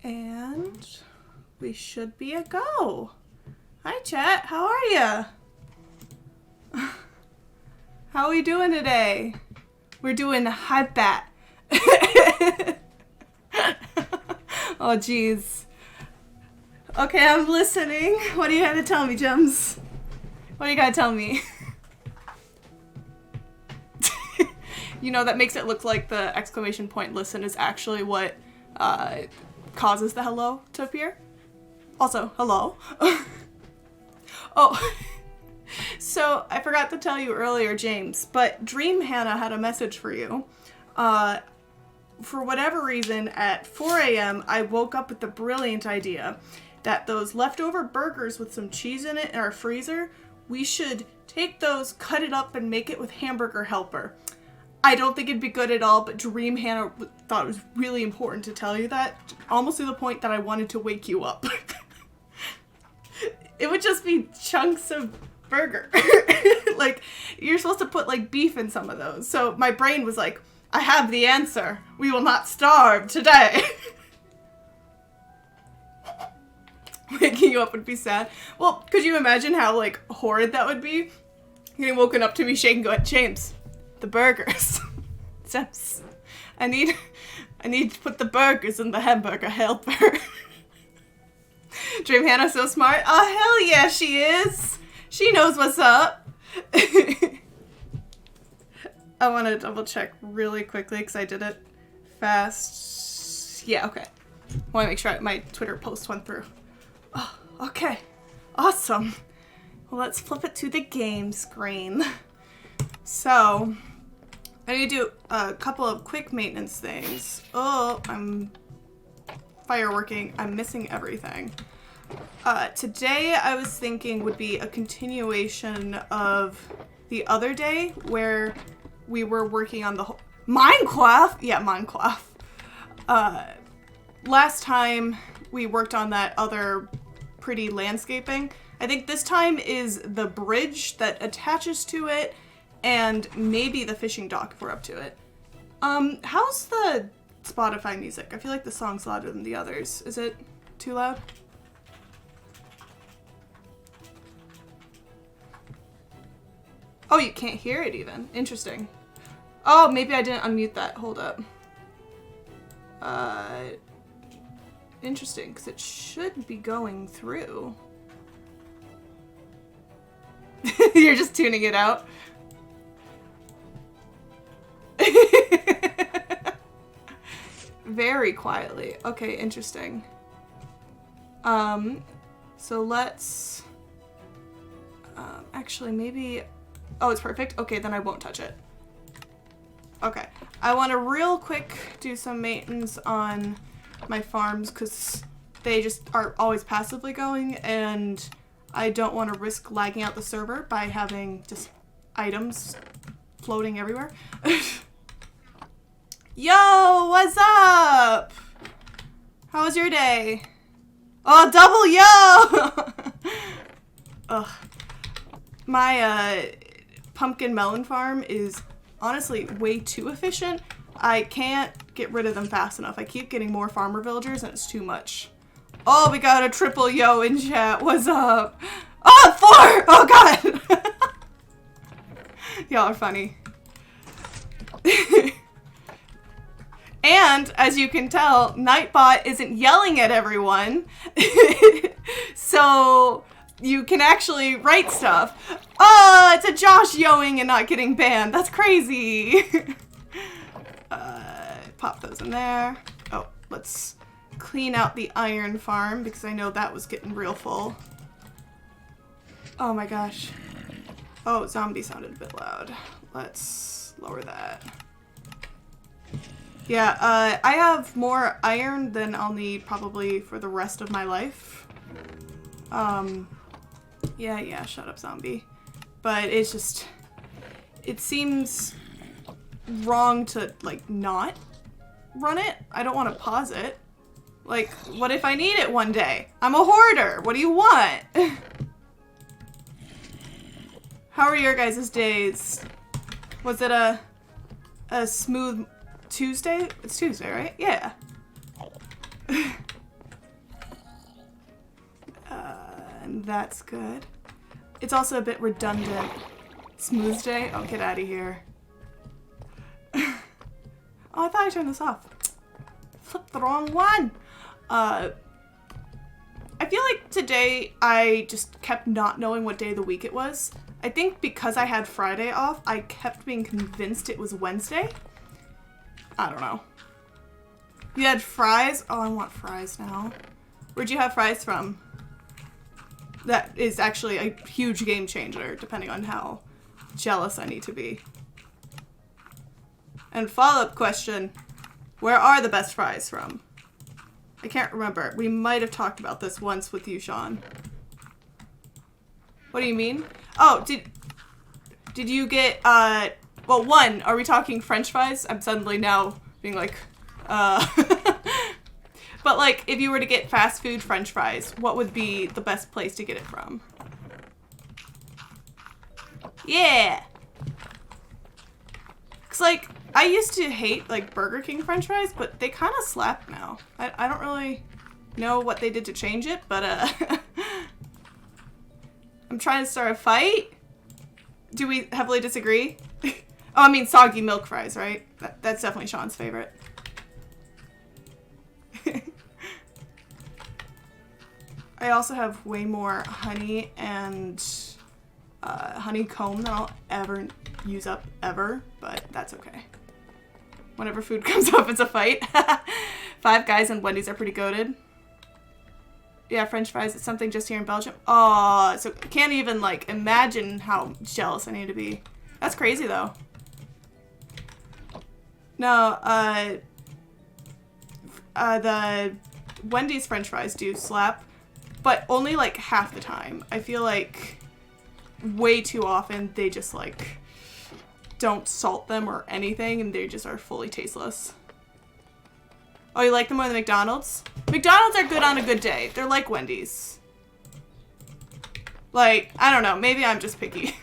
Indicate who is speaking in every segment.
Speaker 1: And we should be a go. Hi, chat. How are ya? How are we doing today? We're doing high bat. Oh, jeez. Okay, I'm listening. What do you have to tell me, Gems? What do you gotta tell me? You know, that makes it look like the exclamation point listen is actually what causes the hello to appear. Also, hello. Oh, so I forgot to tell you earlier, James, but Dream Hannah had a message for you. For whatever reason, at 4 a.m., I woke up with the brilliant idea that those leftover burgers with some cheese in it in our freezer, we should take those, cut it up, and make it with Hamburger Helper. I don't think it'd be good at all, but Dream Hannah thought it was really important to tell you that, almost to the point that I wanted to wake you up. It would just be chunks of burger. Like, you're supposed to put, like, beef in some of those. So my brain was like, I have the answer. We will not starve today. Waking you up would be sad. Well, could you imagine how, like, horrid that would be? Getting woken up to me shaking, going, James, the burgers. James, I need to put the burgers in the Hamburger Helper. Dream Hannah's so smart. Oh, hell yeah, she is. She knows what's up. I want to double check really quickly because I did it fast. Yeah, okay. I want to make sure my Twitter post went through. Oh, okay. Awesome. Well, let's flip it to the game screen. So, I need to do a couple of quick maintenance things. Oh, I'm fireworking. I'm missing everything. Today I was thinking would be a continuation of the other day where we were working on the whole Minecraft. Yeah, Minecraft. Last time we worked on that other pretty landscaping. I think this time is the bridge that attaches to it and maybe the fishing dock if we're up to it. How's the Spotify music? I feel like the song's louder than the others. Is it too loud? Oh, you can't hear it even. Interesting. Oh, maybe I didn't unmute that. Hold up. Interesting, because it should be going through. You're just tuning it out. Very quietly. Okay, interesting. So let's... actually, maybe... Oh, it's perfect? Okay, then I won't touch it. Okay. I want to real quick do some maintenance on my farms because they just are always passively going and I don't want to risk lagging out the server by having just items floating everywhere. Yo, what's up? How was your day? Oh, double yo! Ugh. My pumpkin melon farm is honestly way too efficient. I can't get rid of them fast enough. I keep getting more farmer villagers and it's too much. Oh, we got a triple yo in chat. What's up? Oh, 4! Oh, God! Y'all are funny. And, as you can tell, Nightbot isn't yelling at everyone. So, you can actually write stuff. Oh, it's a Josh yoing and not getting banned. That's crazy. Pop those in there. Oh, let's clean out the iron farm because I know that was getting real full. Oh my gosh. Oh, zombie sounded a bit loud. Let's lower that. Yeah, I have more iron than I'll need probably for the rest of my life. Yeah, shut up, zombie. But it's just, it seems wrong to, like, not run it. I don't want to pause it. Like, what if I need it one day? I'm a hoarder. What do you want? How are your guys' days? Was it a smooth Tuesday? It's Tuesday, right? Yeah. That's good. It's also a bit redundant. Smooth day? Oh, get out of here. Oh, I thought I turned this off. Flipped the wrong one. I feel like today I just kept not knowing what day of the week it was. I think because I had Friday off, I kept being convinced it was Wednesday. I don't know. You had fries? Oh, I want fries now. Where'd you have fries from? That is actually a huge game changer, depending on how jealous I need to be. And follow-up question, where are the best fries from? I can't remember. We might have talked about this once with you, Sean. What do you mean? Oh, did you get, well, one, are we talking French fries? I'm suddenly now being like, But, like, if you were to get fast food French fries, what would be the best place to get it from? Yeah! Because, like, I used to hate, like, Burger King French fries, but they kind of slap now. I don't really know what they did to change it, but, I'm trying to start a fight. Do we heavily disagree? Oh, I mean, soggy milk fries, right? That's definitely Sean's favorite. I also have way more honey and honeycomb than I'll ever use up ever, but that's okay. Whenever food comes up, it's a fight. Five Guys and Wendy's are pretty goated. Yeah, French fries, it's something just here in Belgium. Oh, so I can't even, like, imagine how jealous I need to be. That's crazy, though. No, the Wendy's French fries do slap, but only, like, half the time. I feel like way too often they just, like, don't salt them or anything, and they just are fully tasteless. Oh, you like them more than McDonald's? McDonald's are good on a good day. They're like Wendy's. Like, I don't know. Maybe I'm just picky.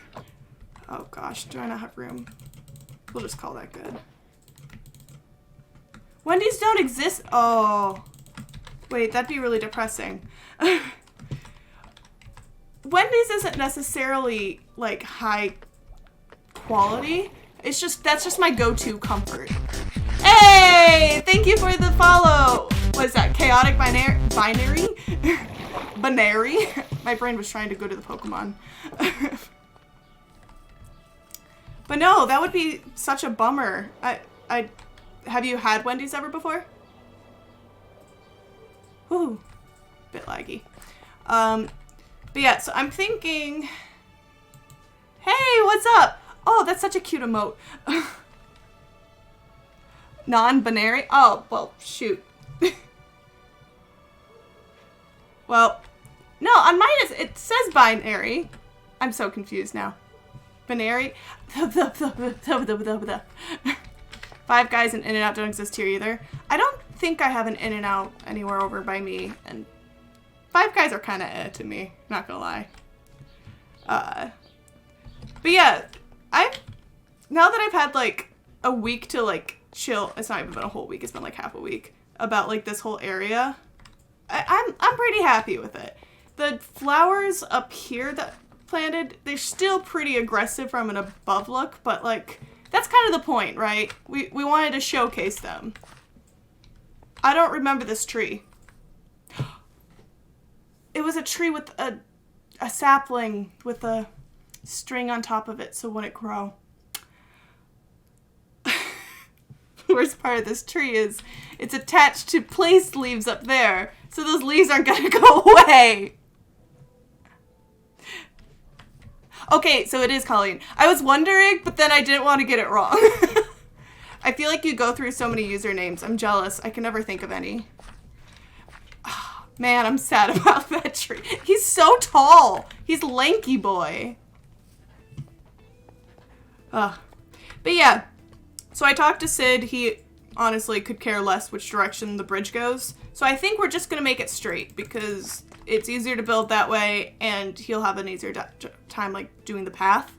Speaker 1: Oh, gosh. Do I not have room? We'll just call that good. Wendy's don't exist. Oh. Wait, that'd be really depressing. Wendy's isn't necessarily, like, high quality. It's just, that's just my go-to comfort. Hey! Thank you for the follow! What is that? Chaotic binary? Binary? My brain was trying to go to the Pokemon. But no, that would be such a bummer. Have you had Wendy's ever before? Ooh, bit laggy. But yeah, so I'm thinking, hey, what's up? Oh, that's such a cute emote. Non-binary? Oh, well, shoot. Well, no, on mine it says binary. I'm so confused now. Binary? Five Guys and In-N-Out don't exist here either. I don't think I have an In-N-Out anywhere over by me, and Five Guys are kind of to me, not gonna lie. But yeah, now that I've had like a week to like chill, it's not even been a whole week, it's been like half a week, about like this whole area, I'm pretty happy with it. The flowers up here that planted, they're still pretty aggressive from an above look, but like, that's kind of the point, right? We wanted to showcase them. I don't remember this tree. It was a tree with a sapling with a string on top of it, so it wouldn't grow. The worst part of this tree is it's attached to place leaves up there, so those leaves aren't gonna go away. Okay, so it is Colleen. I was wondering, but then I didn't want to get it wrong. I feel like you go through so many usernames. I'm jealous. I can never think of any. Oh, man, I'm sad about that tree. He's so tall. He's lanky boy. But yeah, so I talked to Sid. He honestly could care less which direction the bridge goes. So I think we're just going to make it straight because it's easier to build that way and he'll have an easier time like doing the path.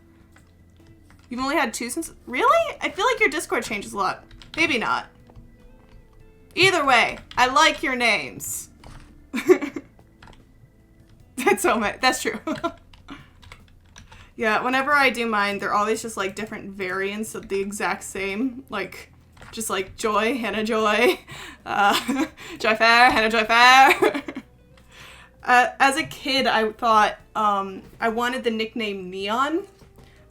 Speaker 1: You've only had 2 since... Really? I feel like your Discord changes a lot. Maybe not. Either way, I like your names. That's so many. That's true. Yeah, whenever I do mine, they're always just like different variants of the exact same. Like, just like Joy, Hannah Joy, Joy Fair, Hannah Joy Fair. As a kid, I thought I wanted the nickname Neon,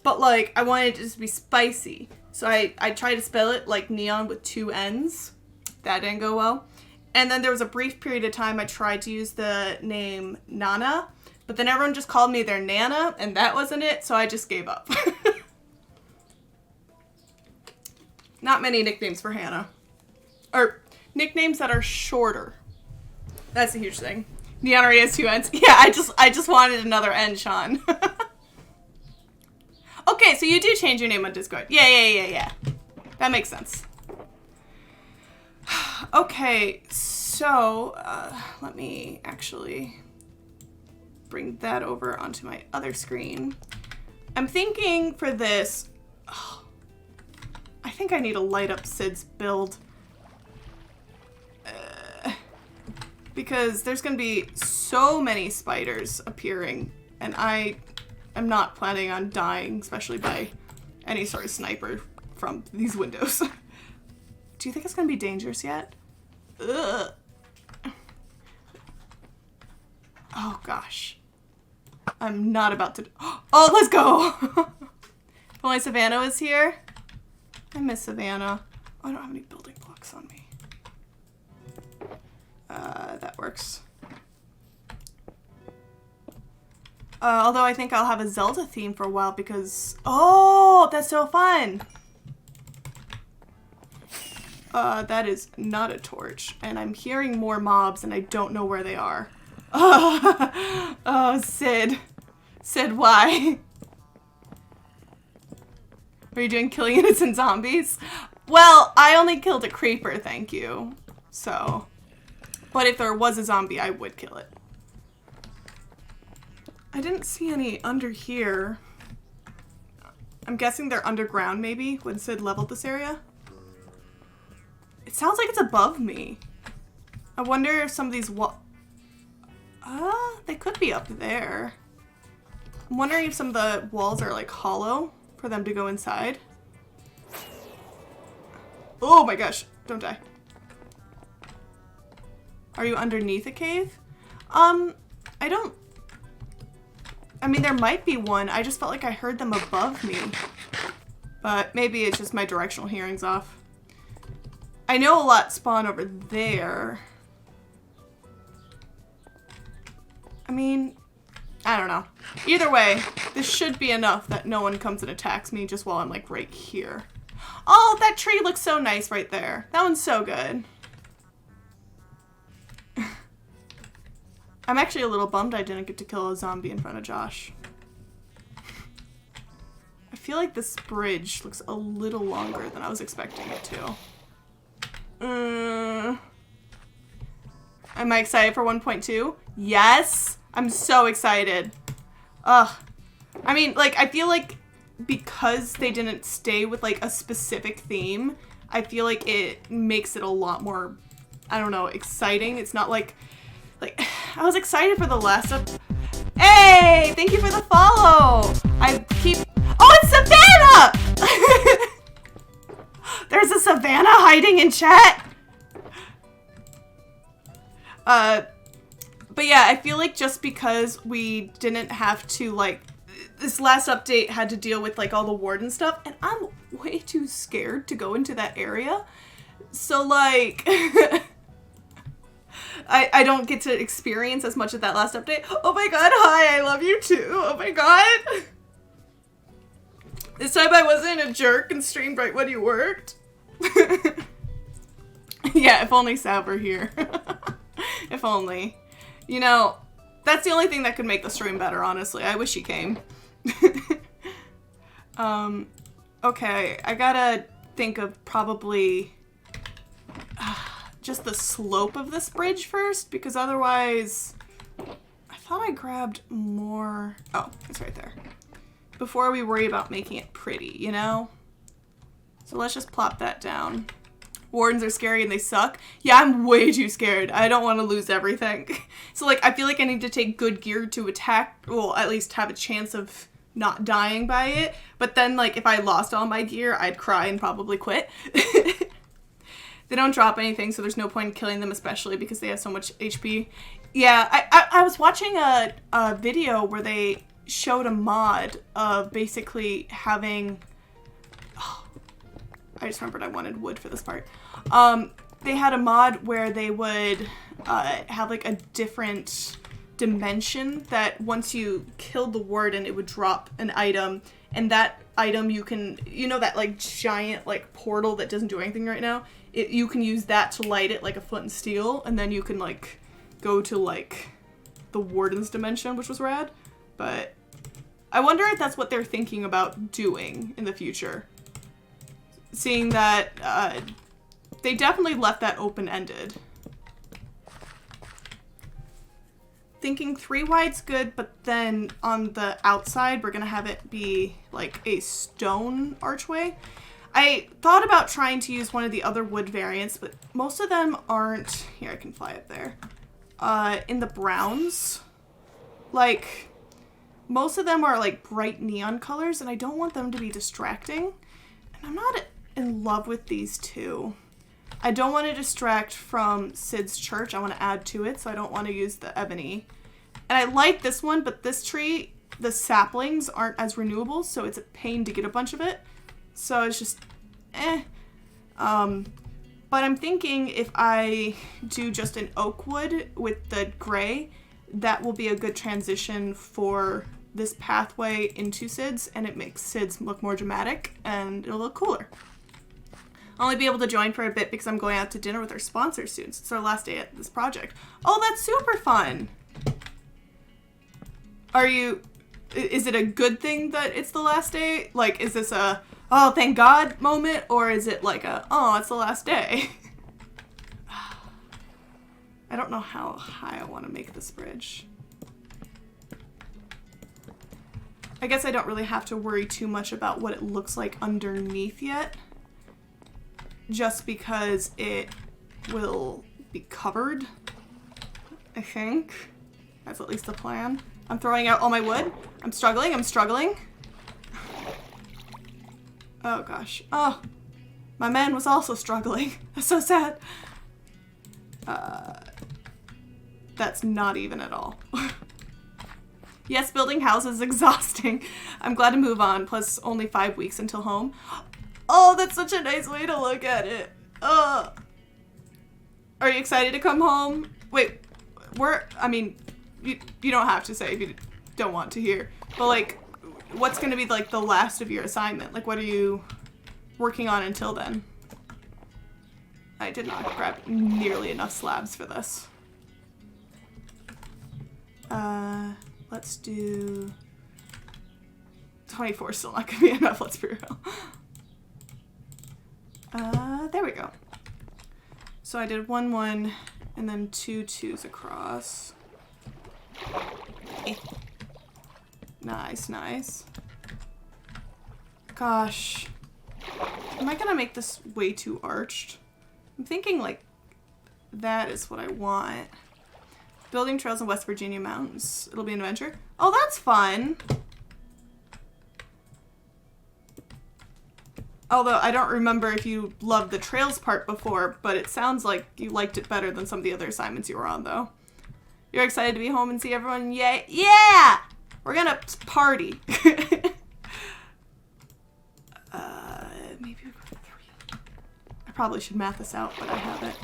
Speaker 1: but like I wanted it to be spicy. So I tried to spell it like neon with 2 N's. That didn't go well. And then there was a brief period of time I tried to use the name Nana, but then everyone just called me their Nana, and that wasn't it, so I just gave up. Not many nicknames for Hannah. Or nicknames that are shorter. That's a huge thing. Neon already has 2 N's. Yeah, I just wanted another N, Sean. Okay, so you do change your name on Discord. Yeah. That makes sense. Okay, so let me actually bring that over onto my other screen. I'm thinking for this, I think I need to light up Sid's build. Because there's going to be so many spiders appearing, and I'm not planning on dying, especially by any sort of sniper from these windows. Do you think it's going to be dangerous yet? Ugh. Oh, gosh. I'm not about to... Oh, let's go! If only Savannah was here. I miss Savannah. Oh, I don't have any building blocks on me. That works. Although I think I'll have a Zelda theme for a while because... Oh, that's so fun! That is not a torch. And I'm hearing more mobs and I don't know where they are. Oh, Sid. Sid, why? Are you doing killing innocent zombies? Well, I only killed a creeper, thank you. So... But if there was a zombie, I would kill it. I didn't see any under here. I'm guessing they're underground, maybe, when Sid leveled this area. It sounds like it's above me. I wonder if some of these they could be up there. I'm wondering if some of the walls are, like, hollow for them to go inside. Oh my gosh, don't die. Are you underneath a cave? I mean, there might be one. I just felt like I heard them above me. But maybe it's just my directional hearing's off. I know a lot spawn over there. I mean, I don't know. Either way, this should be enough that no one comes and attacks me just while I'm like right here. Oh, that tree looks so nice right there. That one's so good. I'm actually a little bummed I didn't get to kill a zombie in front of Josh. I feel like this bridge looks a little longer than I was expecting it to. Am I excited for 1.2? Yes! I'm so excited. Ugh. I mean, like, I feel like because they didn't stay with, like, a specific theme, I feel like it makes it a lot more, I don't know, exciting. It's not like, I was excited for the last Hey! Thank you for the follow! Oh, it's Savannah! There's a Savannah hiding in chat! But yeah, I feel like just because we didn't have to, like, this last update had to deal with, like, all the warden stuff, and I'm way too scared to go into that area. So, like... I don't get to experience as much of that last update. Oh my god, hi, I love you too. Oh my god. This time I wasn't a jerk and streamed right when you worked. Yeah, if only Sav were here. If only. You know, that's the only thing that could make the stream better, honestly. I wish he came. Okay, I gotta think of probably... just the slope of this bridge first, because otherwise I thought I grabbed more. Oh, it's right there. Before we worry about making it pretty, you know? So let's just plop that down. Wardens are scary and they suck. Yeah, I'm way too scared. I don't want to lose everything. So, like, I feel like I need to take good gear to attack, well, at least have a chance of not dying by it. But then, like, if I lost all my gear, I'd cry and probably quit. They don't drop anything, so there's no point in killing them, especially because they have so much HP. Yeah, I was watching a video where they showed a mod of basically having... Oh, I just remembered I wanted wood for this part. They had a mod where they would have like a different dimension that once you killed the warden, it would drop an item, and that item you can, you know, that like giant like portal that doesn't do anything right now, you can use that to light it like a flint and steel, and then you can like go to like the warden's dimension, which was rad. But I wonder if that's what they're thinking about doing in the future, seeing that they definitely left that open-ended. Thinking 3 wide's good, but then on the outside we're gonna have it be like a stone archway. I thought about trying to use one of the other wood variants, but most of them aren't, here I can fly up there, in the browns. Like, most of them are like bright neon colors, and I don't want them to be distracting. And I'm not in love with these two. I don't want to distract from Sid's church. I want to add to it, so I don't want to use the ebony. And I like this one, but this tree, the saplings aren't as renewable, so it's a pain to get a bunch of it. So it's just, eh. But I'm thinking if I do just an oak wood with the gray, that will be a good transition for this pathway into Sid's, and it makes Sid's look more dramatic, and it'll look cooler. I'll only be able to join for a bit because I'm going out to dinner with our sponsors soon. It's our last day at this project. Oh, that's super fun! Is it a good thing that it's the last day? Like, is this a, oh, thank God moment? Or is it like a, oh, it's the last day? I don't know how high I want to make this bridge. I guess I don't really have to worry too much about what it looks like underneath yet, just because it will be covered, I think. That's at least the plan. I'm throwing out all my wood. I'm struggling. Oh gosh. Oh, my man was also struggling. That's so sad. That's not even at all. Yes, building houses is exhausting. I'm glad to move on, plus only 5 weeks until home. Oh, that's such a nice way to look at it. Are you excited to come home? Wait, I mean, you don't have to say if you don't want to hear, but like, what's gonna be like the last of your assignment? Like, what are you working on until then? I did not grab nearly enough slabs for this. Let's do 24, still not gonna be enough, let's be real. There we go. So I did 1, 1, and then 2 2s across. Eh. Nice, nice. Gosh. Am I gonna make this way too arched? I'm thinking like that is what I want. Building trails in West Virginia mountains. It'll be an adventure. Oh, that's fun. Although I don't remember if you loved the trails part before, but it sounds like you liked it better than some of the other assignments you were on, though. You're excited to be home and see everyone? Yay! Yeah! We're gonna party. Maybe we'll go 3. I probably should math this out, but I haven't.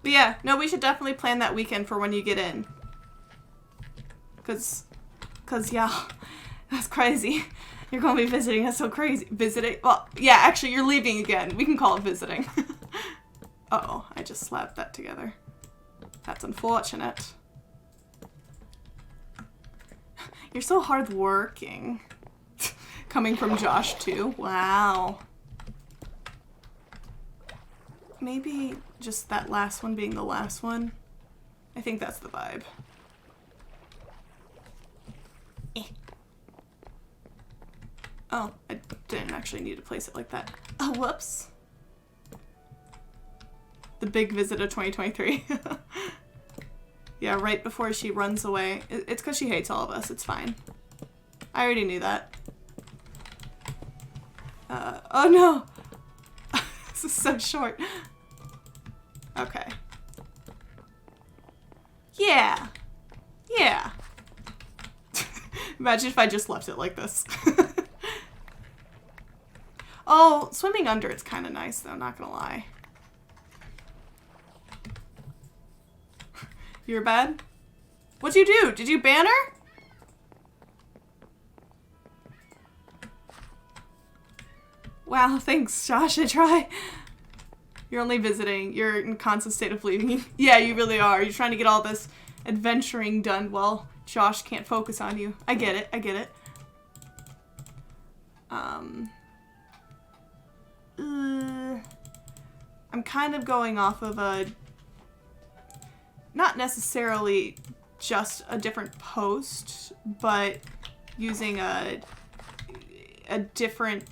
Speaker 1: But yeah, no, we should definitely plan that weekend for when you get in. Cause yeah, that's crazy. You're gonna be visiting, that's so crazy. Visiting? Well, yeah, actually, you're leaving again. We can call it visiting. Uh-oh, I just slapped that together. That's unfortunate. You're so hardworking. Coming from Josh, too. Wow. Maybe just that last one being the last one. I think that's the vibe. Eh. Oh, I didn't actually need to place it like that. Oh, whoops. The big visit of 2023. Yeah, right before she runs away. It's because she hates all of us. It's fine. I already knew that. Oh no! This is so short. Okay. Yeah. Yeah. Imagine if I just left it like this. Oh, swimming under it's kind of nice though, not gonna lie. You're bad? What'd you do? Did you ban her? Wow, thanks, Josh. I try. You're only visiting. You're in constant state of leaving. Yeah, you really are. You're trying to get all this adventuring done while Josh can't focus on you. I get it. I get it. I'm kind of going off of a... not necessarily just a different post, but using a different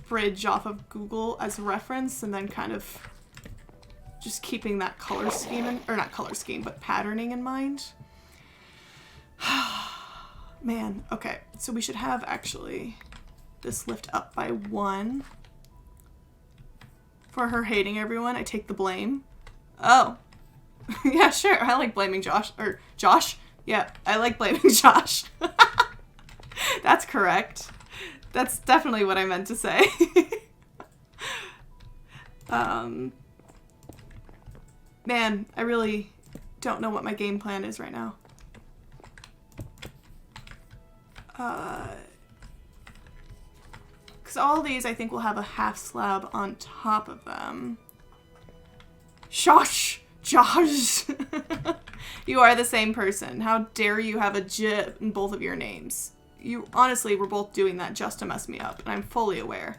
Speaker 1: bridge off of Google as a reference, and then kind of just keeping that color scheme in, or not color scheme, but patterning in mind. Man, okay, so we should have actually this lift up by 1. For her hating everyone, I take the blame. Oh. Yeah, sure, I like blaming Josh, or Josh? Yeah, I like blaming Josh. That's correct. That's definitely what I meant to say. Man, I really don't know what my game plan is right now. Because all these I think will have a half slab on top of them. Josh! Josh! You are the same person. How dare you have a J in both of your names? You honestly were both doing that just to mess me up, and I'm fully aware.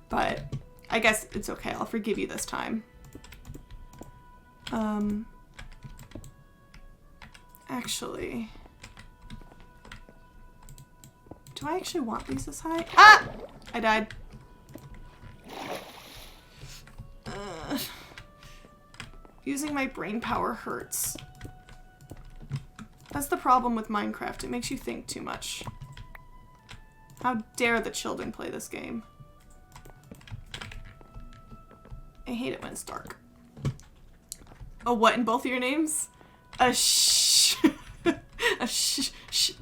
Speaker 1: But I guess it's okay. I'll forgive you this time. Actually, do I actually want these this high? Ah! I died. Using my brain power hurts. That's the problem with Minecraft. It makes you think too much. How dare the children play this game? I hate it when it's dark. A what in both of your names? A shh. A shh.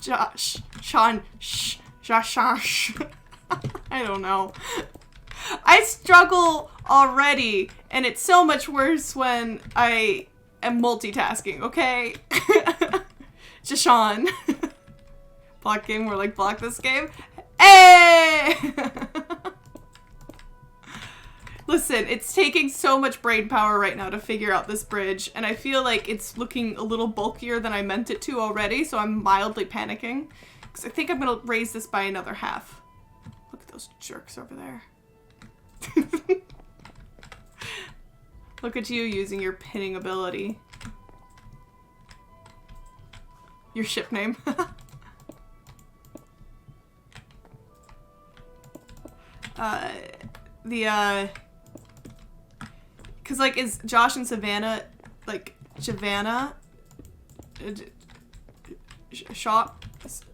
Speaker 1: Josh. Sean. Shh. Josh. I don't know. I struggle already, and it's so much worse when I am multitasking, okay? Jashawn. Block game, we're like, block this game. Hey! Listen, it's taking so much brain power right now to figure out this bridge, and I feel like it's looking a little bulkier than I meant it to already, so I'm mildly panicking. Because I think I'm going to raise this by another half. Look at those jerks over there. Look at you using your pinning ability. Your ship name. Cause like, is Josh and Savannah, like, Javanna?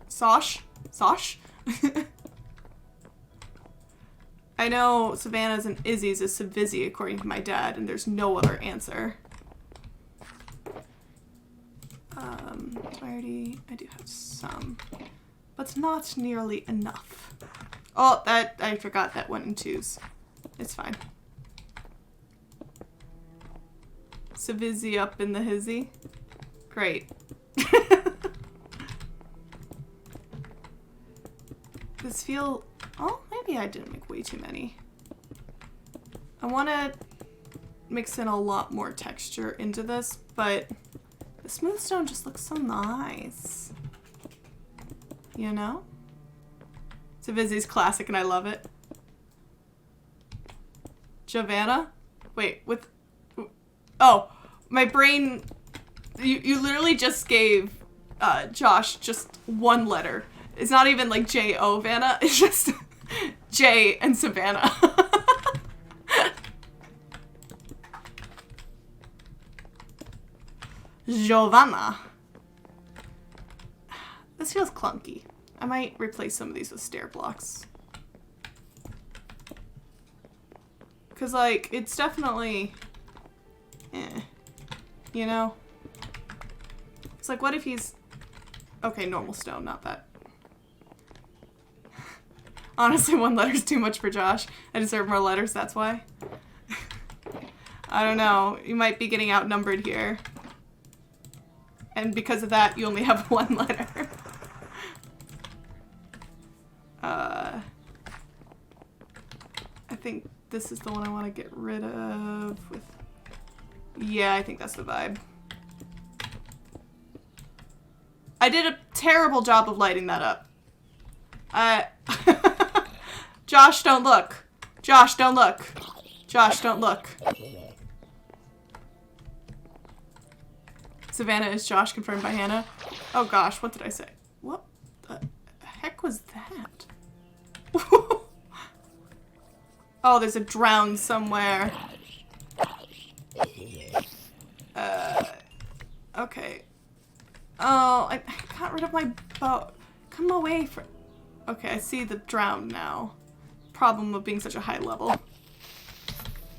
Speaker 1: Sosh? I know Savannah's and Izzy's is Savizzy according to my dad, and there's no other answer. I do have some, but not nearly enough. Oh, I forgot that went in 2s. It's fine. Savizzy up in the hizzy. Great. This feel... Oh, maybe I didn't make way too many. I want to mix in a lot more texture into this, but the smooth stone just looks so nice. You know? It's a Vizzy's classic and I love it. Javanna? Wait, with... Oh, my brain... You literally just gave Josh just one letter. It's not even like J-O Vanna, it's just J and Savannah. Giovanna. This feels clunky. I might replace some of these with stair blocks. Because, like, it's definitely... you know? It's like, what if he's... Okay, normal stone, not that. Honestly, 1 letter's too much for Josh. I deserve more letters, that's why. I don't know. You might be getting outnumbered here. And because of that, you only have 1 letter. I think this is the one I want to get rid of with... Yeah, I think that's the vibe. I did a terrible job of lighting that up. Josh, don't look. Josh, don't look. Josh, don't look. Savannah is Josh, confirmed by Hannah. Oh gosh, what did I say? What the heck was that? Oh, there's a drown somewhere. Okay. Oh, I got rid of my boat. Come away from... Okay, I see the drown now. Problem of being such a high level.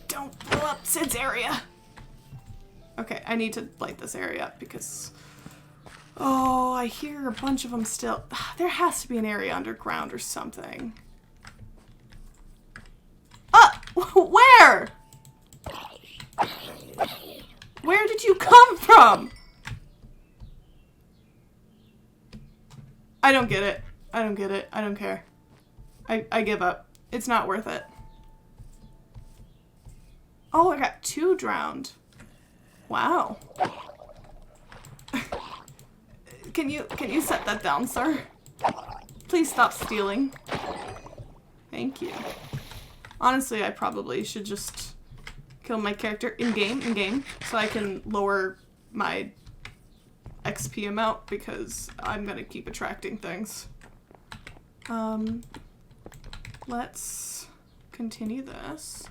Speaker 1: Don't blow up Sid's area. Okay, I need to light this area up because... Oh, I hear a bunch of them still. There has to be an area underground or something. Where? Where did you come from? I don't get it. I don't get it. I don't care. I give up. It's not worth it. Oh, I got 2 drowned. Wow. Can you set that down, sir? Please stop stealing. Thank you. Honestly, I probably should just kill my character in-game, so I can lower my XP amount because I'm gonna keep attracting things. Let's continue this.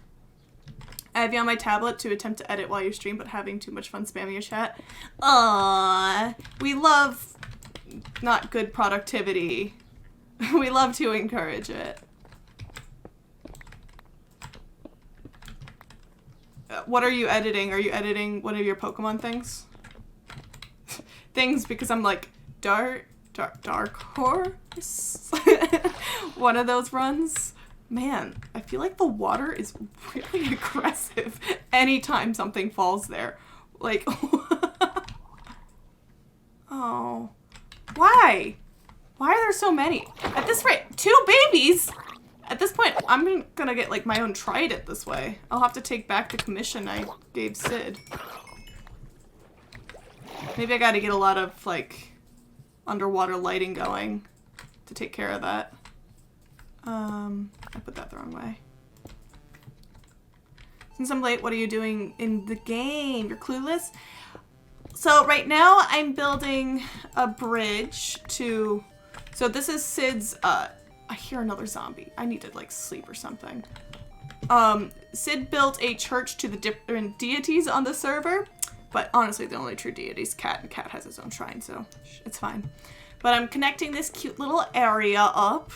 Speaker 1: I have you on my tablet to attempt to edit while you stream, but having too much fun spamming your chat. Aww, we love not good productivity. We love to encourage it. What are you editing? Are you editing one of your Pokemon things? Things because I'm like, dark horse? One of those runs? Man, I feel like the water is really aggressive anytime something falls there. Like, oh, why? Why are there so many? At this rate, 2 babies? At this point, I'm gonna get like my own trident this way. I'll have to take back the commission I gave Sid. Maybe I gotta get a lot of like underwater lighting going to take care of that. I put that the wrong way. Since I'm late, what are you doing in the game? You're clueless? So right now I'm building a bridge to... So this is Sid's, I hear another zombie. I need to like sleep or something. Sid built a church to the different deities on the server, but honestly the only true deity is Cat, and Cat has his own shrine, so it's fine. But I'm connecting this cute little area up.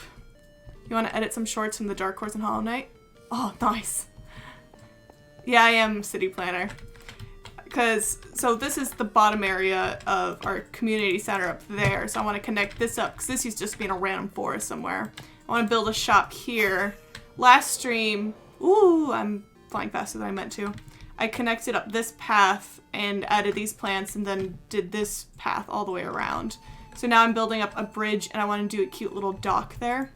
Speaker 1: You want to edit some shorts from the Dark Horse and Hollow Knight? Oh, nice. Yeah, I am city planner. So this is the bottom area of our community center up there. So I want to connect this up because this used to just be in a random forest somewhere. I want to build a shop here. Last stream, ooh, I'm flying faster than I meant to. I connected up this path and added these plants and then did this path all the way around. So now I'm building up a bridge and I want to do a cute little dock there.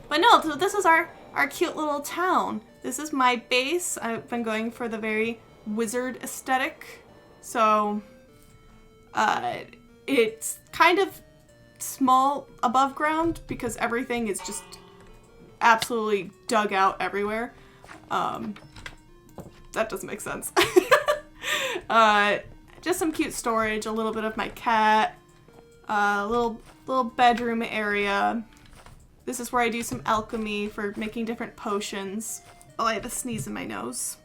Speaker 1: But no, so this is our cute little town. This is my base. I've been going for the very wizard aesthetic. So it's kind of small above ground because everything is just absolutely dug out everywhere. That doesn't make sense. Just some cute storage, a little bit of my cat, little bedroom area. This is where I do some alchemy for making different potions. Oh, I have a sneeze in my nose.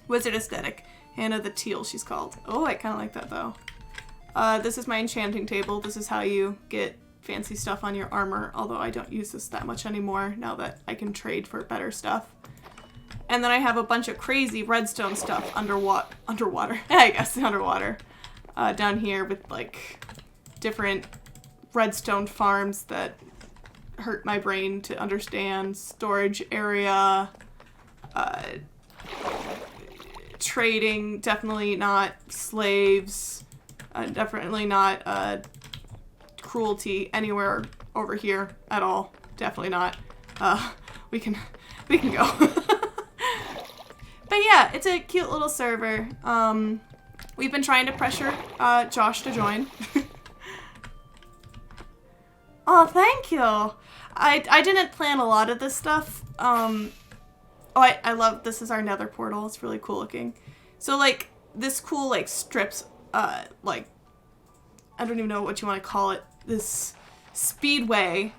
Speaker 1: Wizard aesthetic. Hannah the Teal, she's called. Oh, I kind of like that, though. This is my enchanting table. This is how you get fancy stuff on your armor, although I don't use this that much anymore now that I can trade for better stuff. And then I have a bunch of crazy redstone stuff underwater, I guess, underwater. Down here with, like, different redstone farms that hurt my brain to understand. Storage area, trading, definitely not slaves, definitely not cruelty anywhere over here at all. Definitely not. We can go. But yeah, it's a cute little server. We've been trying to pressure Josh to join. Oh, thank you. I didn't plan a lot of this stuff. Oh, I love, this is our nether portal. It's really cool looking. So, like, this cool, like, strips, like, I don't even know what you want to call it. This speedway,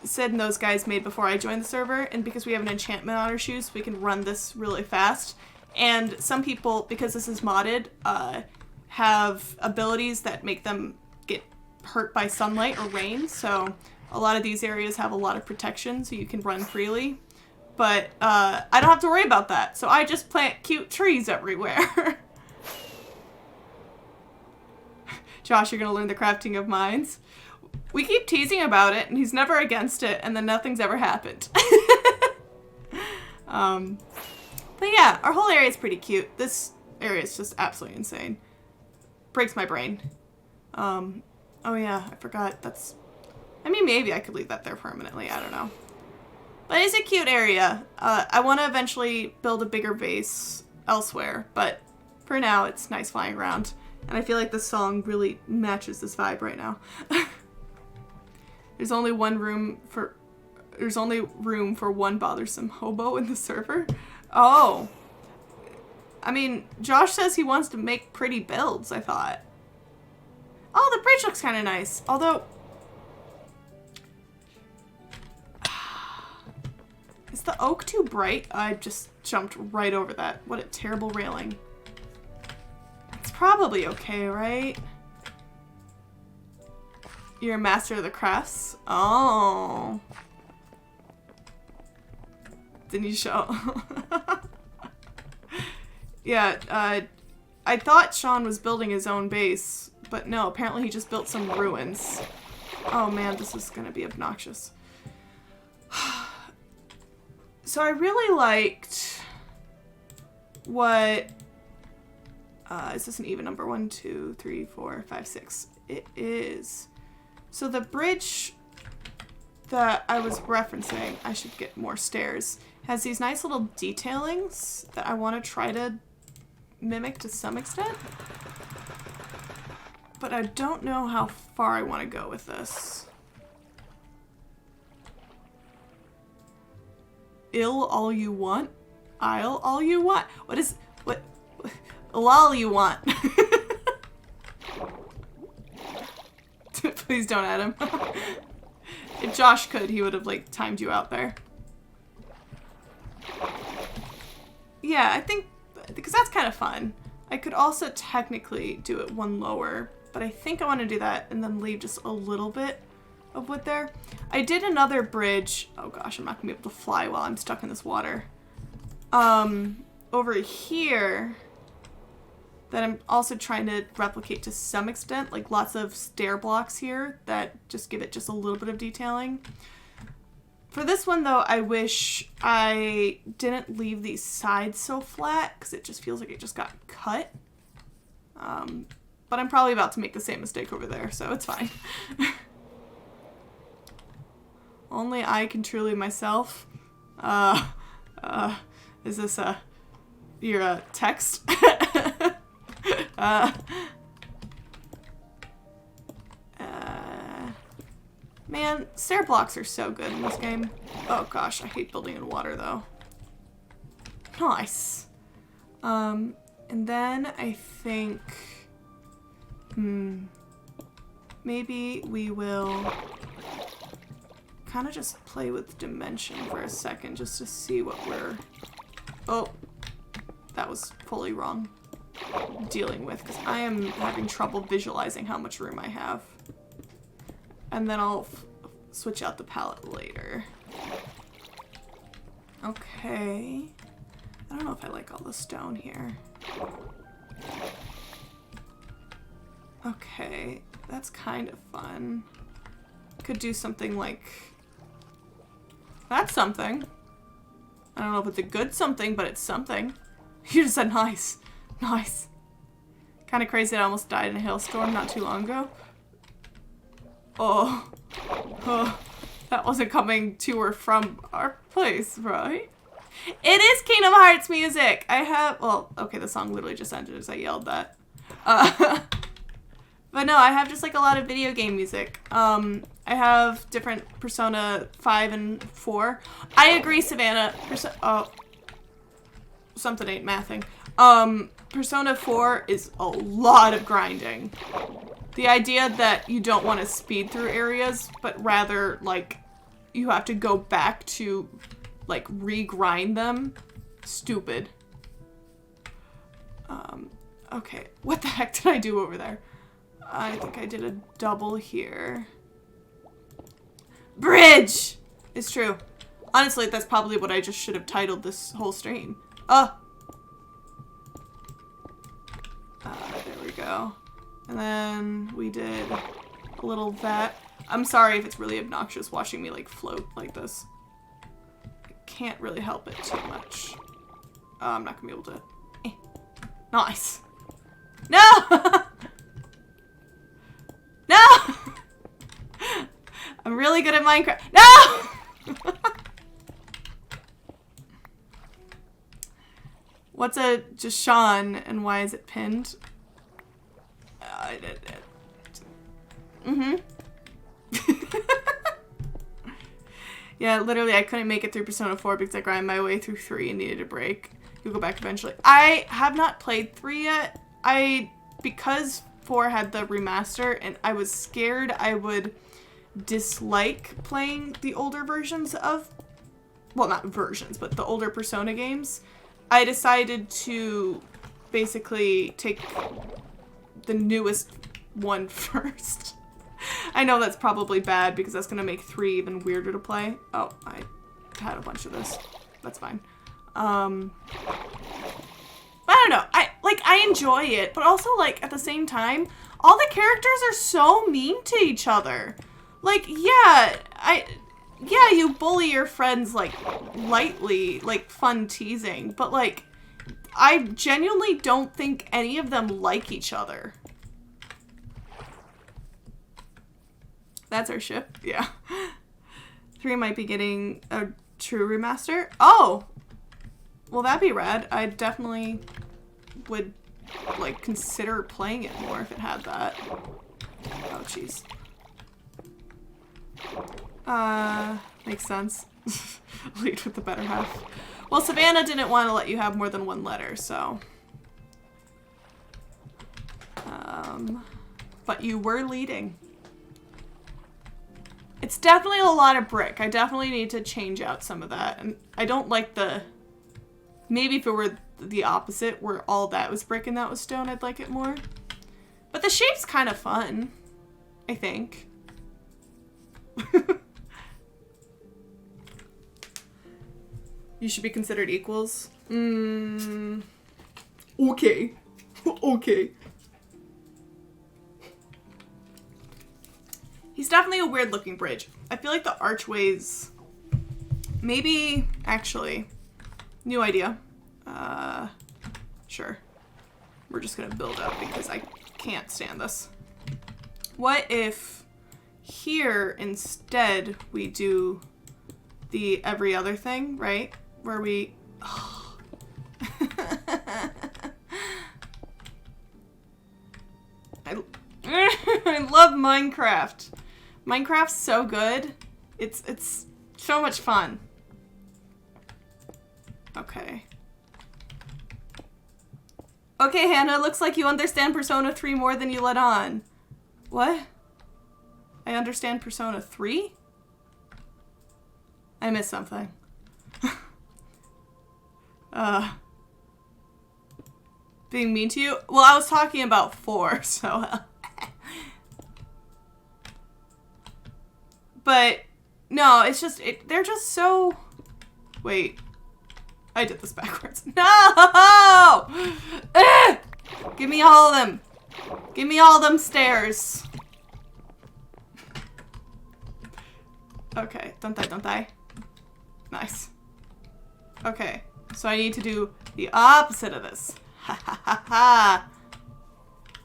Speaker 1: Sid and those guys made before I joined the server. And because we have an enchantment on our shoes, we can run this really fast. And some people, because this is modded, have abilities that make them get hurt by sunlight or rain. So a lot of these areas have a lot of protection, so you can run freely. But I don't have to worry about that. So I just plant cute trees everywhere. Josh, you're going to learn the crafting of mines. We keep teasing about it, and he's never against it, and then nothing's ever happened. But yeah, our whole area is pretty cute. This area is just absolutely insane. Breaks my brain. Oh yeah, I forgot. I mean, maybe I could leave that there permanently. I don't know. But it's a cute area. I want to eventually build a bigger base elsewhere, but for now, it's nice flying around. And I feel like this song really matches this vibe right now. There's only room for one bothersome hobo in the server. Oh. I mean, Josh says he wants to make pretty builds, I thought. Oh, the bridge looks kind of nice. Although, is the oak too bright? I just jumped right over that. What a terrible railing. It's probably okay, right? You're a master of the crafts? Oh. Didn't you show? Yeah, I thought Sean was building his own base, but no, apparently he just built some ruins. Oh man, this is gonna be obnoxious. So I really liked what, is this an even number? 1, 2, 3, 4, 5, 6. It is. So the bridge that I was referencing, I should get more stairs, has these nice little detailings that I want to try to mimic to some extent. But I don't know how far I want to go with this. Ill all you want? I'll all you want? What? Lol you want? Please don't add him. If Josh could, he would have, like, timed you out there. Yeah, I think, because that's kind of fun. I could also technically do it one lower, but I think I want to do that and then leave just a little bit of wood there. I did another bridge. Oh gosh, I'm not gonna be able to fly while I'm stuck in this water. Over here, that I'm also trying to replicate to some extent, like lots of stair blocks here that just give it just a little bit of detailing. For this one though, I wish I didn't leave these sides so flat because it just feels like it just got cut. But I'm probably about to make the same mistake over there, so it's fine. Only I can truly myself. Is this your text? Man, stair blocks are so good in this game. Oh gosh, I hate building in water though. Nice. And then I think, maybe we will kind of just play with dimension for a second just to see what we're, oh, that was fully wrong dealing with, because I am having trouble visualizing how much room I have. And then I'll switch out the palette later. Okay. I don't know if I like all the stone here. Okay, that's kind of fun. Could do something like... That's something. I don't know if it's a good something, but it's something. You just said nice. Nice. Kind of crazy that I almost died in a hailstorm not too long ago. Oh. Oh. That wasn't coming to or from our place, right? It is Kingdom Hearts music! I have... Well, okay, the song literally just ended as I yelled that. But no, I have just like a lot of video game music. I have different Persona 5 and 4. I agree, Savannah. Oh. Something ain't mathing. Persona 4 is a lot of grinding. The idea that you don't want to speed through areas, but rather, like, you have to go back to, like, re-grind them. Stupid. Okay. What the heck did I do over there? I think I did a double here. Bridge! It's true. Honestly, that's probably what I just should have titled this whole stream. There we go. And then we did a little that. I'm sorry if it's really obnoxious watching me like float like this. I can't really help it too much. I'm not gonna be able to. Nice. No! No! I'm really good at Minecraft. No! What's a Jashawn and why is it pinned? Yeah, literally I couldn't make it through Persona 4 because I grinded my way through 3 and needed a break. You'll go back eventually. I have not played 3 yet. Because 4 had the remaster and I was scared I would dislike playing the older versions of, well, not versions, but the older Persona games. I decided to basically take the newest one first. I know that's probably bad because that's going to make 3 even weirder to play. Oh, I had a bunch of this. That's fine. I don't know. I enjoy it, but also, like, at the same time, all the characters are so mean to each other. Like, yeah, you bully your friends, like, lightly, like, fun teasing, but, like, I genuinely don't think any of them like each other. That's our ship, yeah. 3 might be getting a true remaster. Oh! Well, that'd be rad. I definitely would, like, consider playing it more if it had that. Oh, jeez. Makes sense. Lead with the better half. Well, Savannah didn't want to let you have more than 1 letter, so. But you were leading. It's definitely a lot of brick. I definitely need to change out some of that. And I don't like the... Maybe if it were the opposite, where all that was brick and that was stone, I'd like it more. But the shape's kind of fun, I think. You should be considered equals. Okay. Okay. He's definitely a weird looking bridge. I feel like the archways... Maybe, actually, new idea. Sure. We're just gonna build up because I can't stand this. What if here instead we do the every other thing, right? Where we... Oh. I love Minecraft. Minecraft's so good. It's so much fun. Okay. Okay, Hannah, looks like you understand Persona 3 more than you let on. What? I understand Persona 3? I missed something. Being mean to you? Well, I was talking about 4, so... But, no, it's just, they're just so... Wait. I did this backwards. No! Give me all of them. Give me all them stairs. Okay, don't die, don't die. Nice. Okay, so I need to do the opposite of this. Ha ha ha ha.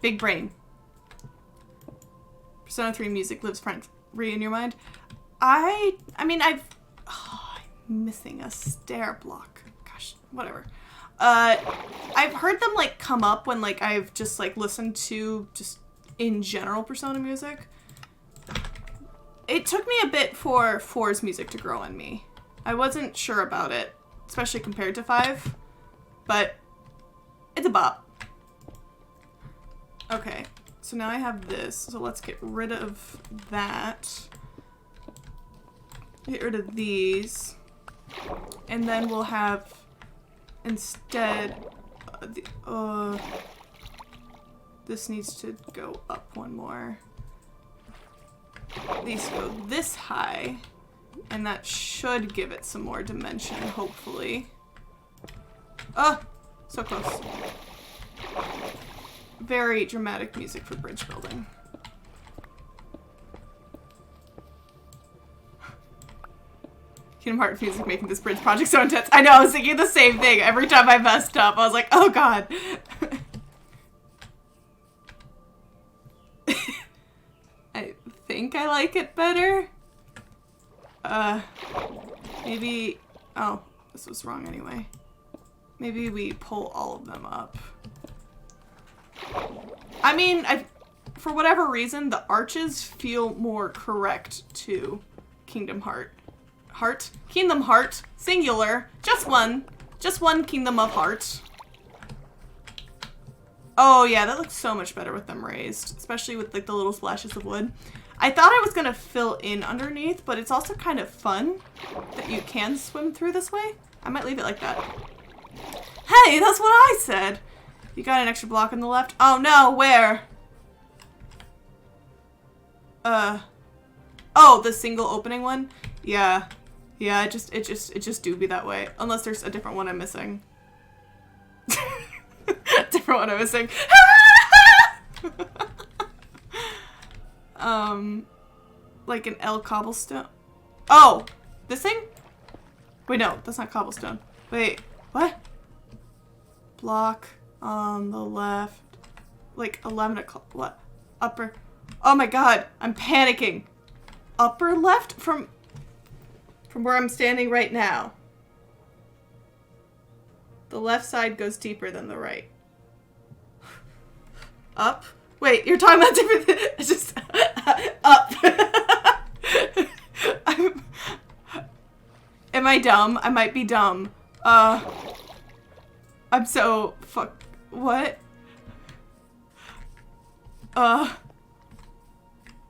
Speaker 1: Big brain. Persona 3 music lives free in your mind. I'm missing a stair block. Gosh, whatever. I've heard them like come up when like I've just like listened to just in general Persona music. It took me a bit for 4's music to grow on me. I wasn't sure about it, especially compared to 5, but it's a bop. Okay, so now I have this, so let's get rid of that. Get rid of these, and then we'll have instead this needs to go up one more. These go this high, and that should give it some more dimension, hopefully. Oh, so close. Very dramatic music for bridge building. Kingdom Hearts music making this bridge project so intense. I know, I was thinking the same thing. Every time I messed up, I was like, oh god. I think I like it better. Maybe... Oh, this was wrong anyway. Maybe we pull all of them up. I mean, for whatever reason, the arches feel more correct to Kingdom Heart. Kingdom Heart, singular, just one Kingdom of Heart. Oh yeah, that looks so much better with them raised, especially with like the little splashes of wood. I thought I was gonna fill in underneath, but it's also kind of fun that you can swim through this way. I might leave it like that. Hey, that's what I said! You got an extra block on the left? Oh no, where? Oh, the single opening one? Yeah. Yeah, it just do be that way. Unless there's a different one I'm missing. Different one I'm missing. Like an L cobblestone. Oh! This thing? Wait, no, that's not cobblestone. Wait, what? Block on the left. Like 11 o'clock. What? Upper. Oh my god, I'm panicking. Upper left from where I'm standing right now. The left side goes deeper than the right. Up? Wait, you're talking about different things. It's just up. Am I dumb? I might be dumb. I'm so what?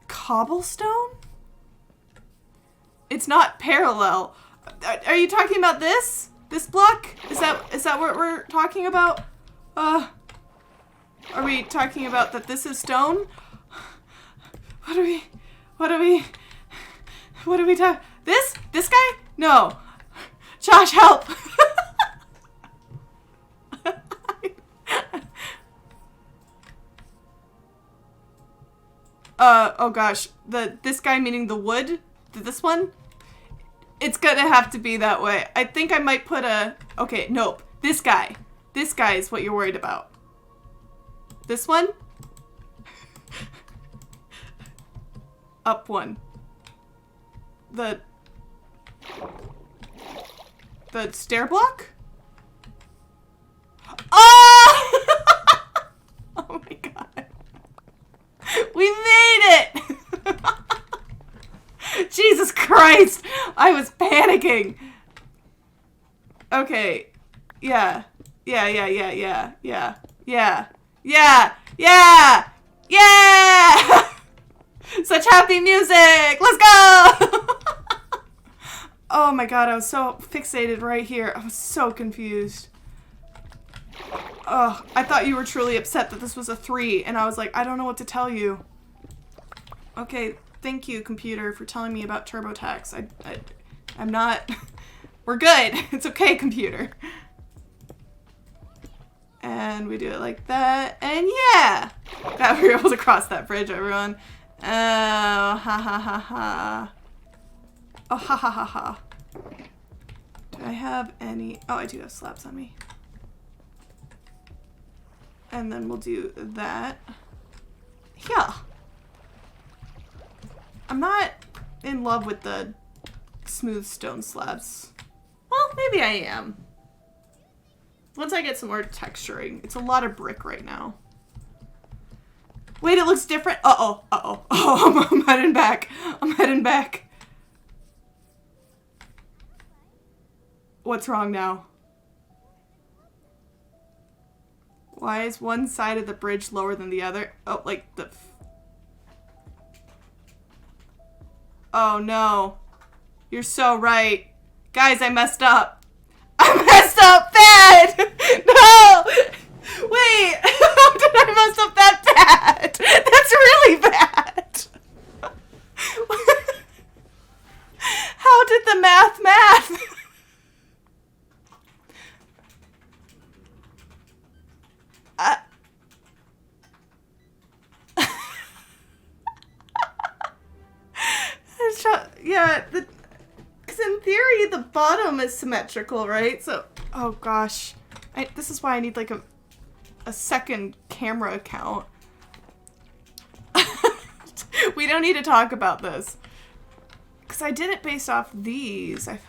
Speaker 1: Cobblestone? It's not parallel. Are you talking about this? This block? Is that what we're talking about? Are we talking about that this is stone? What are we talking? This guy? No. Josh, help! Oh gosh. This guy meaning the wood? This one? It's gonna have to be that way. I think I might put a... Okay, nope. This guy. This guy is what you're worried about. This one? Up one. The stair block? Oh! Oh my god. We made it! Jesus Christ! I was panicking! Okay. Yeah. Yeah! Such happy music! Let's go! Oh my god, I was so fixated right here. I was so confused. Ugh, I thought you were truly upset that this was a 3, and I was like, I don't know what to tell you. Okay, thank you, computer, for telling me about TurboTax. I'm not... We're good. It's okay, computer. And we do it like that, and yeah! Glad we were able to cross that bridge, everyone. Oh, ha ha ha ha. Oh, ha ha ha ha. Do I have any... Oh, I do have slabs on me. And then we'll do that. Yeah. I'm not in love with the smooth stone slabs. Well, maybe I am. Once I get some more texturing. It's a lot of brick right now. Wait, it looks different. Uh-oh. Uh-oh. Oh, I'm heading back. I'm heading back. What's wrong now? Why is one side of the bridge lower than the other? Oh, like the... Oh, no. You're so right. Guys, I messed up. I messed up bad! No! Wait, how did I mess up that bad? That's really bad. How did the math? Yeah, because in theory the bottom is symmetrical, right? So, oh gosh, this is why I need like a second camera account. We don't need to talk about this. Because I did it based off these, I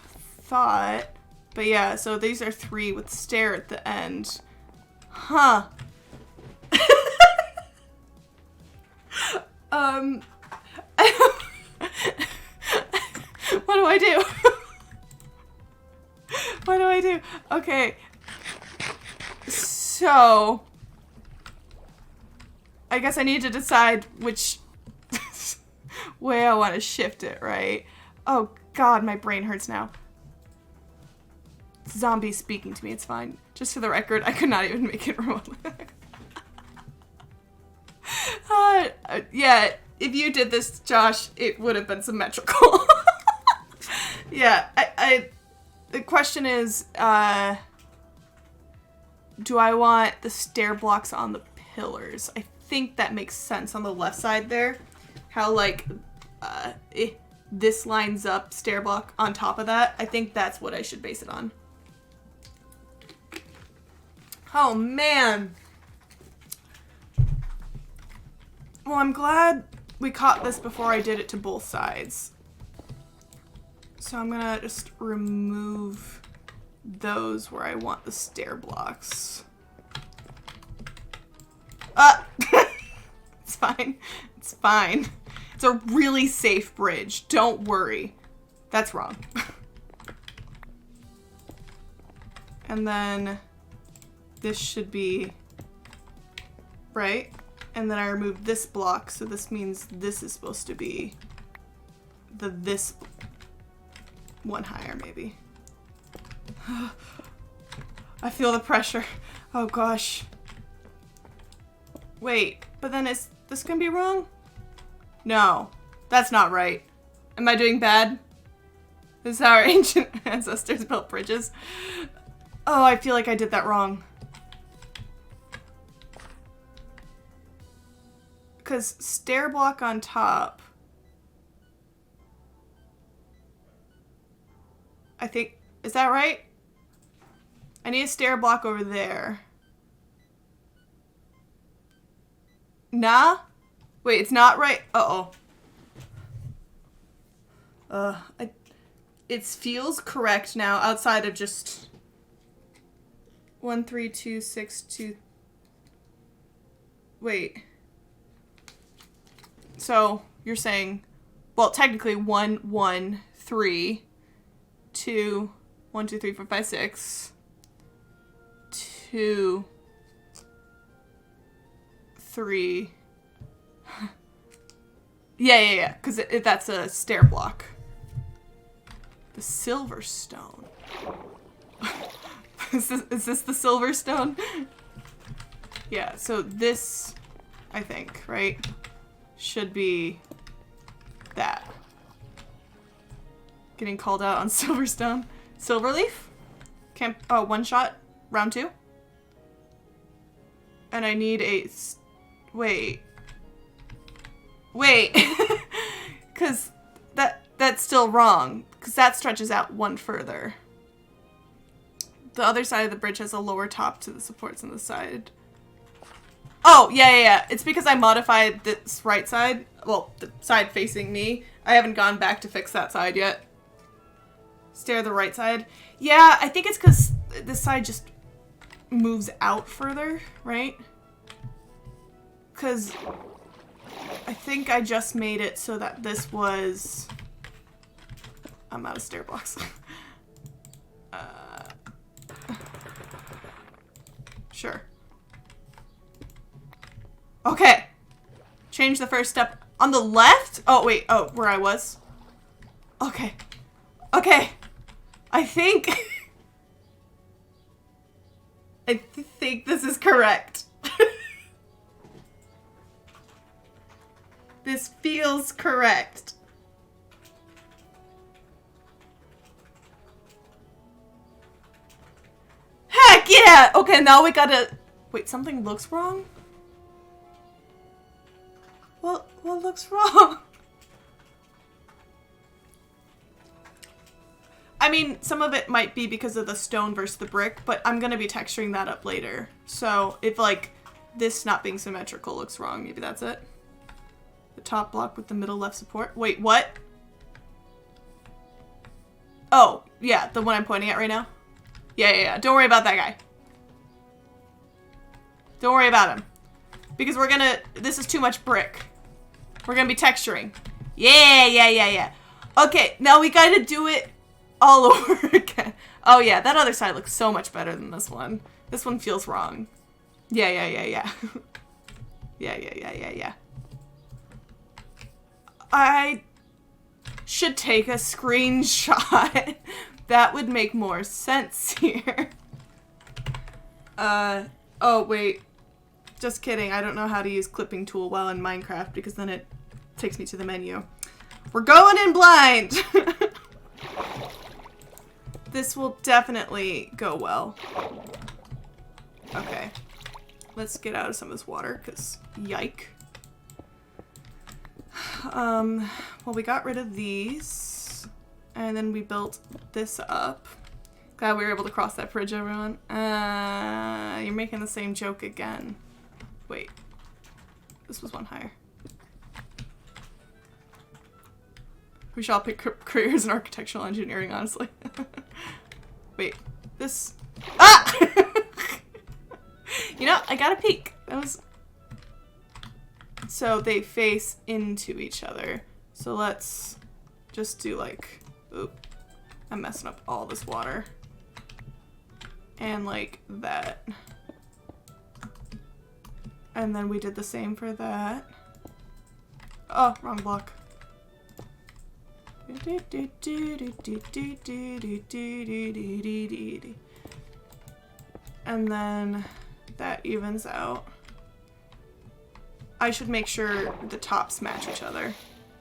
Speaker 1: thought. But yeah, so these are 3 with stair at the end. Huh. What do I do? What do I do? Okay. So, I guess I need to decide which way I want to shift it, right? Oh god, my brain hurts now. Zombie speaking to me, it's fine. Just for the record, I could not even make it remotely. Yeah, if you did this, Josh, it would have been symmetrical. Yeah, the question is, do I want the stair blocks on the pillars? I think that makes sense on the left side there. How, like, this lines up stair block on top of that. I think that's what I should base it on. Oh, man. Well, I'm glad we caught this before I did it to both sides. So I'm gonna just remove those where I want the stair blocks. It's fine. It's fine. It's a really safe bridge. Don't worry. That's wrong. And then this should be right. And then I removed this block, so this means this is supposed to be this one higher, maybe. I feel the pressure. Oh gosh. Wait, but then is this gonna be wrong? No, that's not right. Am I doing bad? This is how our ancient ancestors built bridges. Oh, I feel like I did that wrong. Because stair block on top, I think, is that right? I need a stair block over there. Nah? Wait, it's not right? Uh-oh. It feels correct now outside of just 1, 3, 2, 6, 2. Wait. So you're saying, well, technically 1, 1, 3, 2, 1, 2, 3, 4, 5, 6, 2, 3. Yeah, because that's a stair block. The Silverstone. Is this the Silverstone? Yeah, so this, I think, right, should be that. Getting called out on Silverstone. Silverleaf? Camp, oh, one shot, round 2. And I need a, wait. Wait, because that's still wrong, because that stretches out one further. The other side of the bridge has a lower top to the supports on the side. Oh, yeah. It's because I modified this right side. Well, the side facing me. I haven't gone back to fix that side yet. Stare the right side. Yeah, I think it's because this side just moves out further, right? Because I think I just made it so that this was... I'm out of stair blocks. Sure. Okay. Change the first step. On the left? Oh, wait. Oh, where I was? Okay. Okay. I think... I think this is correct. This feels correct. Heck yeah! Okay, now we gotta... Wait, something looks wrong? What looks wrong? I mean, some of it might be because of the stone versus the brick, but I'm gonna be texturing that up later. So, if, like, this not being symmetrical looks wrong, maybe that's it. The top block with the middle left support. Wait, what? Oh, yeah, the one I'm pointing at right now? Yeah. Don't worry about that guy. Don't worry about him. Because we're gonna... This is too much brick. We're gonna be texturing. Yeah. Okay, now we gotta do it all over again. Oh, yeah, that other side looks so much better than this one. This one feels wrong. Yeah. Yeah. I should take a screenshot. That would make more sense here. Oh, wait. Just kidding. I don't know how to use clipping tool while in Minecraft because then it takes me to the menu. We're going in blind! This will definitely go well. Okay. Let's get out of some of this water because yike. Well, we got rid of these, and then we built this up. Glad we were able to cross that bridge, everyone. You're making the same joke again. Wait. This was one higher. We should all pick careers in architectural engineering, honestly. Wait. This... Ah! You know, I gotta peek. That was... So they face into each other. So let's just do like, oop, I'm messing up all this water. And like that. And then we did the same for that. Oh, wrong block. And then that evens out. I should make sure the tops match each other.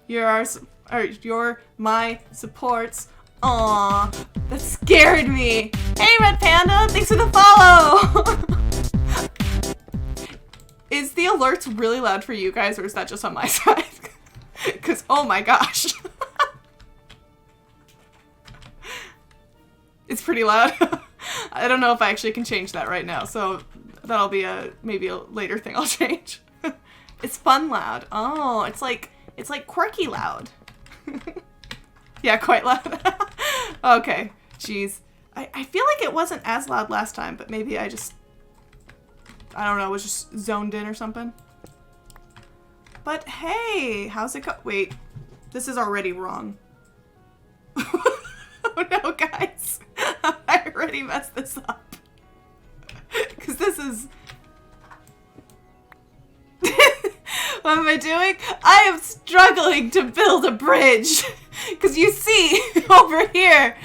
Speaker 1: You're my supports. Aww, that scared me. Hey, Red Panda, thanks for the follow. Is the alerts really loud for you guys, or is that just on my side? Because, oh my gosh. It's pretty loud. I don't know if I actually can change that right now, so that'll be maybe a later thing I'll change. It's fun loud. Oh, it's like quirky loud. Yeah, quite loud. Okay, jeez. I feel like it wasn't as loud last time, but maybe I don't know, was just zoned in or something. But hey, how's it go? Wait, this is already wrong. Oh no, guys. I already messed this up. Because this is... What am I doing? I am struggling to build a bridge. Because you see, over here,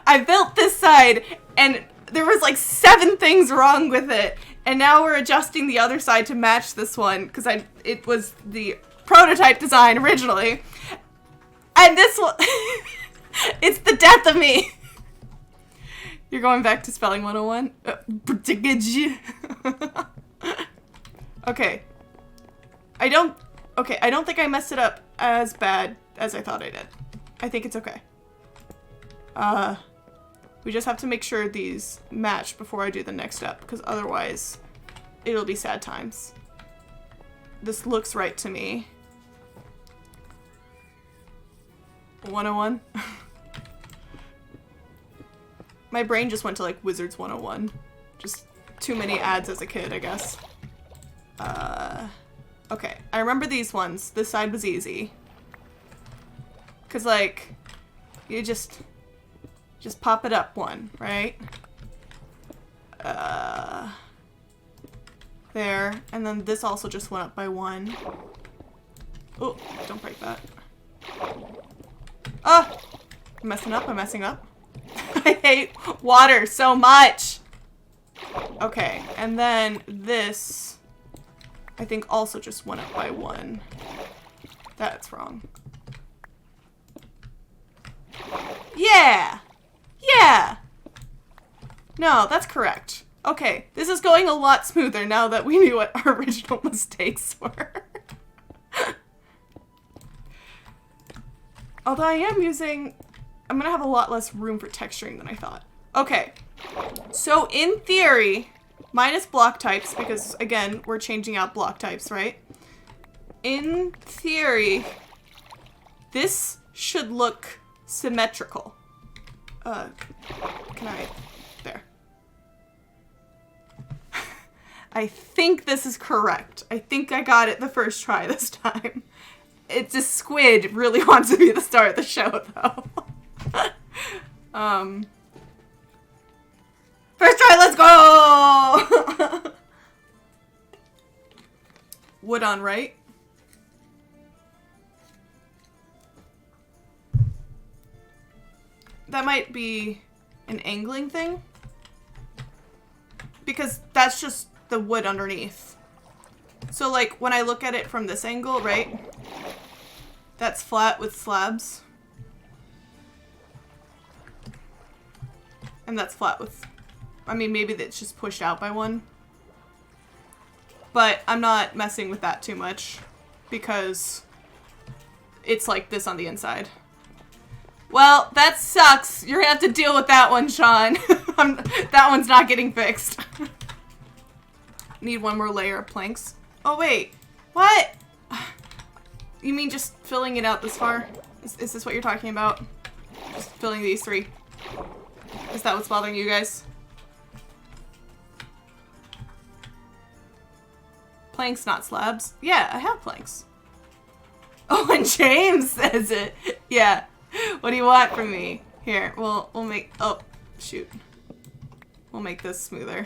Speaker 1: I built this side, and there was like 7 things wrong with it. And now we're adjusting the other side to match this one because it was the prototype design originally. And this one, it's the death of me. You're going back to spelling 101? Okay. I don't think I messed it up as bad as I thought I did. I think it's okay. We just have to make sure these match before I do the next step, because otherwise it'll be sad times. This looks right to me. 101? My brain just went to like Wizards 101. Just too many ads as a kid, I guess. Okay, I remember these ones. This side was easy. Cause like, you just pop it up one, right? There, and then this also just went up by 1. Oh, don't break that. Oh! I'm messing up. I hate water so much! Okay, and then this, I think also just went up by 1. That's wrong. Yeah! Yeah! No, that's correct. Okay, this is going a lot smoother now that we knew what our original mistakes were. Although I'm gonna have a lot less room for texturing than I thought. Okay, so in theory, minus block types, because again, we're changing out block types, right? In theory, this should look symmetrical. Can I? There. I think this is correct. I think I got it the first try this time. It's a squid really wants to be the star of the show, though. First try, let's go! Wood on right. That might be an angling thing. Because that's just the wood underneath. So like when I look at it from this angle, right? That's flat with slabs. And that's flat with, I mean, maybe that's just pushed out by 1. But I'm not messing with that too much because it's like this on the inside. Well, that sucks. You're gonna have to deal with that one, Sean. That one's not getting fixed. Need 1 more layer of planks. Oh, wait. What? You mean just filling it out this far? Is this what you're talking about? Just filling these 3? Is that what's bothering you guys? Planks, not slabs. Yeah, I have planks. Oh, and James says it. Yeah. What do you want from me? Here, we'll make, oh, shoot. We'll make this smoother.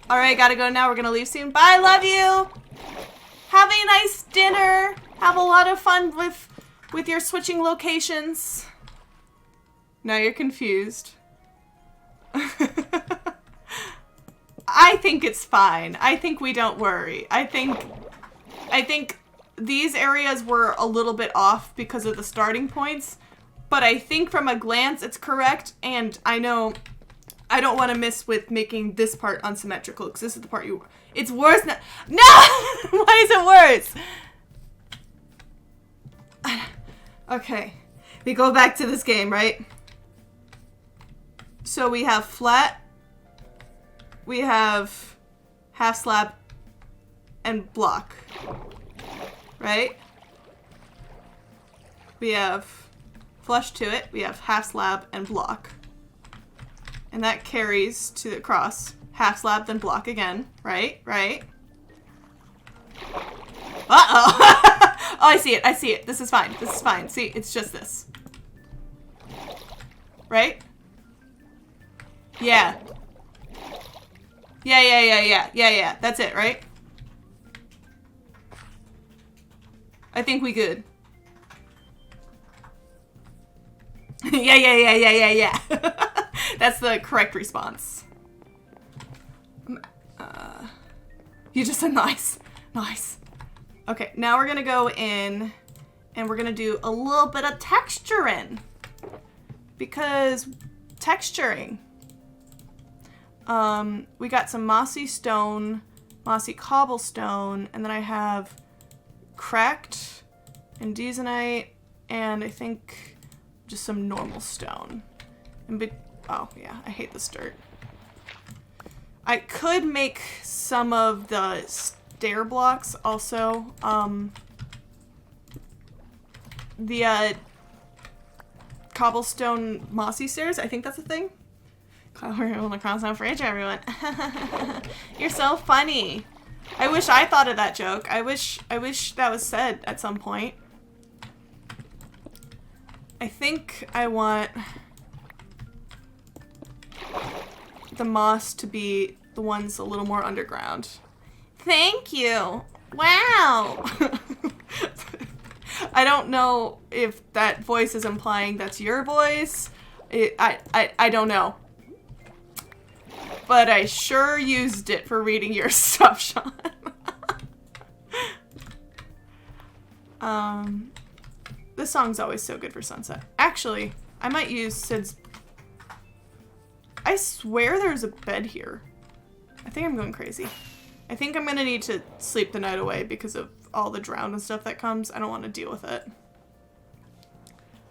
Speaker 1: Alright, gotta go now. We're gonna leave soon. Bye, love you! Have a nice dinner! Have a lot of fun with your switching locations. Now you're confused. I think it's fine. I think we don't worry. I think these areas were a little bit off because of the starting points, but I think from a glance it's correct, and I know I don't want to miss with making this part unsymmetrical, because this is the part it's worse now. No! Why is it worse? Okay. We go back to this game, right? So we have flat, we have half slab, and block. Right? We have flush to it, we have half slab and block. And that carries to the cross. Half slab, then block again. Right? Right? Uh-oh! Oh, I see it. This is fine. See, it's just this. Right? Yeah. Yeah. That's it, right? I think we good. Yeah. That's the correct response. You just said nice. Nice. Okay, now we're gonna go in and we're gonna do a little bit of texturing. Because texturing. We got some mossy stone, mossy cobblestone, and then I have cracked andesite, and I think just some normal stone. Oh yeah, I hate this dirt. I could make some of the stair blocks also. The cobblestone mossy stairs, I think that's a thing. We're on the cross for each everyone. You're so funny. I wish I thought of that joke. I wish that was said at some point. I think I want the moss to be the ones a little more underground. Thank you. Wow. I don't know if that voice is implying that's your voice. I don't know. But I sure used it for reading your stuff, Sean. This song's always so good for sunset. Actually, I might use Sid's... I swear there's a bed here. I think I'm going crazy. I think I'm gonna need to sleep the night away because of all the drown and stuff that comes. I don't want to deal with it.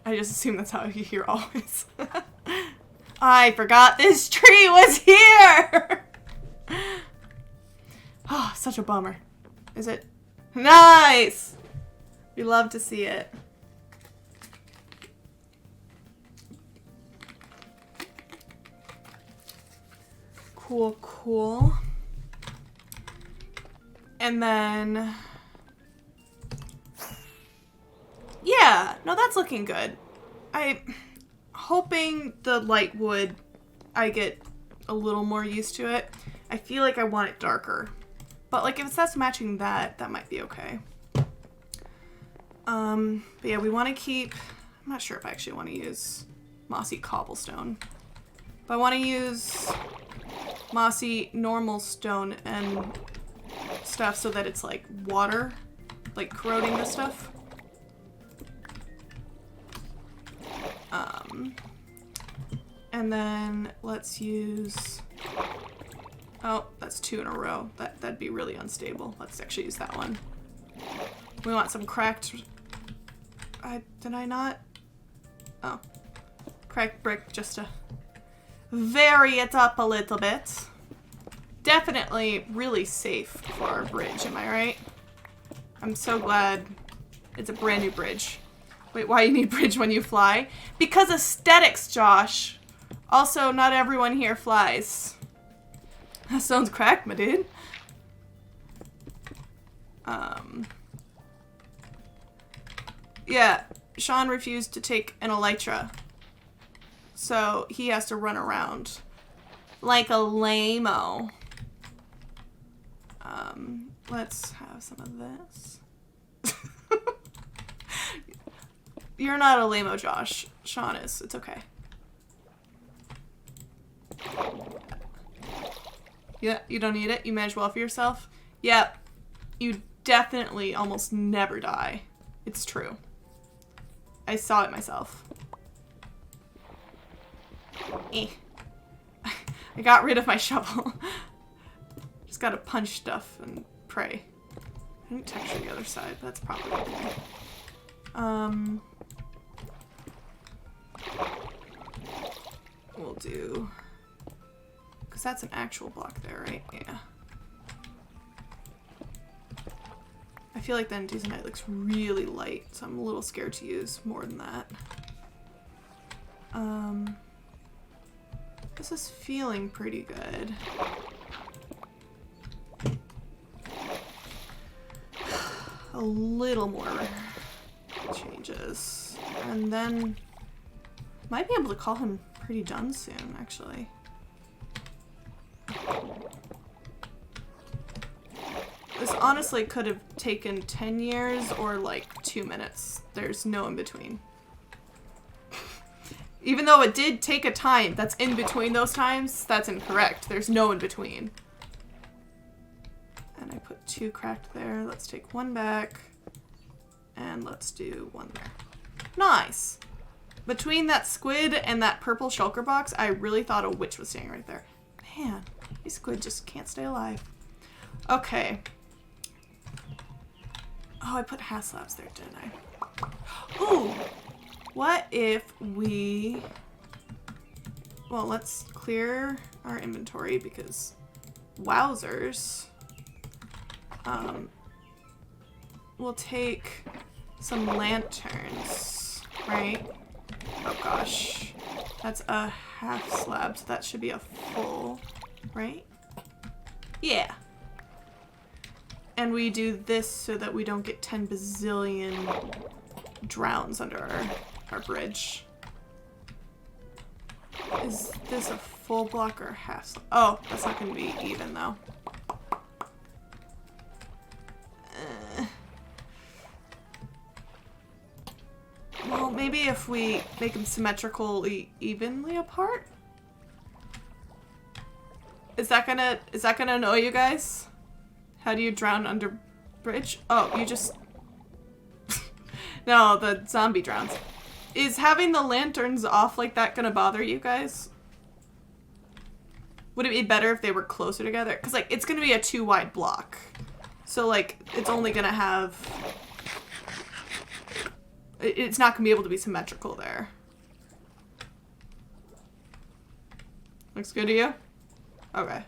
Speaker 1: I just assume that's how you hear always. I forgot this tree was here! Oh, such a bummer. Is it? Nice! We love to see it. Cool, cool. And then... yeah, no, that's looking good. I'm hoping the light wood, I get a little more used to it. I feel like I want it darker. But like if it starts matching that, that might be okay. But yeah, we want to keep... I'm not sure if I actually want to use mossy cobblestone. But I want to use mossy normal stone and stuff so that it's like water, like corroding this stuff. And then let's use... oh, that's 2 in a row. That'd be really unstable. Let's actually use that one. We want some cracked... did I not? Oh. Cracked brick just to vary it up a little bit. Definitely really safe for our bridge, am I right? I'm so glad it's a brand new bridge. Wait, why you need bridge when you fly? Because aesthetics, Josh. Also, not everyone here flies. That sounds cracked, my dude. Yeah, Sean refused to take an elytra. So he has to run around like a lame-o. Let's have some of this. You're not a lame-o, Josh. Sean is. It's okay. Yeah, you don't need it? You manage well for yourself? Yeah, you definitely almost never die. It's true. I saw it myself. I got rid of my shovel. Just gotta punch stuff and pray. I didn't texture the other side, but that's probably okay. We'll do... because that's an actual block there, right? Yeah. I feel like the andesite looks really light, so I'm a little scared to use more than that. This is feeling pretty good. A little more changes. And then might be able to call him pretty done soon, actually. This honestly could have taken 10 years or like 2 minutes. There's no in between. Even though it did take a time that's in between those times, that's incorrect. There's no in between. And I put 2 cracked there. Let's take 1 back. And let's do 1 there. Nice. Between that squid and that purple shulker box, I really thought a witch was standing right there. Man, these squid just can't stay alive. Okay. Oh, I put half slabs there, didn't I? Ooh! What if we... Well, let's clear our inventory because... Wowzers. We'll take some lanterns, right? Oh gosh. That's a half slab, so that should be a full, right? Yeah. And we do this so that we don't get 10 bazillion drowns under our bridge. Is this a full block or half? Oh, that's not going to be even though. Well, maybe if we make them symmetrically evenly apart? Is that gonna annoy you guys? How do you drown under bridge? Oh, you just... No, the zombie drowns. Is having the lanterns off like that gonna bother you guys? Would it be better if they were closer together? Because, like, it's gonna be a 2 wide block. So, like, it's only gonna have... It's not gonna be able to be symmetrical there. Looks good to you? Okay.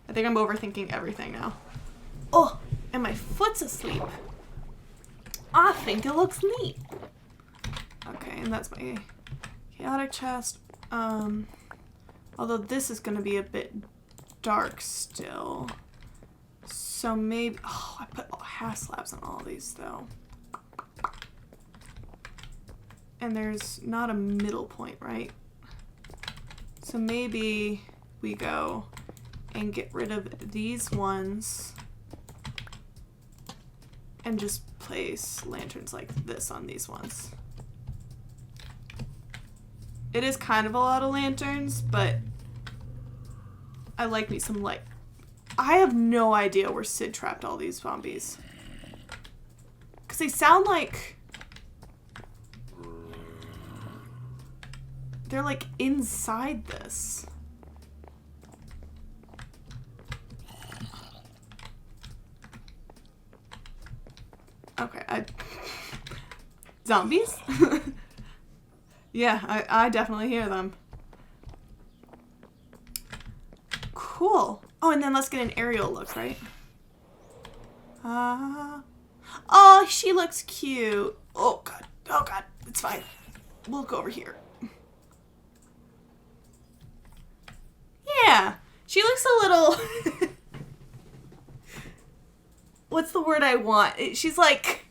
Speaker 1: I think I'm overthinking everything now. Oh, and my foot's asleep. I think it looks neat. Okay, and that's my chaotic chest. Although this is gonna be a bit dark still. So maybe, oh, I put half slabs on all these though. And there's not a middle point, right? So maybe we go and get rid of these ones and just place lanterns like this on these ones. It is kind of a lot of lanterns, but I like me some light. I have no idea where Sid trapped all these zombies. Because they sound like... They're like inside this. Okay, Zombies? Yeah, I definitely hear them. Cool. Oh, and then let's get an aerial look, right? Oh, she looks cute. Oh god, it's fine. We'll go over here. Yeah, she looks a little... What's the word I want? She's like...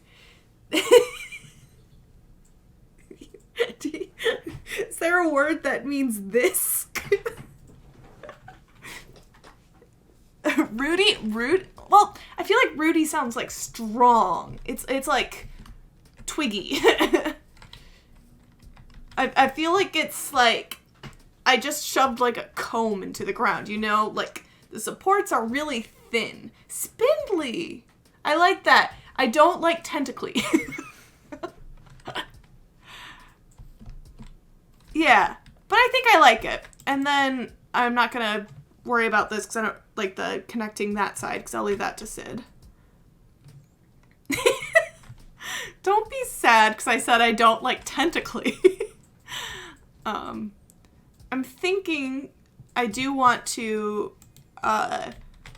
Speaker 1: Is there a word that means this? Rude? Well, I feel like Rudy sounds like strong. It's like twiggy. I feel like it's like I just shoved like a comb into the ground, you know? Like the supports are really thin. Spindly. I like that. I don't like tentacly. Yeah, but I think I like it. And then I'm not gonna worry about this because I don't like the connecting that side because I'll leave that to Sid. Don't be sad because I said I don't like tentacly. I'm thinking I do want to,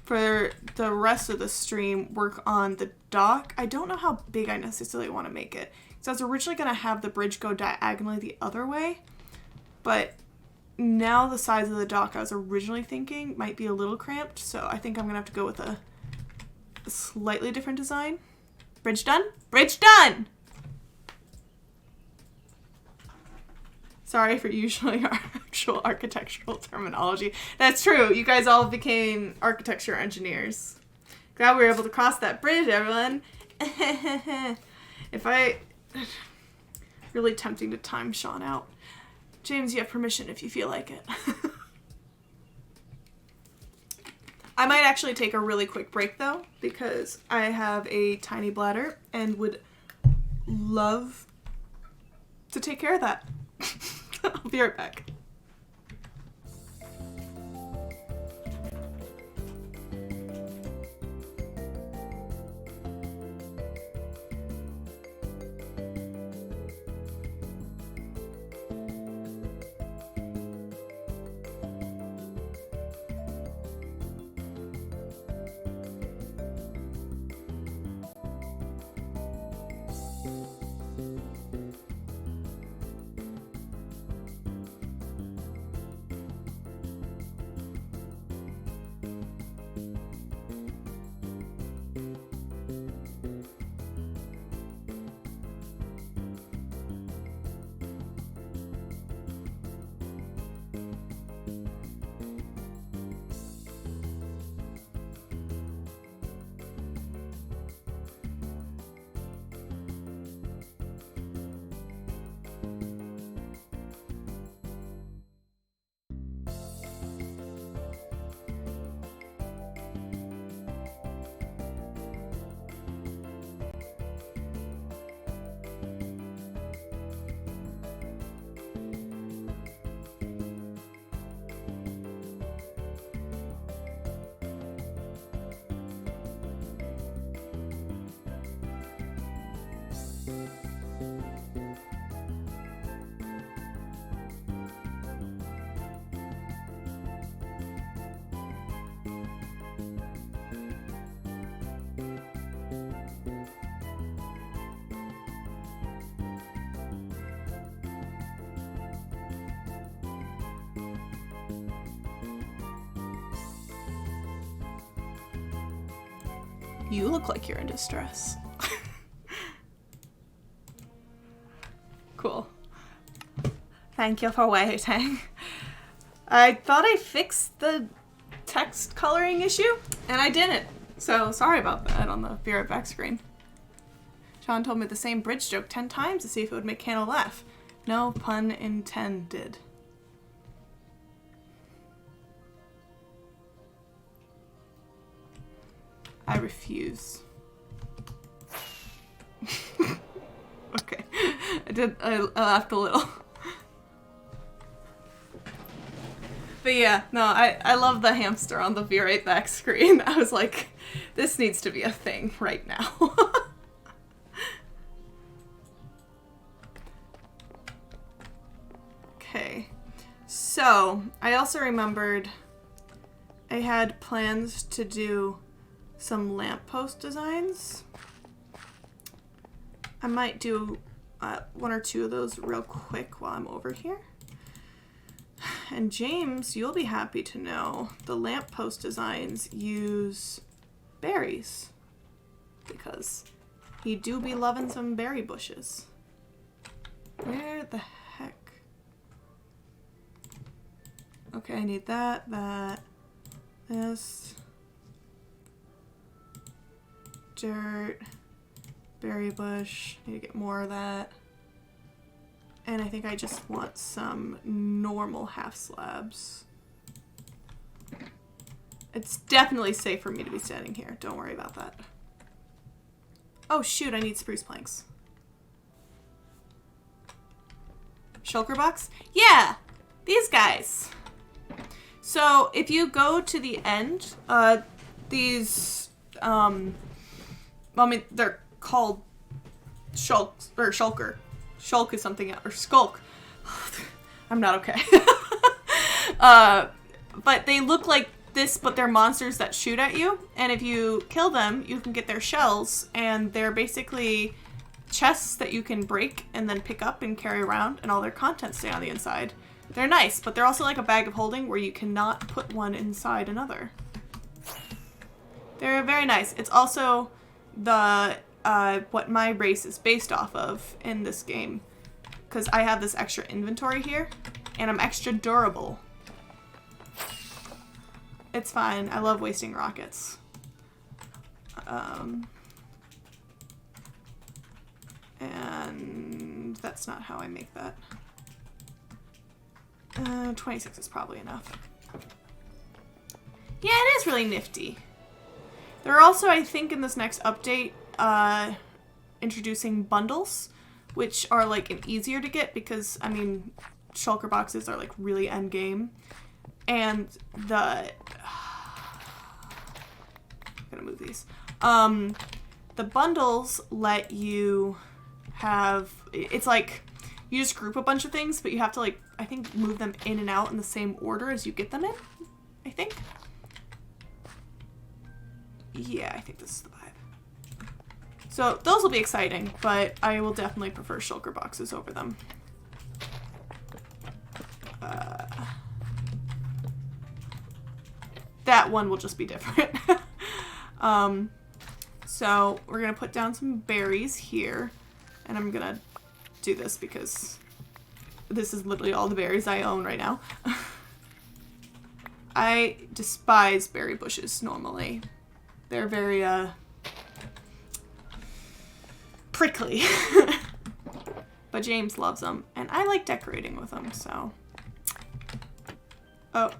Speaker 1: for the rest of the stream, work on the dock. I don't know how big I necessarily want to make it. So I was originally going to have the bridge go diagonally the other way. But now the size of the dock I was originally thinking might be a little cramped, so I think I'm going to have to go with a slightly different design. Bridge done? Bridge done! Sorry for usually our actual architectural terminology. That's true. You guys all became architecture engineers. Glad we were able to cross that bridge, everyone. Really tempting to time Sean out. James, you have permission if you feel like it. I might actually take a really quick break though, because I have a tiny bladder and would love to take care of that. I'll be right back. You look like you're in distress. Cool. Thank you for waiting. I thought I fixed the text coloring issue, and I didn't. So sorry about that on the Be Right Back screen. Sean told me the same bridge joke 10 times to see if it would make Hannah laugh. No pun intended. I refuse. Okay. I laughed a little. But yeah, no, I love the hamster on the Be Right Back screen. I was like, this needs to be a thing right now. Okay. So, I also remembered I had plans to do some lamppost designs. I might do one or two of those real quick while I'm over here. And James, you'll be happy to know the lamppost designs use berries, because he do be loving some berry bushes. Where the heck? Okay, I need that, this. Dirt, berry bush, need to get more of that. And I think I just want some normal half slabs. It's definitely safe for me to be standing here. Don't worry about that. Oh shoot, I need spruce planks. Shulker box? Yeah! These guys! So if you go to the end, these, I mean, they're called shulks, or shulker. Shulk is something else, or skulk. I'm not okay. But they look like this, but they're monsters that shoot at you. And if you kill them, you can get their shells, and they're basically chests that you can break and then pick up and carry around, and all their contents stay on the inside. They're nice, but they're also like a bag of holding where you cannot put one inside another. They're very nice. It's also the what my race is based off of in this game, because I have this extra inventory here and I'm extra durable. It's fine. I love wasting rockets. And that's not how I make that. 26 is probably enough. Yeah, it is really nifty. They're also, I think, in this next update, introducing bundles, which are like easier to get because, I mean, shulker boxes are like really end game. And I'm gonna move these. The bundles let you have, it's like, you just group a bunch of things, but you have to like, I think, move them in and out in the same order as you get them in, I think. Yeah, I think this is the vibe. So those will be exciting, but I will definitely prefer shulker boxes over them. That one will just be different. So we're gonna put down some berries here, and I'm gonna do this because this is literally all the berries I own right now. I despise berry bushes normally. They're very prickly. But James loves them, and I like decorating with them, so. Oh.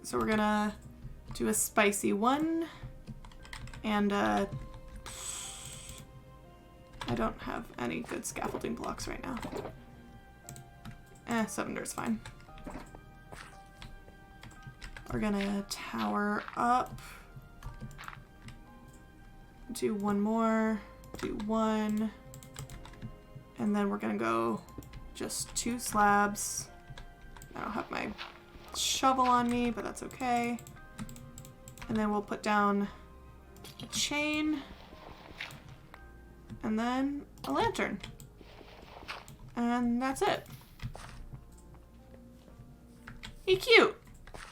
Speaker 1: So we're gonna do a spicy one. And I don't have any good scaffolding blocks right now. 7's fine. We're gonna tower up. Do one more. Do one. And then we're gonna go just 2 slabs. I don't have my shovel on me, but that's okay. And then we'll put down a chain, and then a lantern. And that's it. He's cute.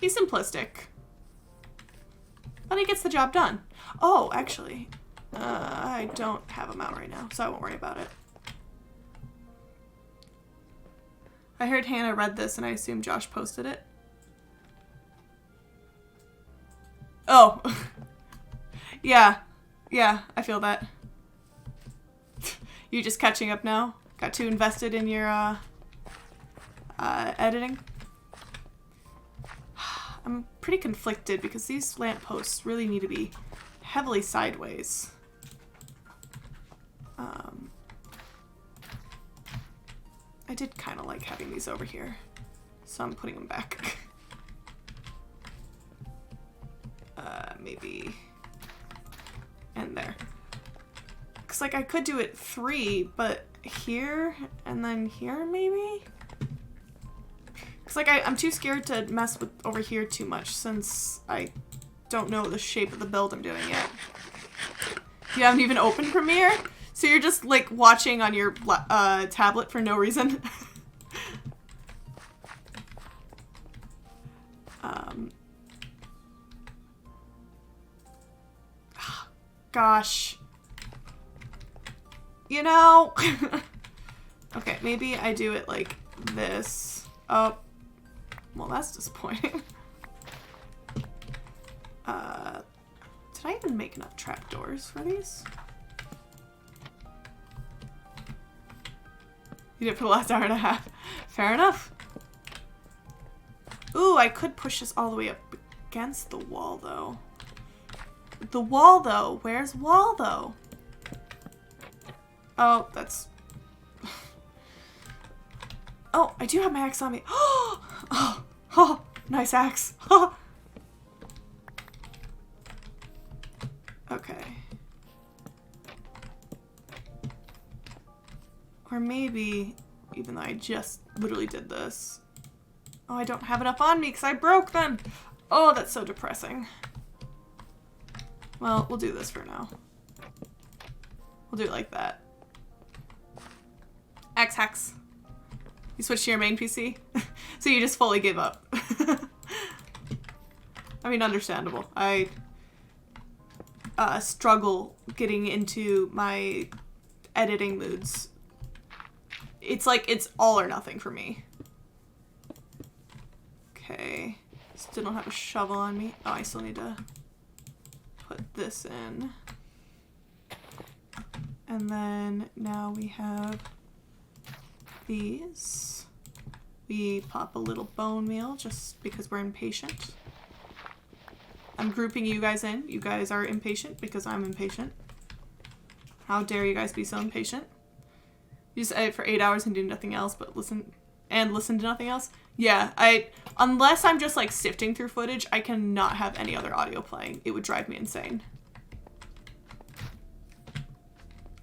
Speaker 1: He's simplistic. But he gets the job done. Oh, actually, I don't have him out right now, so I won't worry about it. I heard Hannah read this, and I assume Josh posted it. Oh. Yeah, I feel that. You just catching up now? Got too invested in your, editing? I'm pretty conflicted because these lampposts really need to be heavily sideways. I did kind of like having these over here, so I'm putting them back. Maybe... and there. Cause like I could do it 3, but here and then here maybe? Cause like I'm too scared to mess with over here too much since I don't know the shape of the build I'm doing yet. You haven't even opened Premiere? So you're just like watching on your tablet for no reason? Gosh. You know? Okay, maybe I do it like this. Oh. Well, that's disappointing. Did I even make enough trapdoors for these? You did it for the last hour and a half. Fair enough. Ooh, I could push this all the way up against the wall, though. The wall, though. Where's wall, though? Oh, that's... Oh, I do have my axe on me. Oh, nice axe. Okay. Or maybe, even though I just literally did this. Oh, I don't have enough on me because I broke them. Oh, that's so depressing. Well, we'll do this for now. We'll do it like that. Axe hacks. You switch to your main PC? So you just fully give up. I mean, understandable. I struggle getting into my editing moods. It's like, it's all or nothing for me. Okay. Still don't have a shovel on me. Oh, I still need to put this in. And then now we have these. maybe pop a little bone meal just because we're impatient. I'm grouping you guys in. You guys are impatient because I'm impatient. How dare you guys be so impatient? You just edit for 8 hours and do nothing else but listen to nothing else? Yeah, unless I'm just like sifting through footage, I cannot have any other audio playing. It would drive me insane.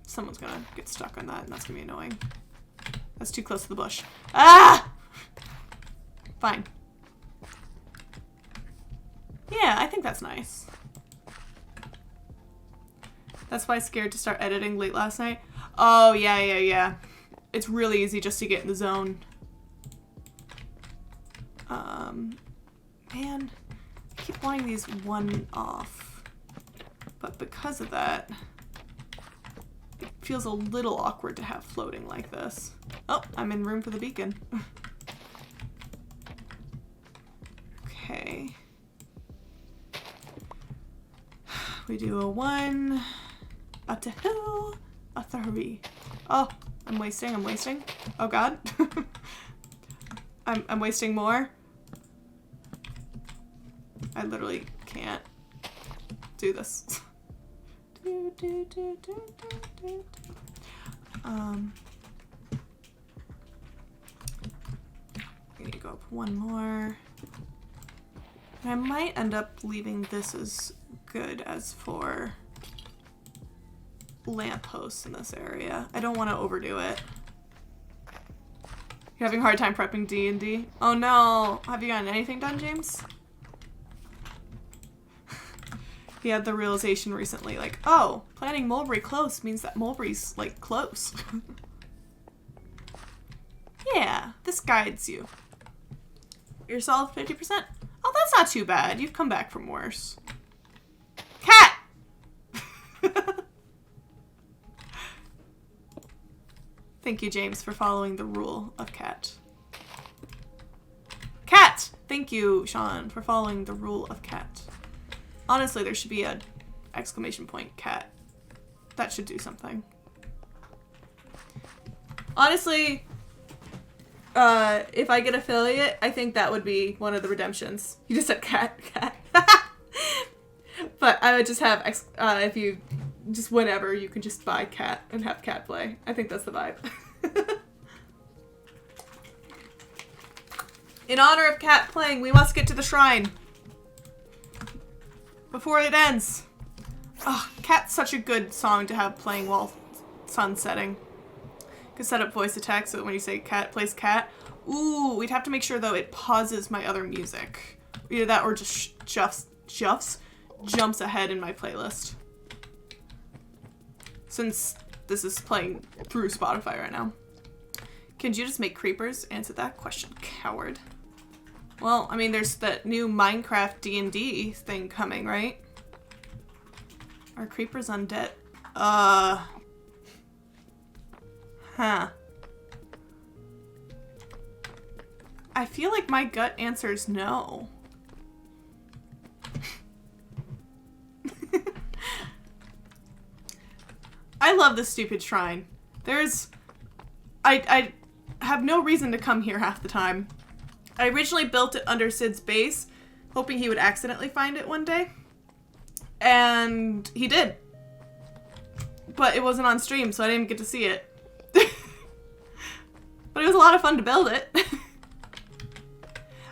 Speaker 1: Someone's gonna get stuck on that and that's gonna be annoying. That's too close to the bush. Ah! Fine. Yeah, I think that's nice. That's why I was scared to start editing late last night. Oh, yeah. It's really easy just to get in the zone. Man, I keep wanting these one off. But because of that, it feels a little awkward to have floating like this. Oh, I'm in room for the beacon. Okay. We do a 1, a 2, a 3. Oh, I'm wasting. Oh god. I'm wasting more. I literally can't do this. I need to go up 1 more. And I might end up leaving this as good as for lampposts in this area. I don't want to overdo it. You're having a hard time prepping D&D? Oh no! Have you gotten anything done, James? He had the realization recently, like, oh, planning Mulberry close means that Mulberry's, like, close. Yeah, this guides you. You're solid 50%? Oh, that's not too bad. You've come back from worse. Cat! Thank you, James, for following the rule of cat. Cat! Thank you, Sean, for following the rule of cat. Honestly, there should be a exclamation point cat. That should do something. Honestly, if I get affiliate, I think that would be one of the redemptions. You just said cat. But I would just have, if you, just whenever, you can just buy cat and have cat play. I think that's the vibe. In honor of cat playing, we must get to the shrine. Before it ends. Oh, Cat's such a good song to have playing while sun's setting. Could set up voice attacks so that when you say cat, plays cat. Ooh, we'd have to make sure though it pauses my other music. Either that or just jumps ahead in my playlist. Since this is playing through Spotify right now. Can you just make creepers? Answer that question, coward. Well, I mean, there's that new Minecraft D&D thing coming, right? Are creepers undead? Huh. I feel like my gut answer is no. I love this stupid shrine. I have no reason to come here half the time. I originally built it under Sid's base, hoping he would accidentally find it one day. And he did. But it wasn't on stream, so I didn't get to see it. But it was a lot of fun to build it.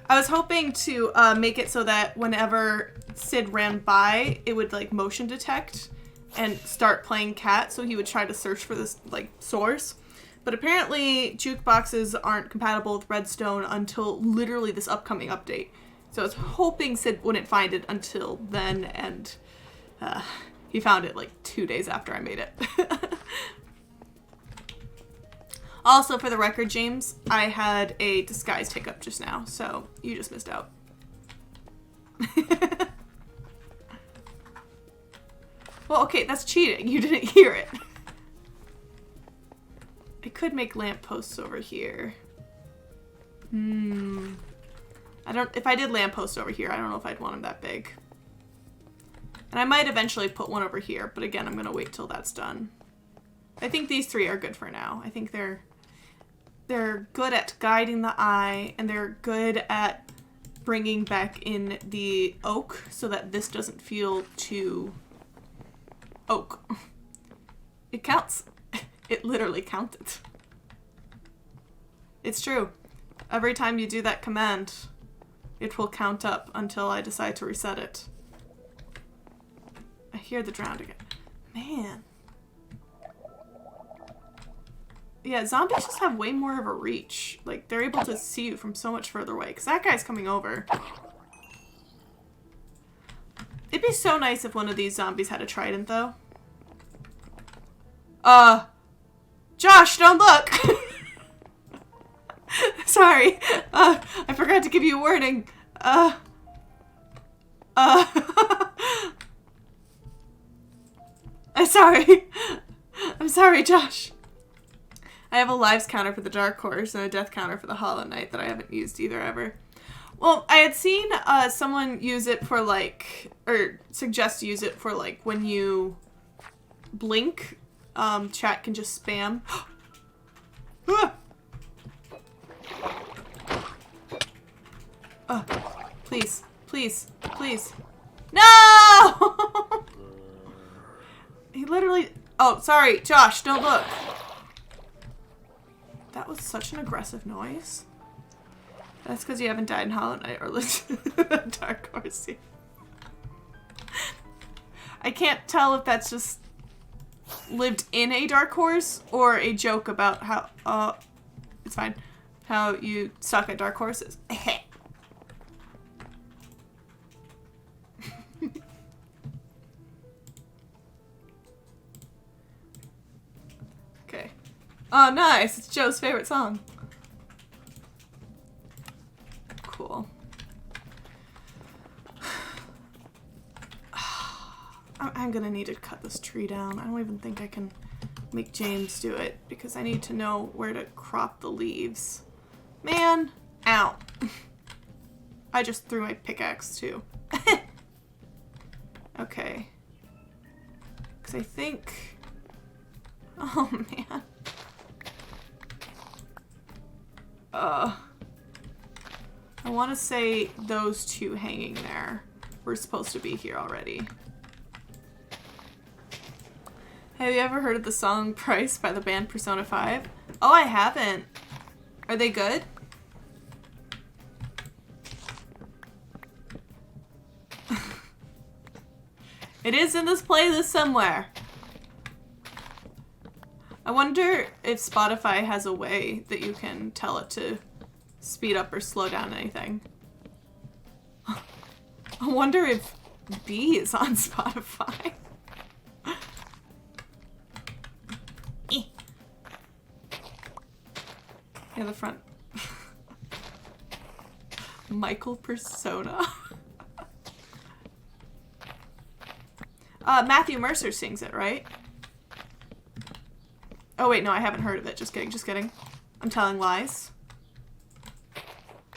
Speaker 1: I was hoping to make it so that whenever Sid ran by, it would like motion detect and start playing cat, so he would try to search for this like source. But apparently jukeboxes aren't compatible with Redstone until literally this upcoming update. So I was hoping Sid wouldn't find it until then, and he found it like 2 days after I made it. Also, for the record, James, I had a disguised hiccup just now, so you just missed out. Well, okay, that's cheating. You didn't hear it. I could make lampposts over here. If I did lampposts over here, I don't know if I'd want them that big. And I might eventually put one over here, but again, I'm gonna wait till that's done. I think these 3 are good for now. I think they're they're good at guiding the eye, and they're good at bringing back in the oak so that this doesn't feel too oak. It counts. It literally counted. It's true. Every time you do that command, it will count up until I decide to reset it. I hear the drowned again. Man. Yeah, zombies just have way more of a reach. Like, they're able to see you from so much further away. Because that guy's coming over. It'd be so nice if one of these zombies had a trident, though. Josh, don't look! Sorry. I forgot to give you a warning. I'm sorry. I'm sorry, Josh. I have a lives counter for the Dark Horse and a death counter for the Hollow Knight that I haven't used either ever. Well, I had seen someone use it for like, or suggest use it for like when you blink, chat can just spam. Please, please, please. No! He literally... Oh, sorry, Josh, don't look. That was such an aggressive noise. That's because you haven't died in Hollow Knight or lived in Dark Horse yet. I can't tell if that's just lived in a Dark Horse or a joke about how, it's fine, how you suck at Dark Horses. Okay. Oh, nice. It's Joe's favorite song. Cool. I'm gonna need to cut this tree down. I don't even think I can make James do it because I need to know where to crop the leaves. Man, ow. I just threw my pickaxe too. Okay. Because I think... Oh, man. I want to say those two hanging there were supposed to be here already. Have you ever heard of the song Price by the band Persona 5? Oh, I haven't. Are they good? It is in this playlist somewhere. I wonder if Spotify has a way that you can tell it to speed up or slow down anything. I wonder if B is on Spotify. Yeah, the front. Michael Persona. Matthew Mercer sings it, right? Oh wait, no, I haven't heard of it. Just kidding, just kidding. I'm telling lies.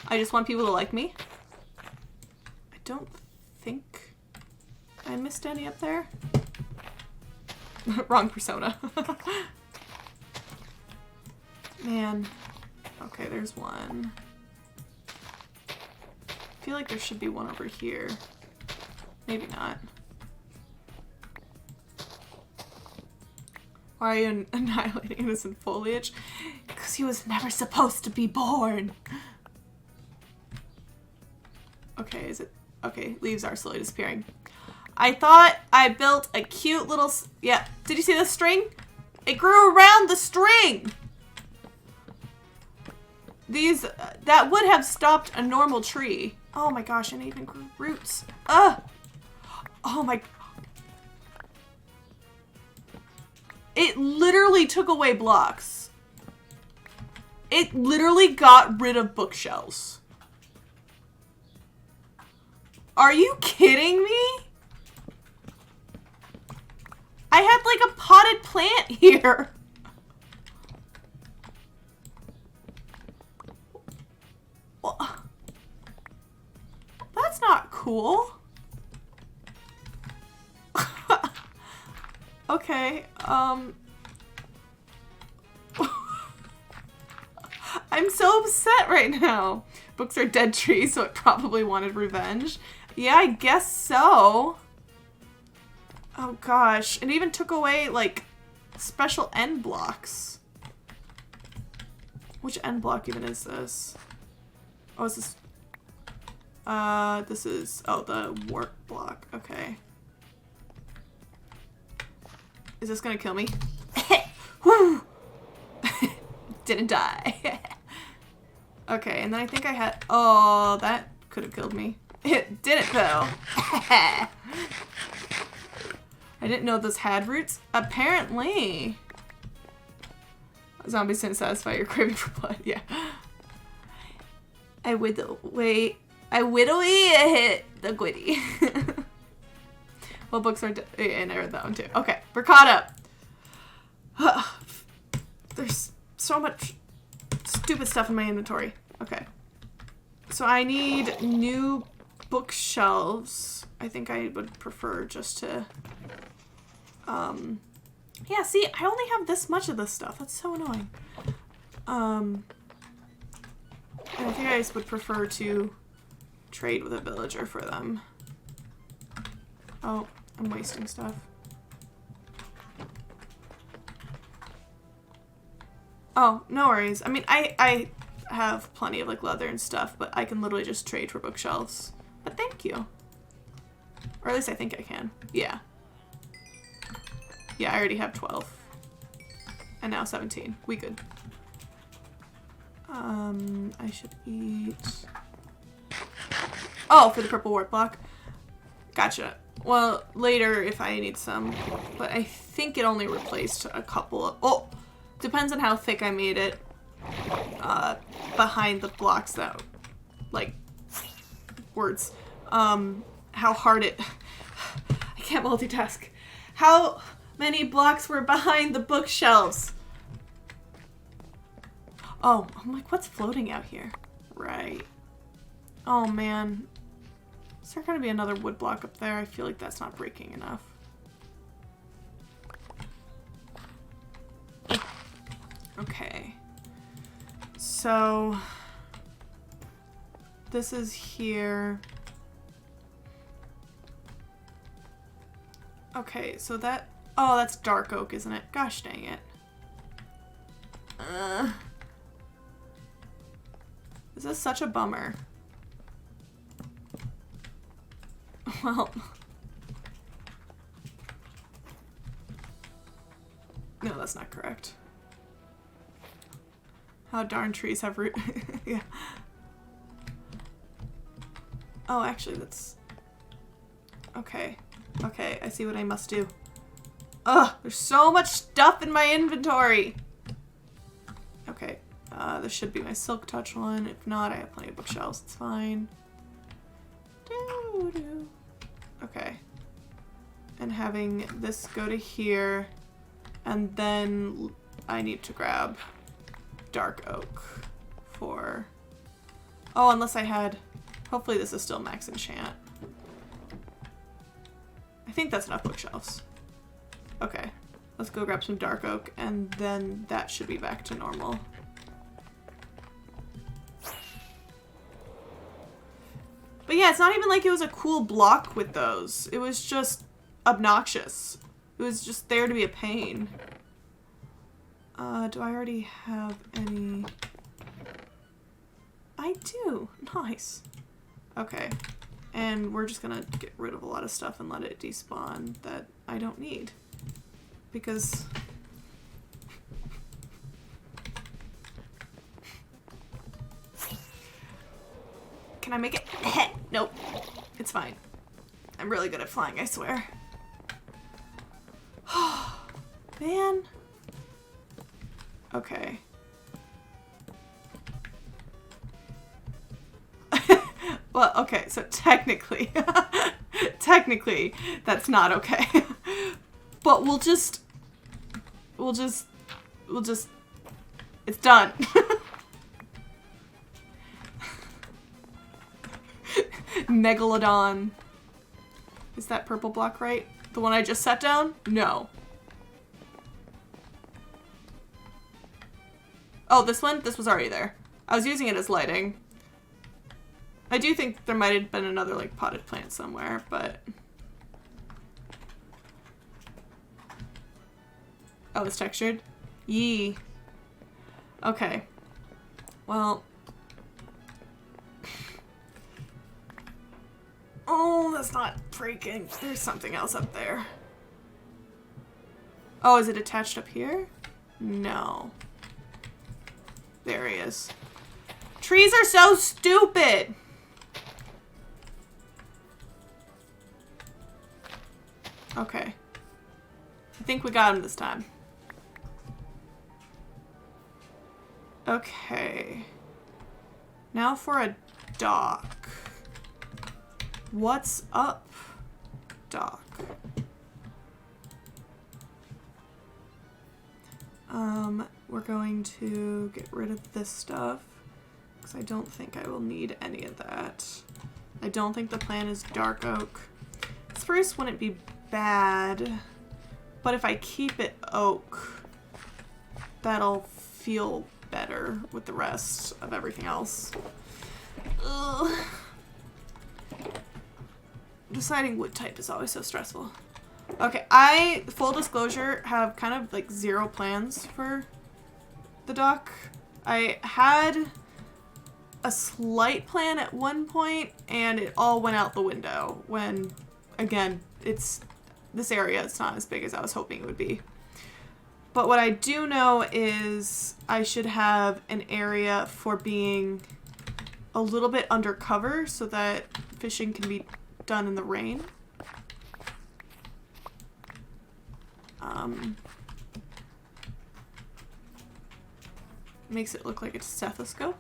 Speaker 1: I just want people to like me. I don't think I missed any up there. Wrong persona. Man. Okay, there's one. I feel like there should be one over here. Maybe not. Why are you annihilating innocent foliage? Because he was never supposed to be born. Okay, is it? Okay, leaves are slowly disappearing. I thought I built a cute little... Yeah, did you see the string? It grew around the string! These... that would have stopped a normal tree. Oh my gosh, and it even grew roots. Ugh! Oh my... It literally took away blocks. It literally got rid of bookshelves. Are you kidding me? I had like a potted plant here. Well, that's not cool. Okay, so upset right now. Books are dead trees, so it probably wanted revenge. Yeah, I guess so. Oh gosh, it even took away, like, special end blocks. Which end block even is this? Oh, is this... this is... Oh, the warp block. Okay. Is this gonna kill me? Whew! Didn't die. Okay, and then I think I had... Oh, that could have killed me. It didn't, though. I didn't know those had roots. Apparently. Zombies didn't satisfy your craving for blood. Yeah. I whittle away the Gwitty. Well, books are... And I read that one, too. Okay, we're caught up. There's so much stupid stuff in my inventory. Okay. So I need new bookshelves. I think I would prefer just to... Yeah, see, I only have this much of this stuff. That's so annoying. And I think I just would prefer to trade with a villager for them. Oh, I'm wasting stuff. Oh, no worries. I mean, I have plenty of, like, leather and stuff, but I can literally just trade for bookshelves. But thank you. Or at least I think I can. Yeah. Yeah, I already have 12. And now 17. We good. I should eat... Oh, for the purple warp block. Gotcha. Well, later if I need some. But I think it only replaced a couple of... Oh! Depends on how thick I made it. Behind the blocks that... Like... Words. How hard it... I can't multitask. How many blocks were behind the bookshelves? Oh, I'm like, what's floating out here? Right. Oh, man. Is there going to be another wood block up there? I feel like that's not breaking enough. Okay. So... This is here. Okay, so that... Oh, that's dark oak, isn't it? Gosh dang it. This is such a bummer. Well... No, that's not correct. How darn trees have root... Yeah. Oh, actually, that's... Okay. Okay, I see what I must do. Ugh, there's so much stuff in my inventory! Okay, this should be my Silk Touch one. If not, I have plenty of bookshelves. It's fine. Doo-doo. Okay. And having this go to here, and then I need to grab dark oak for... Oh, unless I had... Hopefully this is still max enchant. I think that's enough bookshelves. Okay, let's go grab some dark oak, and then that should be back to normal. But yeah, it's not even like it was a cool block with those. It was just obnoxious. It was just there to be a pain. Do I already have any? I do. Nice. Okay. And we're just gonna get rid of a lot of stuff and let it despawn that I don't need. Because... Can I make it? Nope. It's fine. I'm really good at flying, I swear. Man. Okay. Well, okay, so technically, technically, that's not okay. But we'll just, it's done. Megalodon. Is that purple block right? The one I just set down? No. Oh, this one? This was already there. I was using it as lighting. I do think there might have been another like potted plant somewhere, but... Oh, it's textured? Yee. Okay. Well... Oh, that's not freaking... There's something else up there. Oh, is it attached up here? No. There he is. Trees are so stupid! Okay. I think we got him this time. Okay. Now for a dock. What's up, dock? We're going to get rid of this stuff because I don't think I will need any of that. I don't think the plan is dark oak. Spruce wouldn't be bad, but if I keep it oak, that'll feel better with the rest of everything else. Ugh. Deciding wood type is always so stressful. Okay, I, full disclosure, have kind of like zero plans for the dock. I had a slight plan at one point and it all went out the window when, again, this area is not as big as I was hoping it would be. But what I do know is I should have an area for being a little bit undercover so that fishing can be done in the rain. Makes it look like it's a stethoscope.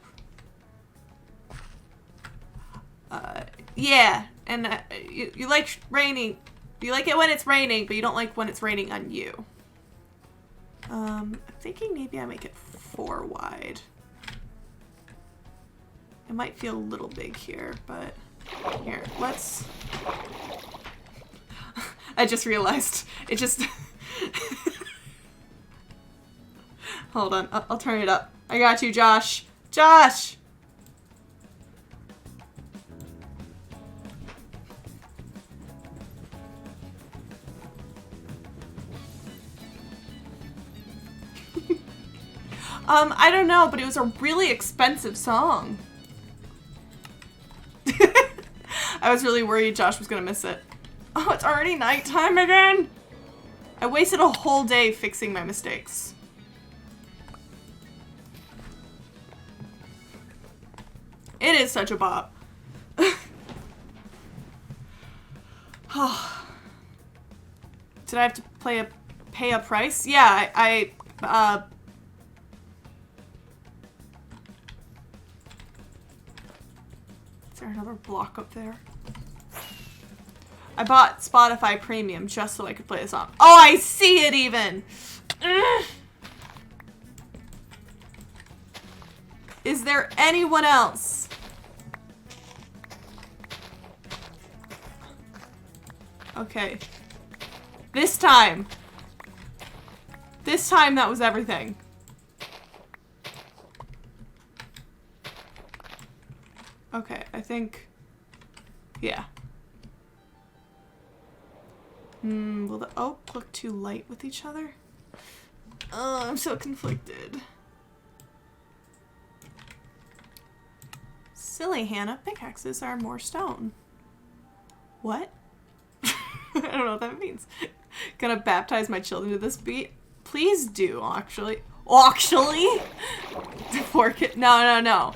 Speaker 1: Yeah, and you like raining. You like it when it's raining, but you don't like when it's raining on you. I'm thinking maybe I make it 4 wide. It might feel a little big here, but here, let's... I just realized, it just... Hold on, I'll turn it up. I got you, Josh. Josh! I don't know, but it was a really expensive song. I was really worried Josh was gonna miss it. Oh, it's already nighttime again? I wasted a whole day fixing my mistakes. It is such a bop. Did I have to pay a price? Yeah, is there another block up there? I bought Spotify Premium just so I could play the song. Oh, I see it even! Is there anyone else? Okay. This time that was everything. Okay, I think... Yeah. Will the oak look too light with each other? Oh, I'm so conflicted. Silly Hannah, pickaxes are more stone. What? I don't know what that means. Gonna baptize my children to this beat? Please do, actually. Actually? No.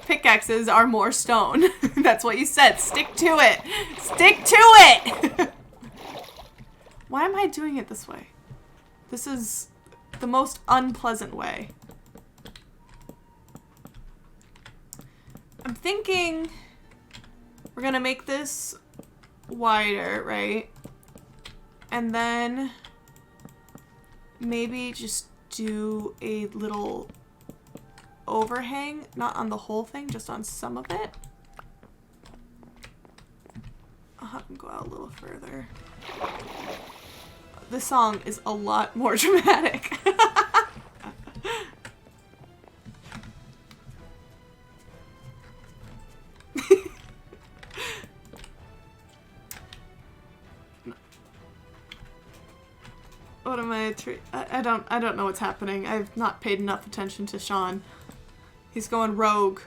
Speaker 1: Pickaxes are more stone. That's what you said. Stick to it. Stick to it! Why am I doing it this way? This is the most unpleasant way. I'm thinking we're gonna make this wider, right? And then maybe just do a little overhang, not on the whole thing, just on some of it. I'll have them go out a little further. This song is a lot more dramatic. What am I? I don't know what's happening. I've not paid enough attention to Sean. He's going rogue.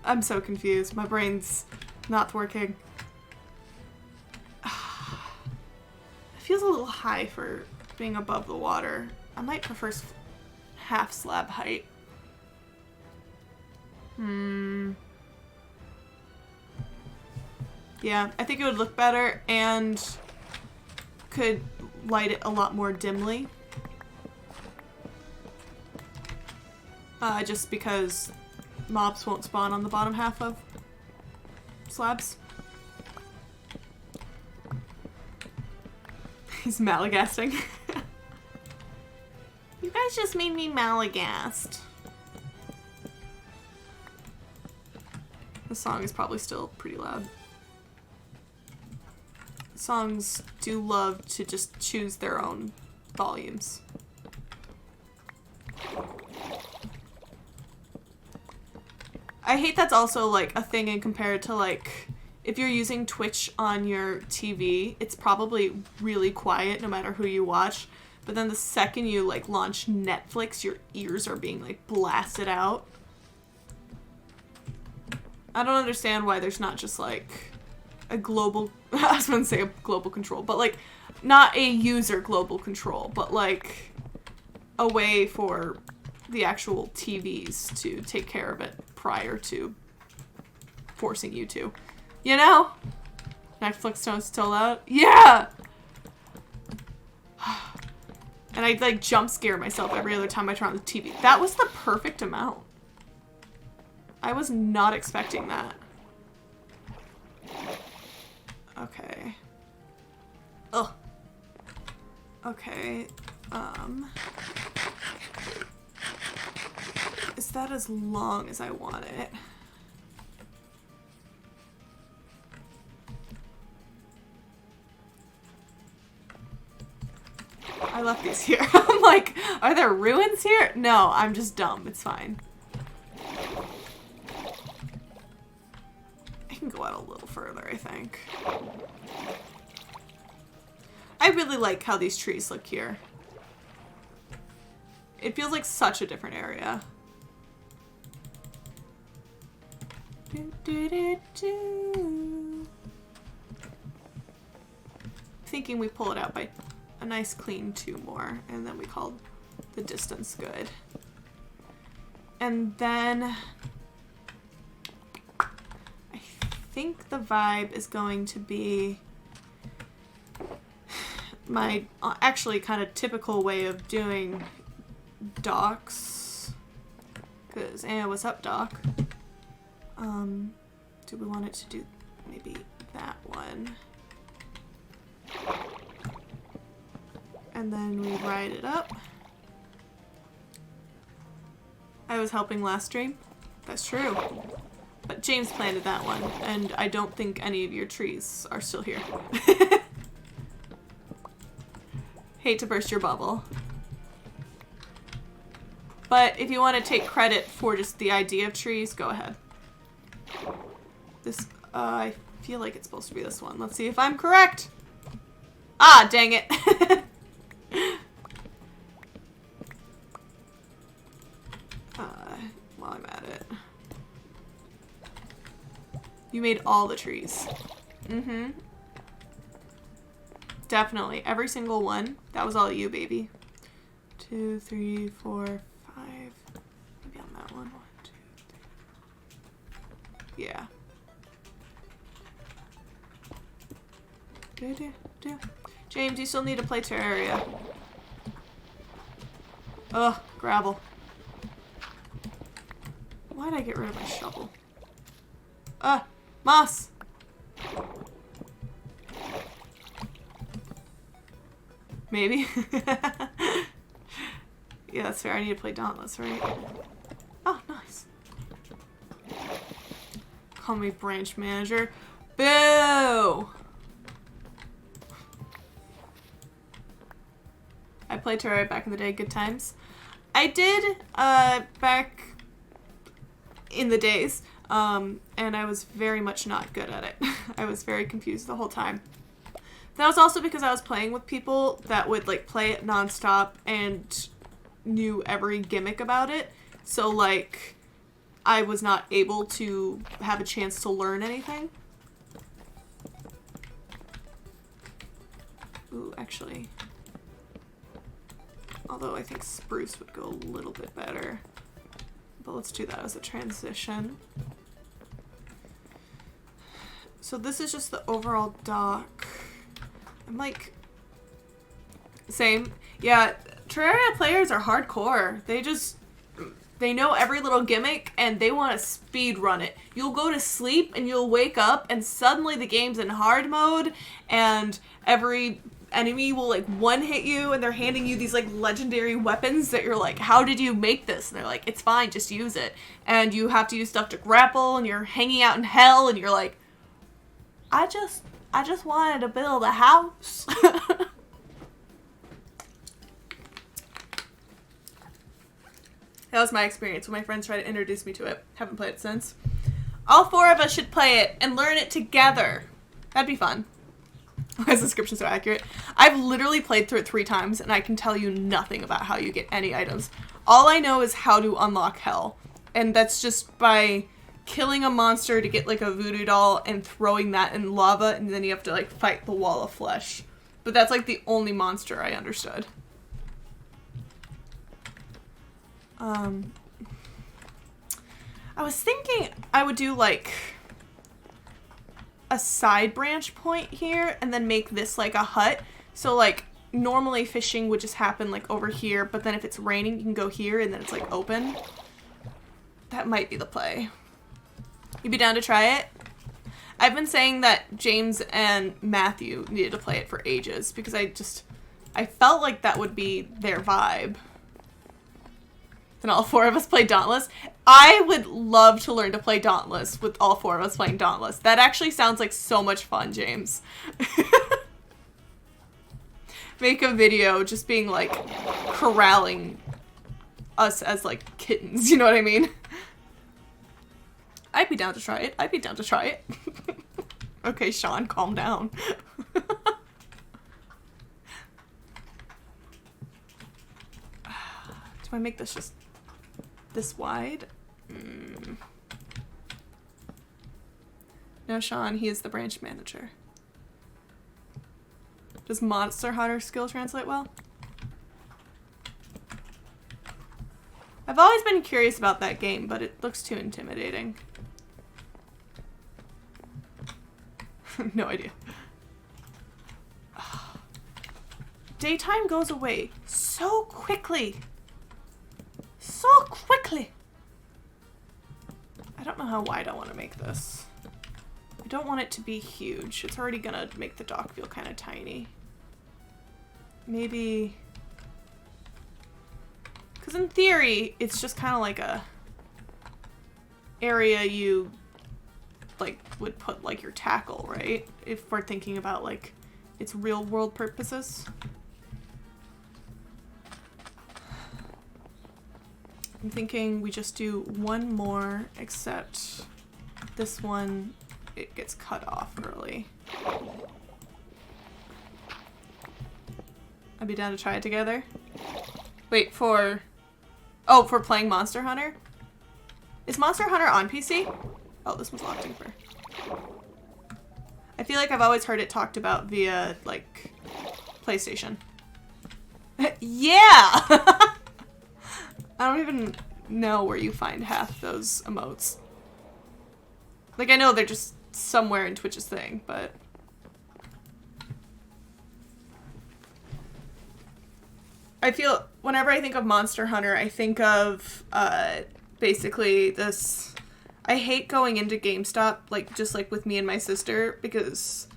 Speaker 1: I'm so confused. My brain's not working. It feels a little high for being above the water. I might prefer half slab height. Yeah, I think it would look better and could light it a lot more dimly. Just because mobs won't spawn on the bottom half of slabs. He's malagasting. You guys just made me malagast. The song is probably still pretty loud. Songs do love to just choose their own volumes. I hate that's also like a thing in compared to like if you're using Twitch on your TV, it's probably really quiet no matter who you watch. But then the second you like launch Netflix, your ears are being like blasted out. I don't understand why there's not just like a global, I was going to say a global control, but like not a user global control, but like a way for the actual TVs to take care of it prior to forcing you to. You know? Netflix don't still out? Yeah! And I like jump scare myself every other time I turn on the TV. That was the perfect amount. I was not expecting that. Okay. Ugh. Okay. Is that as long as I want it? I left these here. I'm like, are there ruins here? No, I'm just dumb. It's fine. I can go out a little further, I think. I really like how these trees look here. It feels like such a different area. Thinking we pull it out by a nice clean 2 more, and then we call the distance good. And then I think the vibe is going to be my actually kind of typical way of doing docks. Because, what's up, doc? Do we want it to do maybe that one? And then we ride it up. I was helping last stream. That's true. But James planted that one, and I don't think any of your trees are still here. Hate to burst your bubble. But if you want to take credit for just the idea of trees, go ahead. This, I feel like it's supposed to be this one. Let's see if I'm correct. Ah, dang it. While I'm at it. You made all the trees. Mm-hmm. Definitely. Every single one. That was all you, baby. 2, 3, 4, 5. Maybe on that one. 1, 2, 3. Yeah. James, you still need to play Terraria. Ugh, gravel. Why'd I get rid of my shovel? Moss! Maybe? Yeah, that's fair. I need to play Dauntless, right? Oh, nice. Call me branch manager. Boo! I played Terraria back in the day. Good times. I did back in the days, and I was very much not good at it. I was very confused the whole time. That was also because I was playing with people that would like play it nonstop and knew every gimmick about it. So like I was not able to have a chance to learn anything. Ooh, actually. Although I think spruce would go a little bit better. But let's do that as a transition. So this is just the overall dock. I'm like... Same. Yeah, Terraria players are hardcore. They know every little gimmick and they want to speed run it. You'll go to sleep and you'll wake up and suddenly the game's in hard mode and every enemy will like one hit you and they're handing you these like legendary weapons that you're like, how did you make this? And they're like, it's fine, just use it. And you have to use stuff to grapple and you're hanging out in hell and you're like, I just wanted to build a house. That was my experience when my friends tried to introduce me to it. Haven't played it since. All four of us should play it and learn it together. That'd be fun. Why is the description so accurate? I've literally played through it 3 times and I can tell you nothing about how you get any items. All I know is how to unlock hell. And that's just by killing a monster to get like a voodoo doll and throwing that in lava and then you have to like fight the wall of flesh. But that's like the only monster I understood. I was thinking I would do like a side branch point here and then make this like a hut. So like normally fishing would just happen like over here, but then if it's raining you can go here and then it's like open. That might be the play. You'd be down to try it? I've been saying that James and Matthew needed to play it for ages because I felt like that would be their vibe. Then all 4 of us play Dauntless. I would love to learn to play Dauntless with all 4 of us playing Dauntless. That actually sounds like so much fun, James. Make a video just being like corralling us as like kittens, you know what I mean? I'd be down to try it. I'd be down to try it. Okay, Sean, calm down. Do I make this just this wide? No, Sean, he is the branch manager. Does Monster Hunter skill translate well? I've always been curious about that game, but it looks too intimidating. No idea. Daytime goes away so quickly. So quickly. I don't know how wide I want to make this. I don't want it to be huge. It's already gonna make the dock feel kind of tiny. Maybe... Because in theory, it's just kind of like a area you like would put like your tackle, right? If we're thinking about like its real world purposes. I'm thinking we just do one more, except this one, it gets cut off early. I'd be down to try it together. Wait, for playing Monster Hunter? Is Monster Hunter on PC? Oh, this one's locked in for. I feel like I've always heard it talked about via, like, PlayStation. Yeah! I don't even know where you find half those emotes. Like, I know they're just somewhere in Twitch's thing, but... I feel, whenever I think of Monster Hunter, I think of, basically this... I hate going into GameStop, like, just like with me and my sister, because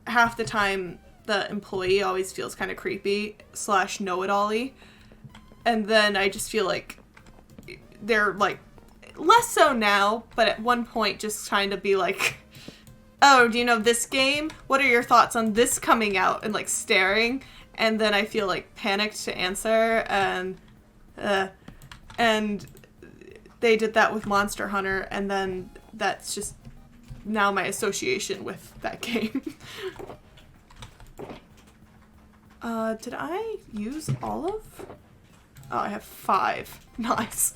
Speaker 1: half the time the employee always feels kind of creepy / know-it-all-y. And then I just feel like they're, like, less so now, but at one point just trying to be like, oh, do you know this game? What are your thoughts on this coming out? And, like, staring. And then I feel, like, panicked to answer, and And they did that with Monster Hunter, and then that's just now my association with that game. Did I use all of? Oh, I have 5. Nice.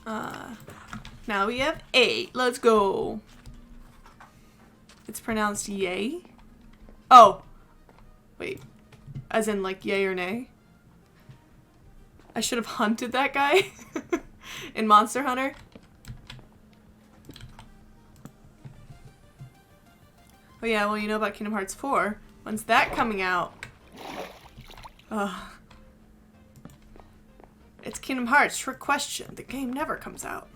Speaker 1: Now we have 8. Let's go. It's pronounced yay. Oh. Wait. As in like yay or nay? I should have hunted that guy in Monster Hunter. Oh yeah, well you know about Kingdom Hearts 4. When's that coming out? It's Kingdom Hearts, trick question. The game never comes out.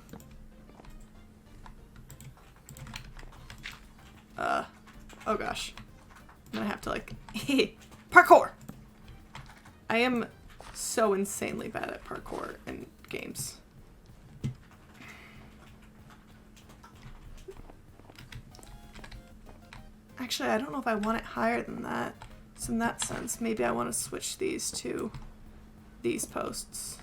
Speaker 1: Oh gosh. I'm gonna have to like, parkour! I am so insanely bad at parkour in games. Actually, I don't know if I want it higher than that. So in that sense, maybe I want to switch these to these posts.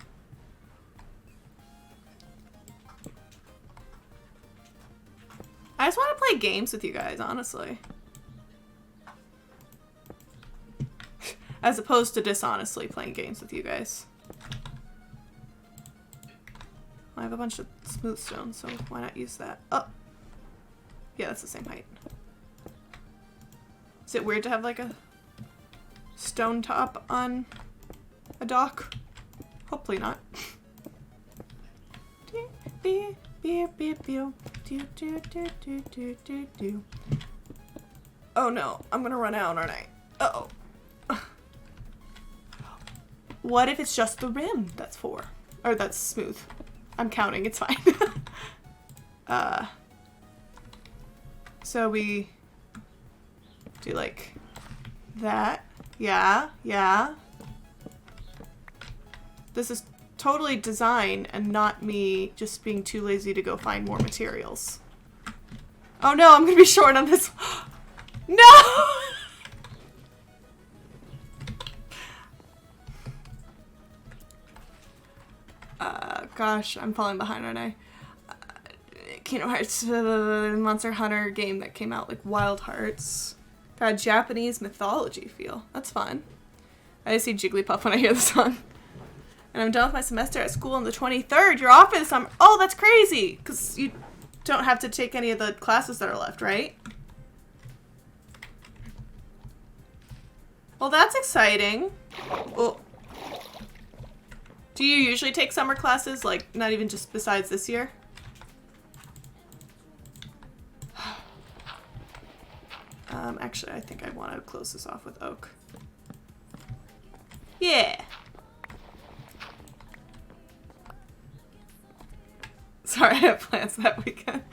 Speaker 1: I just want to play games with you guys, honestly. As opposed to dishonestly playing games with you guys. I have a bunch of smooth stone, so why not use that? Oh! Yeah, that's the same height. Is it weird to have like a stone top on a dock? Hopefully not. Oh no, I'm gonna run out, aren't I? Uh-oh. What if it's just the rim that's 4? Or that's smooth. I'm counting, it's fine. So we do like that. Yeah, yeah. This is totally design and not me just being too lazy to go find more materials. Oh no, I'm gonna be short on this. No! Gosh, I'm falling behind, aren't I? Kingdom Hearts, Monster Hunter game that came out like Wild Hearts. Got a Japanese mythology feel. That's fun. I just see Jigglypuff when I hear the song. And I'm done with my semester at school on the 23rd. You're off for the summer. Oh, that's crazy! Because you don't have to take any of the classes that are left, right? Well, that's exciting. Well, do you usually take summer classes? Like, not even just besides this year? Actually, I think I want to close this off with oak. Yeah! Sorry, I have plans that weekend.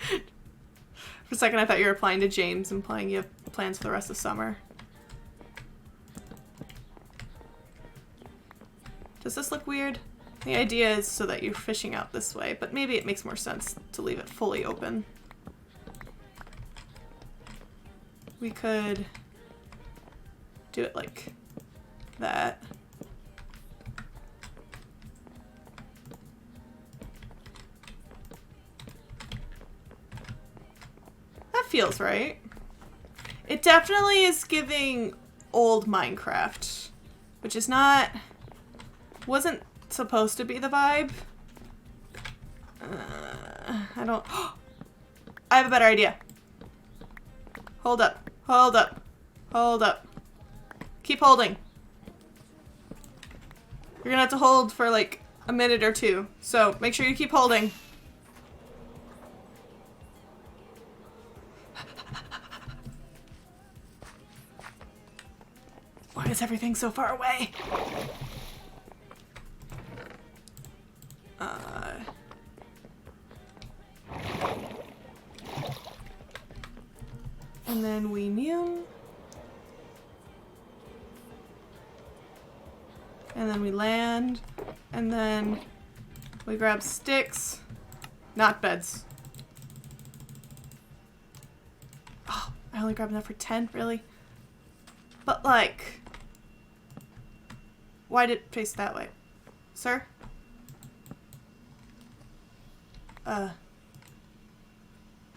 Speaker 1: For a second, I thought you were applying to James, implying you have plans for the rest of summer. Does this look weird? The idea is so that you're fishing out this way, but maybe it makes more sense to leave it fully open. We could do it like that. That feels right. It definitely is giving old Minecraft, which is not, wasn't supposed to be the vibe. I don't, I have a better idea. Hold up, hold up, hold up. Keep holding. You're gonna have to hold for like a minute or two, so make sure you keep holding. Why is everything so far away? And then we mew. And then we land. And then we grab sticks. Not beds. Oh, I only grabbed enough for 10, really? But like, why did it face that way? Sir?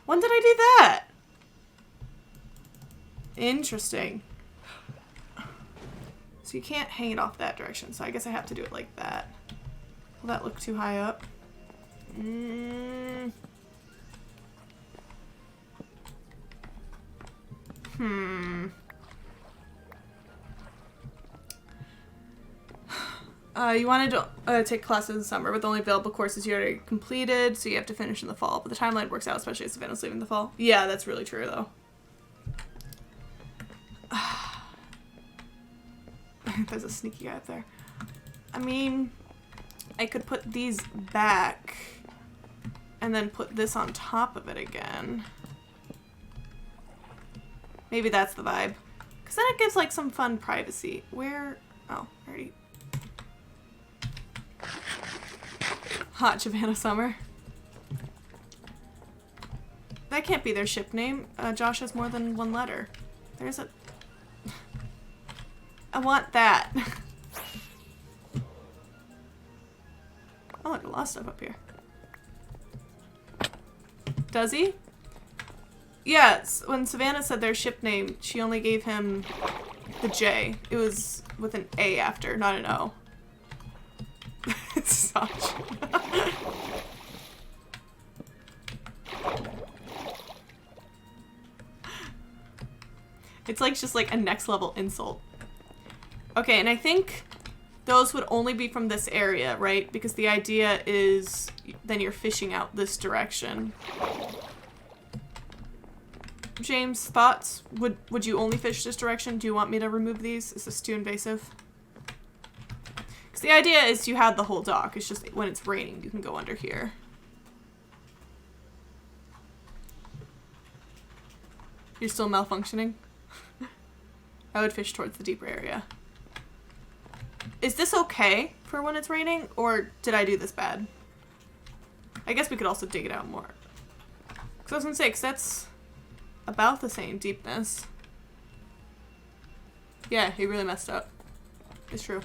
Speaker 1: When did I do that? Interesting. So you can't hang it off that direction, so I guess I have to do it like that. Will that look too high up? You wanted to take classes in the summer, but the only available courses you already completed, so you have to finish in the fall. But the timeline works out, especially if Savannah's leaving in the fall. Yeah, that's really true, though. There's a sneaky guy up there. I mean, I could put these back and then put this on top of it again. Maybe that's the vibe. Because then it gives, like, some fun privacy. Where... Oh, already... Hot Savannah Summer. That can't be their ship name. Josh has more than one letter. There's a... I want that. Oh, look, a lot of stuff up here. Does he? Yeah, when Savannah said their ship name, she only gave him the J. It was with an A after, not an O. It's such. It's like just like a next level insult. Okay, and I think those would only be from this area, right? Because the idea is then you're fishing out this direction. James, thoughts? Would you only fish this direction? Do you want me to remove these? Is this too invasive? Because the idea is you have the whole dock. It's just when it's raining, you can go under here. You're still malfunctioning? I would fish towards the deeper area. Is this okay for when it's raining, or did I do this bad? I guess we could also dig it out more. Because I was gonna say, because that's about the same deepness. Yeah, he really messed up. It's true.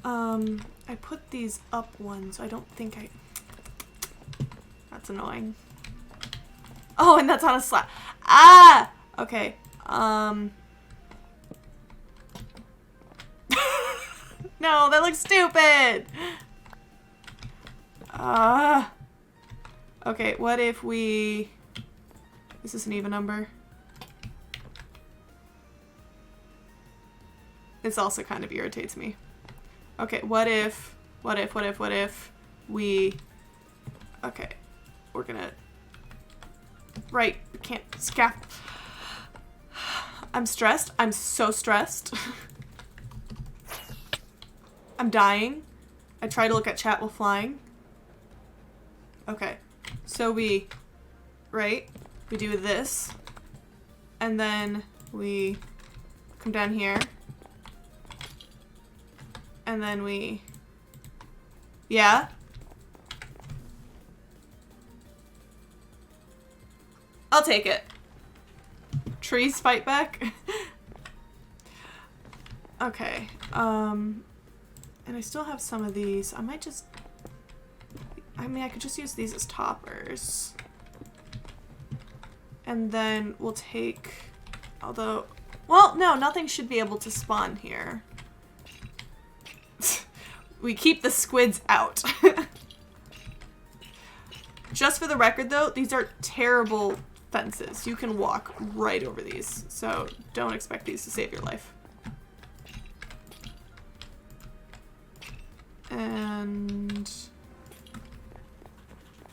Speaker 1: I put these up one, so I don't think I... That's annoying. Oh, and that's on a slab. Ah! Okay, No, that looks stupid! Okay, what if we... Is this an even number? This also kind of irritates me. Okay, what if we... Okay, we're gonna... Right, we can't scaff... I'm stressed. I'm so stressed. I'm dying. I try to look at chat while flying. Okay, so we... Right, we do this. And then we come down here. And then we... Yeah? I'll take it. Trees fight back? Okay, and I still have some of these. I might just... I mean, I could just use these as toppers. And then we'll take... Although... Well, no, nothing should be able to spawn here. We keep the squids out. Just for the record, though, these are terrible fences. You can walk right over these, so don't expect these to save your life. And...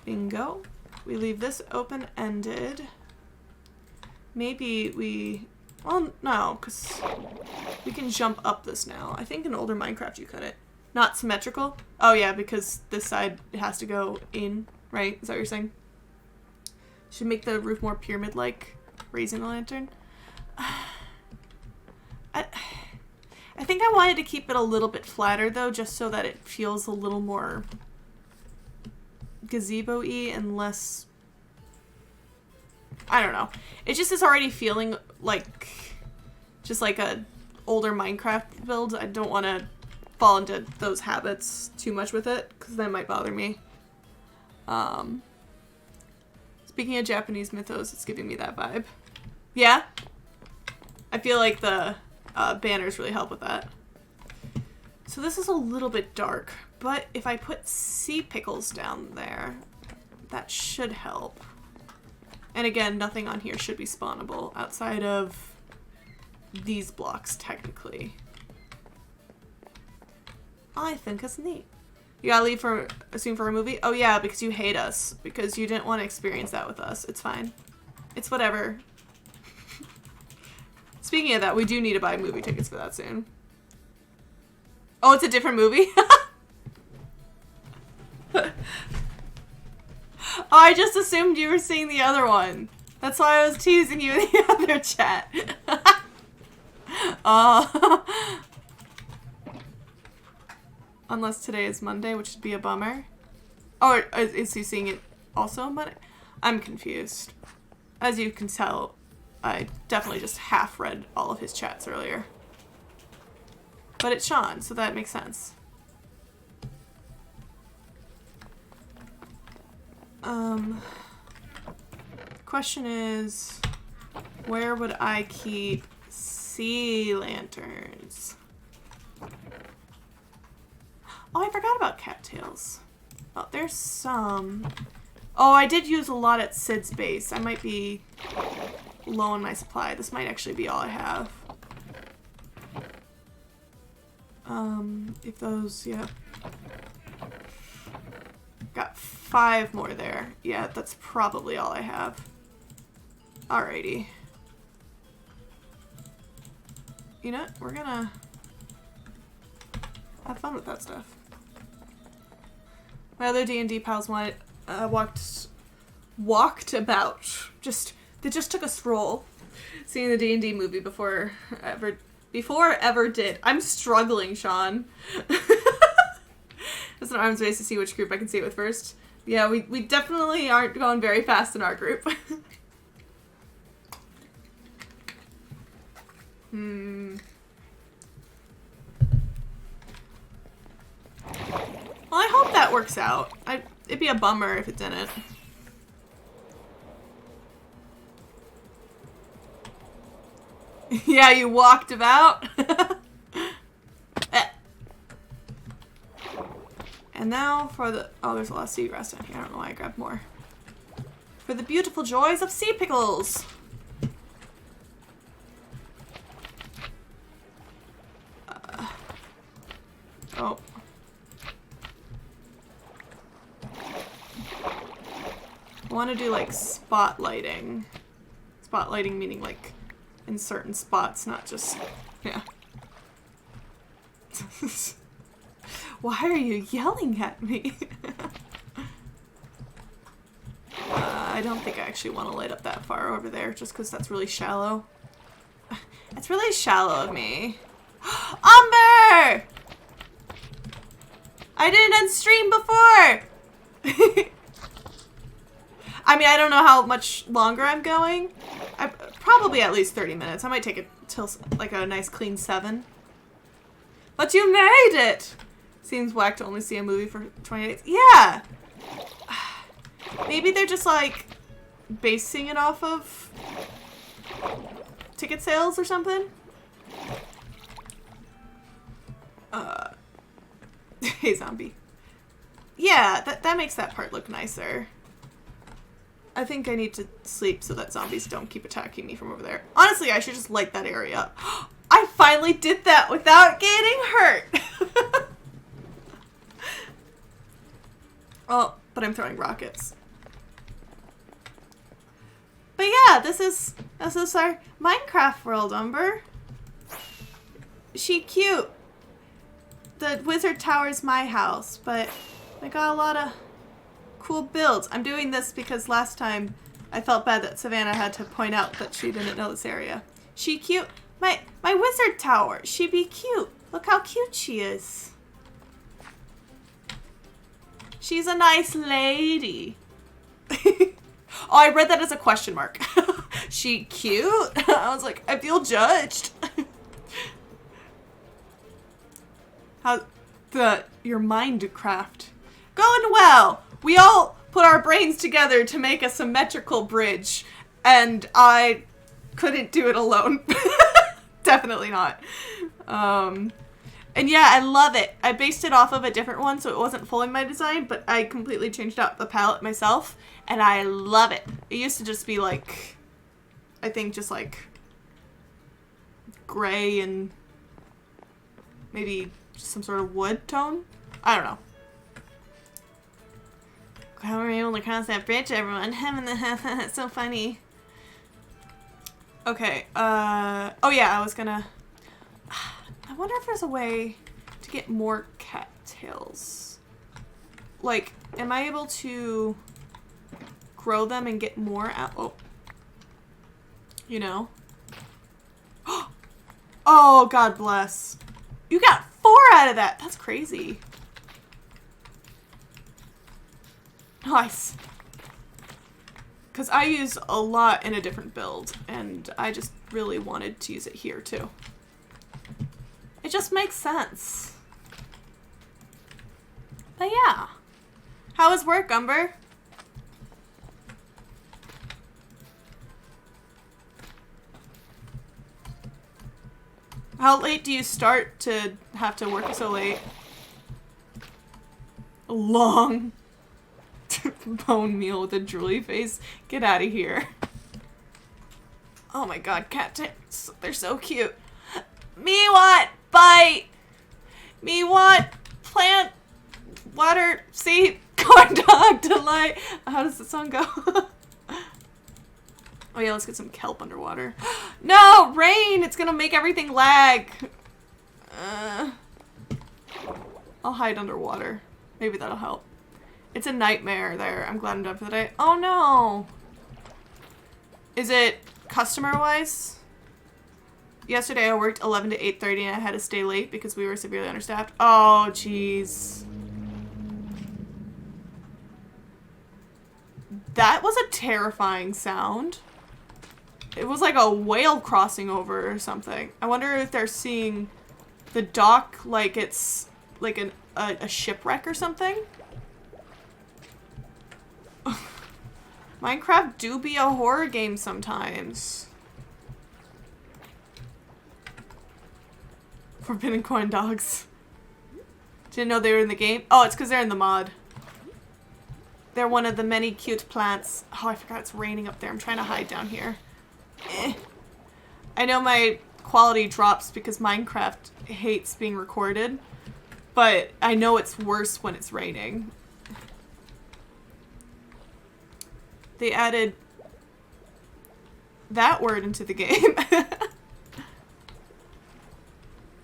Speaker 1: Bingo. We leave this open-ended. Maybe we... Well, no, because we can jump up this now. I think in older Minecraft you couldn't. Not symmetrical? Oh yeah, because this side has to go in, right? Is that what you're saying? Should make the roof more pyramid-like, raising the lantern. I think I wanted to keep it a little bit flatter, though, just so that it feels a little more gazebo-y and less... I don't know. It just is already feeling like... just like a older Minecraft builds. I don't want to fall into those habits too much with it, because that might bother me. Speaking of Japanese mythos, it's giving me that vibe. Yeah? I feel like the banners really help with that. So this is a little bit dark, but if I put sea pickles down there, that should help. And again, nothing on here should be spawnable outside of these blocks, technically. I think it's neat. You gotta leave for a movie? Oh yeah, because you hate us. Because you didn't want to experience that with us. It's fine. It's whatever. Speaking of that, we do need to buy movie tickets for that soon. Oh, it's a different movie? Oh, I just assumed you were seeing the other one. That's why I was teasing you in the other chat. Unless today is Monday, which would be a bummer. Oh, is he seeing it also on Monday? I'm confused. As you can tell, I definitely just half read all of his chats earlier. But it's Sean, so that makes sense. Question is, where would I keep sea lanterns? Oh, I forgot about cattails. Oh, there's some. Oh, I did use a lot at Sid's base. I might be low on my supply. This might actually be all I have. If those, yeah. Got 5 more there. Yeah, that's probably all I have. Alrighty. You know what? We're gonna have fun with that stuff. My other D&D pals walked about. They just took a stroll, seeing the D&D movie before ever did. I'm struggling, Sean. It's an arms race to see which group I can see it with first. Yeah, we definitely aren't going very fast in our group. Well, I hope that works out. It'd be a bummer if it didn't. Yeah, you walked about. And now for the... Oh, there's a lot of seagrass down here. I don't know why I grabbed more. For the beautiful joys of sea pickles. Oh. I want to do like spotlighting. Spotlighting meaning like in certain spots, not just... Yeah. Why are you yelling at me? I don't think I actually want to light up that far over there, just because that's really shallow. It's really shallow of me. Umber! I didn't end stream before! I mean, I don't know how much longer I'm going. Probably at least 30 minutes. I might take it till like a nice clean 7. But you made it! Seems whack to only see a movie for 20 days. Yeah! Maybe they're just like basing it off of ticket sales or something? Hey, zombie. Yeah, that makes that part look nicer. I think I need to sleep so that zombies don't keep attacking me from over there. Honestly, I should just light that area up. I finally did that without getting hurt! Oh, but I'm throwing rockets. But yeah, this is our Minecraft world, Umber. She cute. The wizard tower's my house, but I got a lot of cool builds. I'm doing this because last time I felt bad that Savannah had to point out that she didn't know this area. She cute. My wizard tower. She be cute. Look how cute she is. She's a nice lady. Oh, I read that as a question mark. She cute? I was like, I feel judged. How your Minecraft. Going well. We all put our brains together to make a symmetrical bridge, and I couldn't do it alone. Definitely not. And yeah, I love it. I based it off of a different one, so it wasn't fully my design, but I completely changed out the palette myself, and I love it. It used to just be like, I think just like gray and maybe some sort of wood tone. I don't know. How are we able to cross that bridge, everyone? It's so funny. Okay, oh yeah, I was gonna... I wonder if there's a way to get more cattails. Like, am I able to grow them and get more out? Oh. You know? Oh, God bless. You got 4 out of that. That's crazy. Nice. Because I use a lot in a different build, and I just really wanted to use it here, too. It just makes sense. But yeah. How was work, Umber? How late do you start to have to work so late? Long bone meal with a drooly face. Get out of here. Oh my god, cat tails. They're so cute. Me want bite. Me want plant water seed corn dog delight. How does the song go? Oh yeah, let's get some kelp underwater. No, rain! It's gonna make everything lag. I'll hide underwater. Maybe that'll help. It's a nightmare there. I'm glad I'm done for the day. Oh no! Is it customer-wise? Yesterday I worked 11 to 8:30 and I had to stay late because we were severely understaffed. Oh, jeez. That was a terrifying sound. It was like a whale crossing over or something. I wonder if they're seeing the dock like it's like a shipwreck or something. Minecraft do be a horror game sometimes. Forbidden corn dogs. Didn't know they were in the game. Oh, it's because they're in the mod. They're one of the many cute plants. Oh, I forgot it's raining up there. I'm trying to hide down here. I know my quality drops because Minecraft hates being recorded, but I know it's worse when it's raining. They added that word into the game.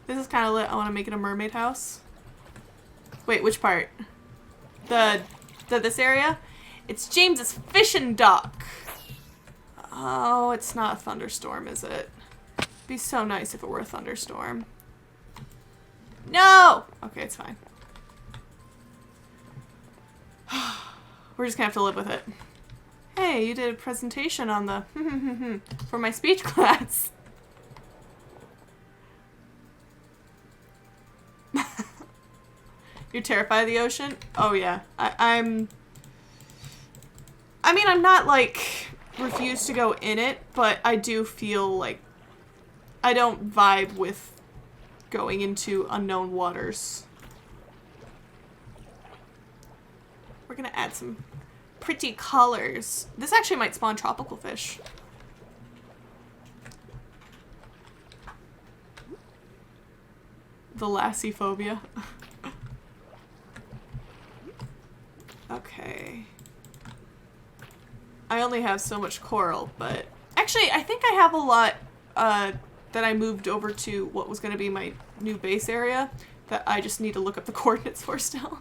Speaker 1: This is kind of lit. I want to make it a mermaid house. Wait, which part? This area? It's James's fishing dock. Oh, it's not a thunderstorm, is it? It'd be so nice if it were a thunderstorm. No! Okay, it's fine. We're just gonna have to live with it. Hey, you did a presentation on the for my speech class. You're terrified of the ocean? Oh yeah. I mean, I'm not like refuse to go in it, but I do feel like I don't vibe with going into unknown waters. We're gonna add some pretty colors. This actually might spawn tropical fish. The lassie phobia. Okay. I only have so much coral, but actually I think I have a lot that I moved over to what was going to be my new base area that I just need to look up the coordinates for still.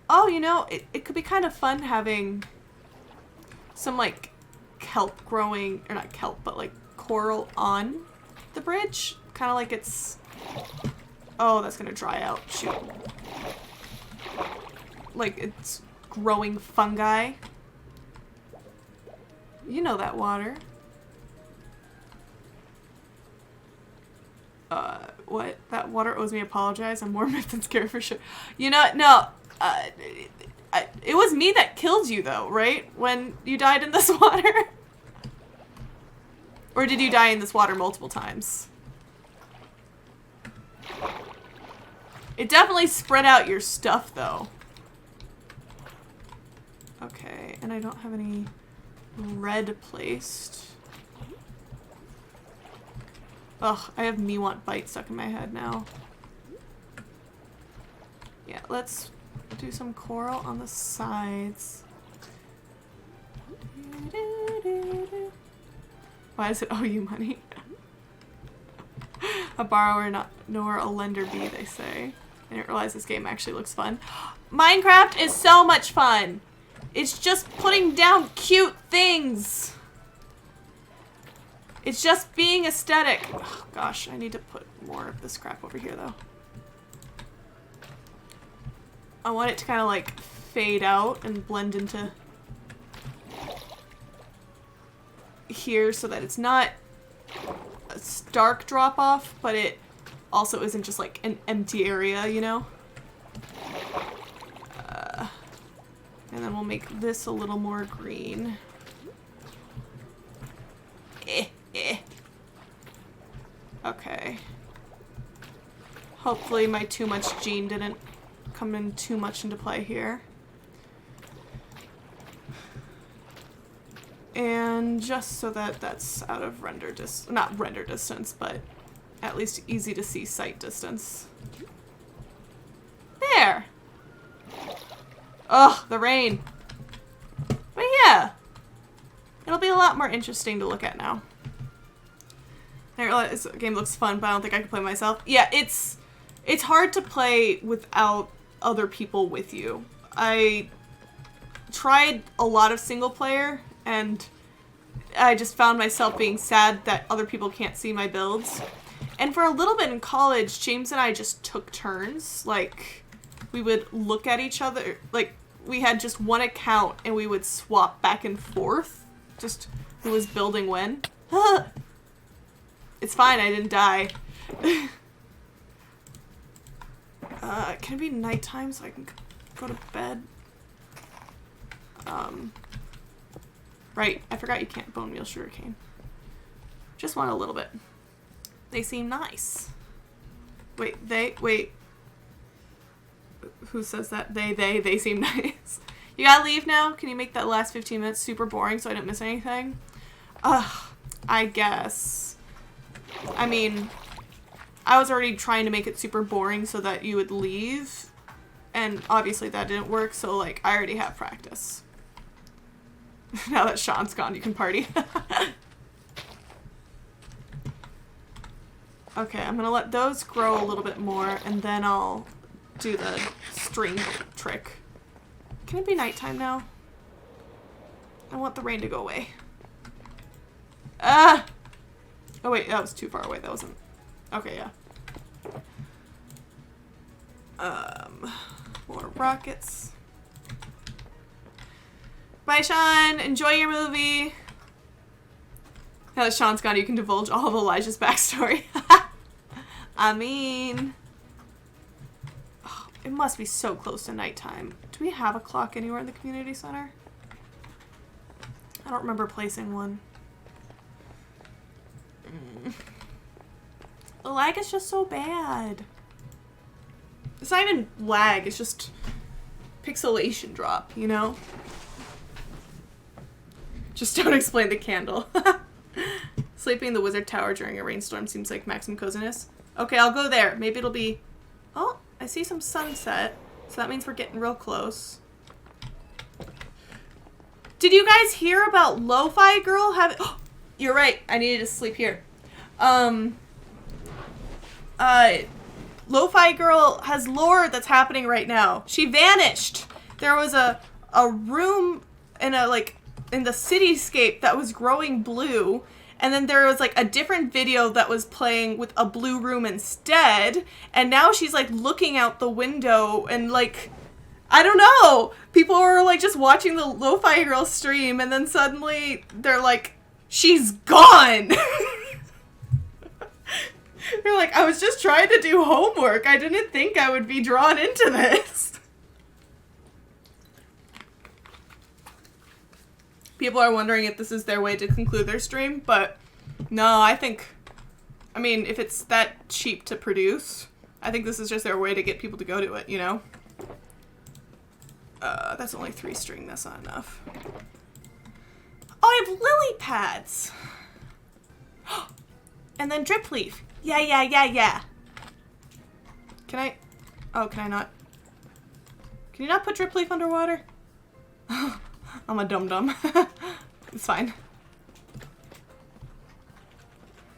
Speaker 1: Oh, you know, it could be kind of fun having some like kelp growing, or not kelp, but like coral on the bridge. Kind of like it's... Oh, that's going to dry out. Shoot. Like it's growing fungi. You know that water. What? That water owes me apologize. I'm more myth than scared for sure. You know, no. It was me that killed you, though, right? When you died in this water? Or did you die in this water multiple times? It definitely spread out your stuff, though. Okay, and I don't have any red placed. Ugh, I have me want bite stuck in my head now. Yeah, let's do some coral on the sides. Why is it owe you money? A borrower, not nor a lender be, they say. I didn't realize this game actually looks fun. Minecraft is so much fun! It's just putting down cute things! It's just being aesthetic. Oh, gosh, I need to put more of this crap over here, though. I want it to kind of, like, fade out and blend into here so that it's not a stark drop-off, but it also isn't just, like, an empty area, you know? And then we'll make this a little more green. Okay. Hopefully my too much gene didn't come in too much into play here. And just so that that's out of not render distance, but at least easy to see sight distance. There! Ugh, the rain. But yeah. It'll be a lot more interesting to look at now. I realize this game looks fun, but I don't think I can play myself. Yeah, it's hard to play without other people with you. I tried a lot of single player, and I just found myself being sad that other people can't see my builds. And for a little bit in college, James and I just took turns. Like, we would look at each other. Like, we had just one account, and we would swap back and forth. Just who was building when. It's fine, I didn't die. Can it be nighttime so I can go to bed? Right, I forgot you can't bone meal sugarcane. Just want a little bit. They seem nice. Wait. Who says that? They seem nice. You gotta leave now? Can you make that last 15 minutes super boring so I didn't miss anything? I guess. I mean, I was already trying to make it super boring so that you would leave. And obviously that didn't work, so like, I already have practice. Now that Sean's gone, you can party. Okay, I'm gonna let those grow a little bit more, and then I'll do the string trick. Can it be nighttime now? I want the rain to go away. Ah! Oh wait, that was too far away. That wasn't... Okay, yeah. More rockets. Bye, Sean! Enjoy your movie! Now that Sean's gone, you can divulge all of Elijah's backstory. I mean... Oh, it must be so close to nighttime. Do we have a clock anywhere in the community center? I don't remember placing one. The lag is just so bad. It's not even lag, it's just pixelation drop, you know? Just don't explain the candle. Sleeping in the wizard tower during a rainstorm seems like maximum coziness. Okay, I'll go there. Maybe it'll be... Oh, I see some sunset. So that means we're getting real close. Did you guys hear about Lo-Fi Girl having... Oh, you're right. I needed to sleep here. Lo-Fi Girl has lore that's happening right now. She vanished. There was a room in a, like, in the cityscape that was growing blue, and then there was, like, a different video that was playing with a blue room instead, and now she's, like, looking out the window, and, like, I don't know! People were, like, just watching the Lo-Fi Girl stream, and then suddenly they're like, she's gone! They're like, I was just trying to do homework. I didn't think I would be drawn into this. People are wondering if this is their way to conclude their stream, but no, I mean, if it's that cheap to produce, I think this is just their way to get people to go to it, you know? That's only 3 string, that's not enough. Oh, I have lily pads! And then drip leaf. Yeah. Can I? Oh, can I not? Can you not put drip leaf underwater? I'm a dum-dum. It's fine.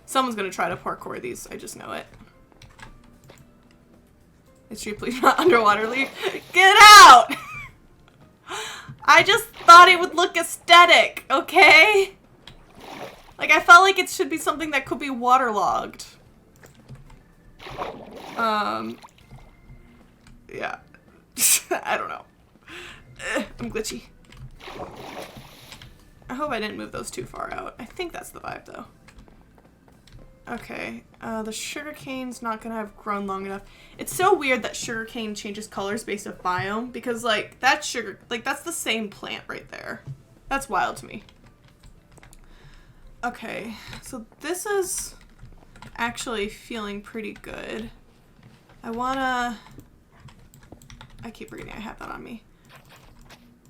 Speaker 1: Someone's gonna try to parkour these, I just know it. Is drip leaf not underwater leaf? Get out! I just thought it would look aesthetic, okay? Like, I felt like it should be something that could be waterlogged. Yeah. I don't know. I'm glitchy. I hope I didn't move those too far out. I think that's the vibe, though. Okay. The sugarcane's not gonna have grown long enough. It's so weird that sugarcane changes colors based off biome, because, like, that's sugar... Like, that's the same plant right there. That's wild to me. Okay, so this is actually feeling pretty good. I keep forgetting I have that on me.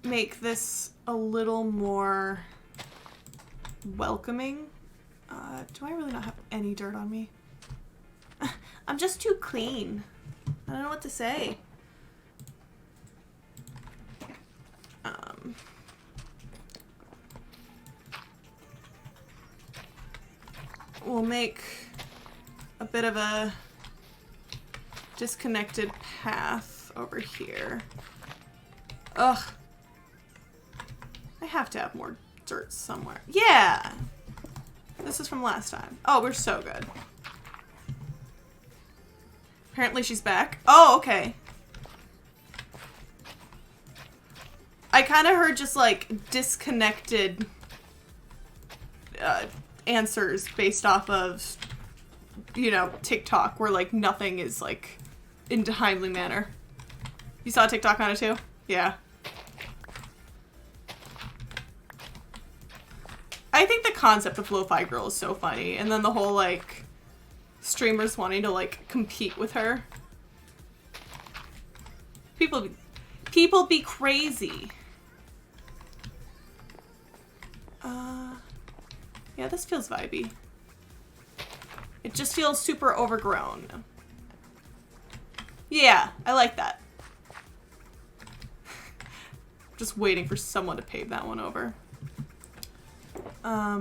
Speaker 1: Make this a little more welcoming. Do I really not have any dirt on me? I'm just too clean. I don't know what to say. We'll make a bit of a disconnected path over here. Ugh. I have to have more dirt somewhere. Yeah! This is from last time. Oh, we're so good. Apparently she's back. Oh, okay. I kind of heard just, like, disconnected answers based off of, you know, TikTok, where, like, nothing is, like, in a timely manner. You saw TikTok on it, too? Yeah. I think the concept of Lo-Fi Girl is so funny, and then the whole, like, streamers wanting to, like, compete with her. People be crazy. Yeah, this feels vibey. It just feels super overgrown. Yeah, I like that. Just waiting for someone to pave that one over. I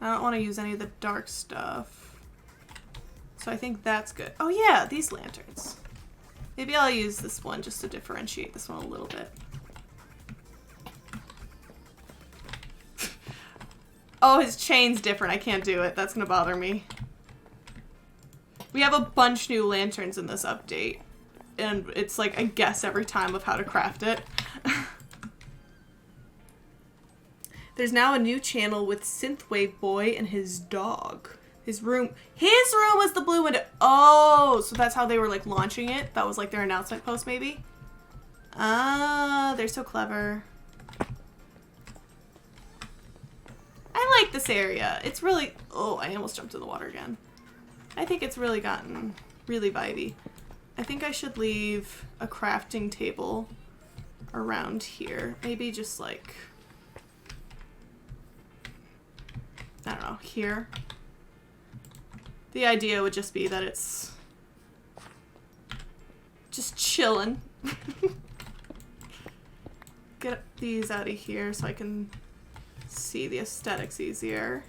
Speaker 1: don't want to use any of the dark stuff. So I think that's good. Oh yeah, these lanterns. Maybe I'll use this one just to differentiate this one a little bit. Oh, his chain's different. I can't do it. That's gonna bother me. We have a bunch new lanterns in this update. And it's like a guess every time of how to craft it. There's now a new channel with Synthwave Boy and his dog. His room was the blue window. Oh, so that's how they were like launching it. That was like their announcement post maybe. Ah, they're so clever. I like this area. It's really, oh, I almost jumped in the water again. I think it's really gotten really vibey. I think I should leave a crafting table around here. Maybe just like, I don't know, here. The idea would just be that it's just chilling. Get these out of here so I can see the aesthetics easier.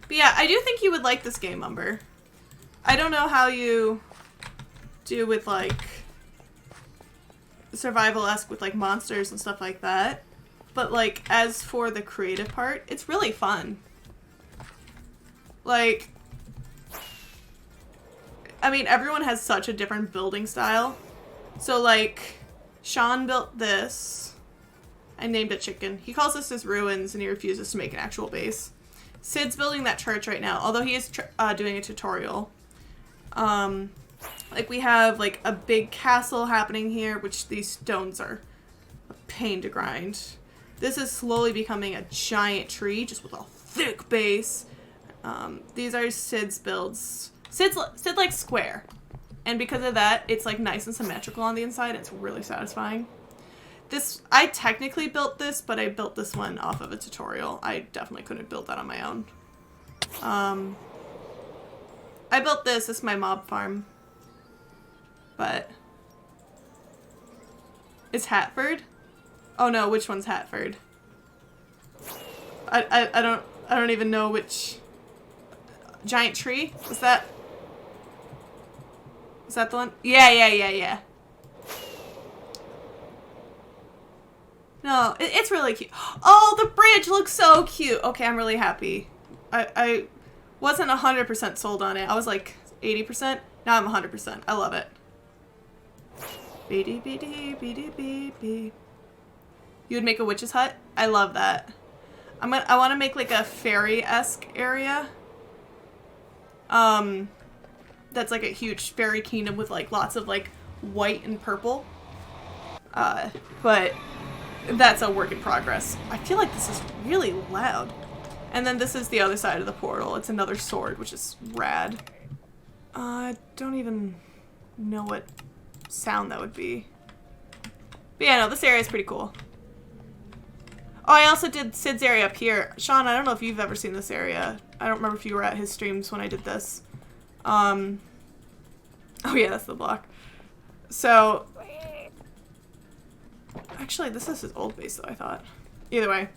Speaker 1: But yeah, I do think you would like this game, Umber. I don't know how you do with like survival-esque with like monsters and stuff like that. But like as for the creative part, it's really fun. Like, I mean, everyone has such a different building style. So like, Sean built this. I named it Chicken. He calls this his ruins and he refuses to make an actual base. Sid's building that church right now, although he is doing a tutorial. Like we have like a big castle happening here, which these stones are a pain to grind. This is slowly becoming a giant tree, just with a thick base. These are Sid's builds. Sid likes square. And because of that, it's like nice and symmetrical on the inside. It's really satisfying. I technically built this, but I built this one off of a tutorial. I definitely couldn't build that on my own. I built this. This is my mob farm. But it's Hatford? Oh no, which one's Hatford? I don't even know which giant tree? Is that the one? Yeah. No, it's really cute. Oh, the bridge looks so cute. Okay, I'm really happy. I wasn't 100% sold on it. I was like 80%. Now I'm 100%. I love it. You would make a witch's hut? I love that. I want to make like a fairy-esque area. That's like a huge fairy kingdom with like lots of like white and purple. But that's a work in progress. I feel like this is really loud. And then this is the other side of the portal. It's another sword, which is rad. I don't even know what sound that would be. But yeah, no, this area is pretty cool. Oh, I also did Sid's area up here. Sean, I don't know if you've ever seen this area. I don't remember if you were at his streams when I did this. Oh yeah, that's the block. So, actually, this is his old base, though, I thought. Either way.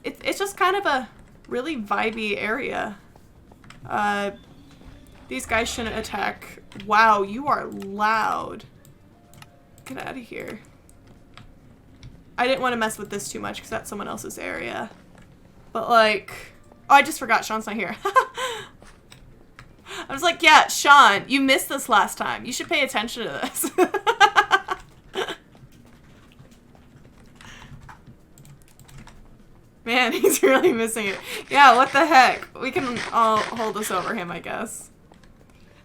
Speaker 1: It's just kind of a really vibey area. These guys shouldn't attack. Wow, you are loud. Get out of here. I didn't want to mess with this too much because that's someone else's area. But like... Oh, I just forgot Sean's not here. I was like, yeah, Sean, you missed this last time. You should pay attention to this. Man, he's really missing it. Yeah, what the heck? We can all hold this over him, I guess.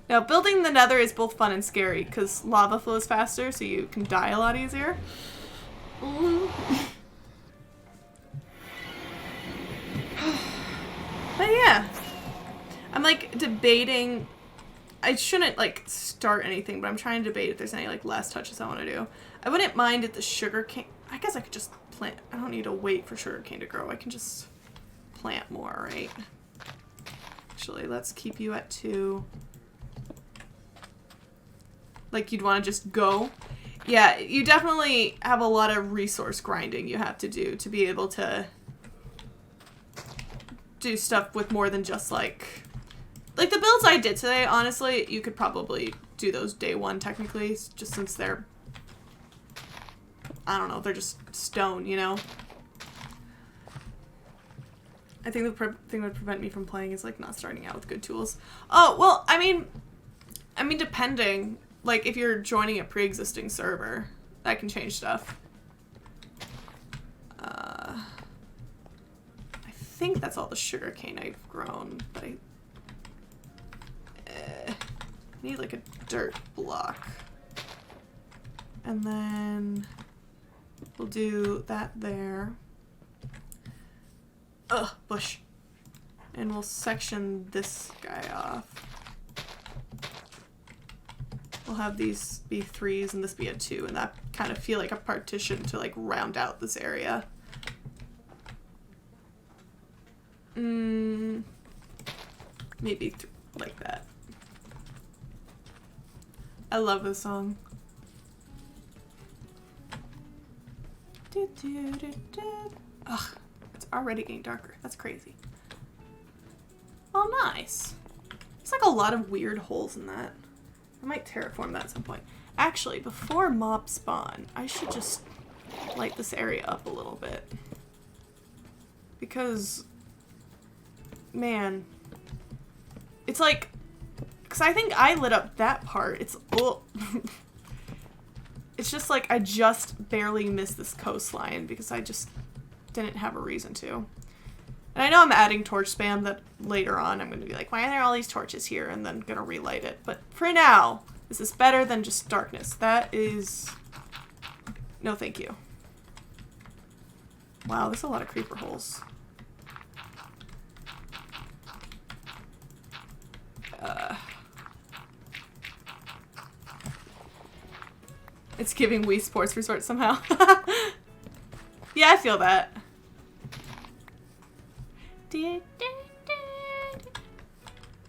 Speaker 1: Now, building the nether is both fun and scary because lava flows faster, so you can die a lot easier. But yeah. I'm like debating. I shouldn't like start anything, but I'm trying to debate if there's any like last touches I want to do. I wouldn't mind if the sugarcane. I guess I could just plant. I don't need to wait for sugarcane to grow. I can just plant more, right? Actually, let's keep you at 2. Like you'd want to just go. Yeah, you definitely have a lot of resource grinding you have to do to be able to do stuff with more than just like the builds I did today, honestly, you could probably do those day 1 technically, just since they're, I don't know, they're just stone, you know? I think the thing that would prevent me from playing is like not starting out with good tools. Oh, well, I mean depending. Like, if you're joining a pre-existing server, that can change stuff. I think that's all the sugarcane I've grown, but I need, like, a dirt block. And then we'll do that there. Ugh, bush. And we'll section this guy off. We'll have these be 3s and this be a 2, and that kind of feel like a partition to like round out this area. Maybe like that. I love this song. Ugh, it's already getting darker. That's crazy. Oh, nice. There's like a lot of weird holes in that. I might terraform that at some point. Actually, before mob spawn, I should just light this area up a little bit. Because, man, it's like, because I think I lit up that part. It's, it's just like I just barely missed this coastline because I just didn't have a reason to. And I know I'm adding torch spam that later on I'm going to be like, why are there all these torches here? And then going to relight it. But for now, this is better than just darkness. That is... No, thank you. Wow, there's a lot of creeper holes. It's giving Wii Sports Resort somehow. Yeah, I feel that.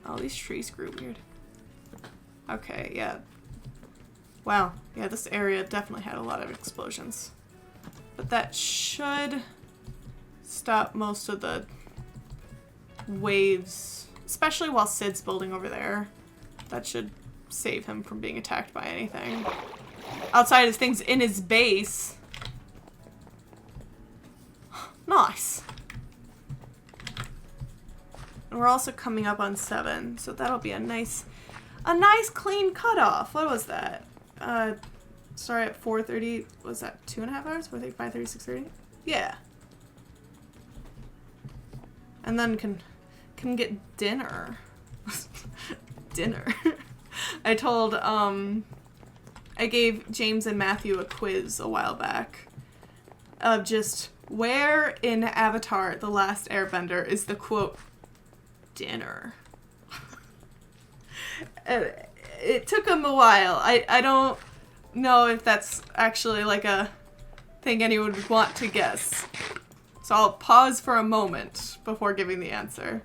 Speaker 1: Oh, these trees grew weird. Okay, yeah. Wow. Yeah, this area definitely had a lot of explosions. But that should stop most of the waves, especially while Sid's building over there. That should save him from being attacked by anything. Outside of things in his base. Nice. And we're also coming up on 7, so that'll be a nice clean cutoff. What was that? Sorry, at 4:30. Was that 2.5 hours? 4:30, 5:30, 6:30? Yeah. And then can get dinner. Dinner. I told I gave James and Matthew a quiz a while back of just where in Avatar: The Last Airbender is the quote dinner. It took him a while. I don't know if that's actually like a thing anyone would want to guess. So I'll pause for a moment before giving the answer.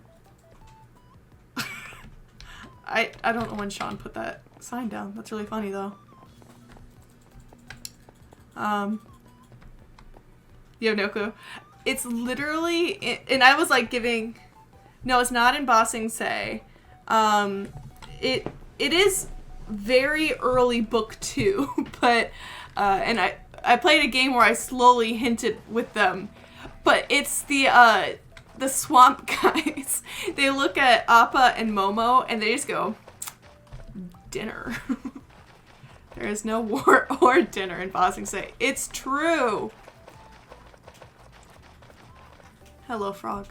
Speaker 1: I don't know when Sean put that sign down. That's really funny though. You have no clue. It's literally, and I was like giving, no, it's not in Ba Sing Se. It is very early book 2, but, and I played a game where I slowly hinted with them, but it's the swamp guys. They look at Appa and Momo and they just go, dinner. There is no war or dinner in Ba Sing Se. It's true. Hello, frog.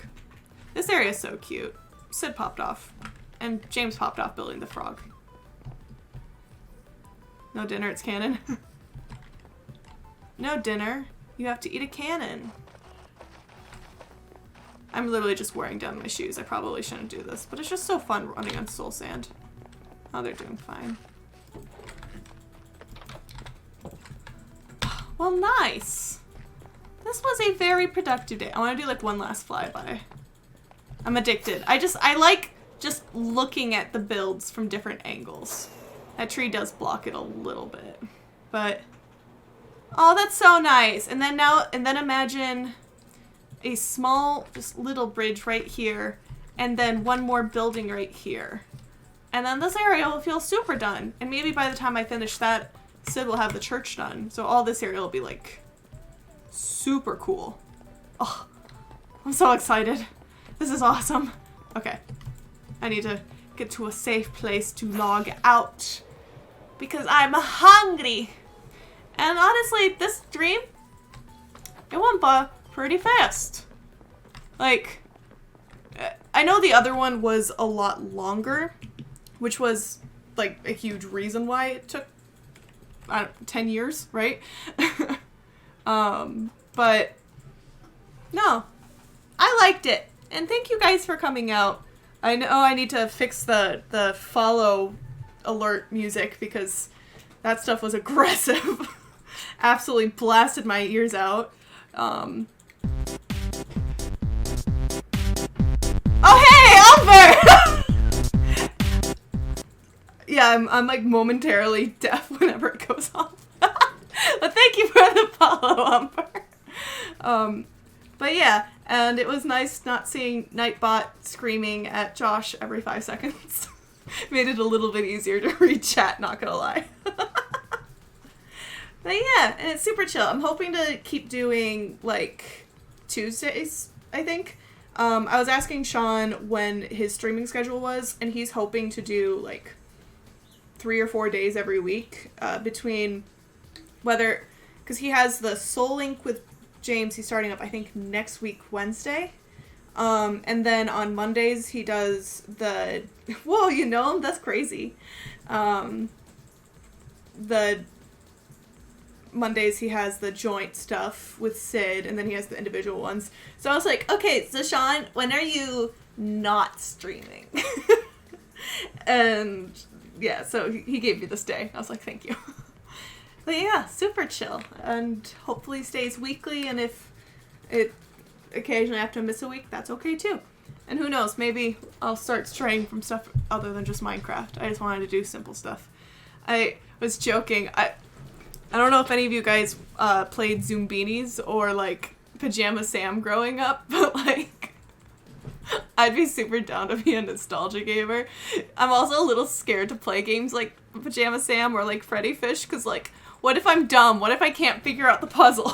Speaker 1: This area is so cute. Sid popped off. And James popped off building the frog. No dinner, it's canon. No dinner. You have to eat a cannon. I'm literally just wearing down my shoes. I probably shouldn't do this, but it's just so fun running on soul sand. Oh, they're doing fine. Well, nice. This was a very productive day. I want to do like one last flyby. I'm addicted. I like just looking at the builds from different angles. That tree does block it a little bit, but oh, that's so nice. And then imagine a small, just little bridge right here, and then one more building right here. And then this area will feel super done. And maybe by the time I finish that, Sid will have the church done. So all this area will be like super cool. Oh, I'm so excited. This is awesome. Okay. I need to get to a safe place to log out because I'm hungry. And honestly, this stream, it went by pretty fast. Like, I know the other one was a lot longer, which was like a huge reason why it took 10 years, right? But no, I liked it. And thank you guys for coming out. I know I need to fix the follow alert music because that stuff was aggressive. Absolutely blasted my ears out. Oh, hey, Albert! Yeah, I'm like momentarily deaf whenever it goes off. But thank you for the follow, Umber. But yeah, and it was nice not seeing Nightbot screaming at Josh every 5 seconds. Made it a little bit easier to read chat, not gonna lie. But yeah, and it's super chill. I'm hoping to keep doing like Tuesdays, I think. I was asking Sean when his streaming schedule was, and he's hoping to do like 3 or 4 days every week, between whether, because he has the Soul Link with James, he's starting up I think next week Wednesday, And then on Mondays he does the, whoa, you know him? That's crazy. The Mondays he has the joint stuff with Sid, and then he has the individual ones. So I was like, okay, so Sean, when are you not streaming? And yeah, so he gave me this day. I was like, thank you. But yeah, super chill, and hopefully stays weekly, and if it occasionally have to miss a week, that's okay too. And who knows, maybe I'll start straying from stuff other than just Minecraft. I just wanted to do simple stuff. I was joking. I don't know if any of you guys played Zoombinis or like Pajama Sam growing up, but like I'd be super down to be a nostalgia gamer. I'm also a little scared to play games like Pajama Sam or like Freddy Fish, because like, what if I'm dumb? What if I can't figure out the puzzle?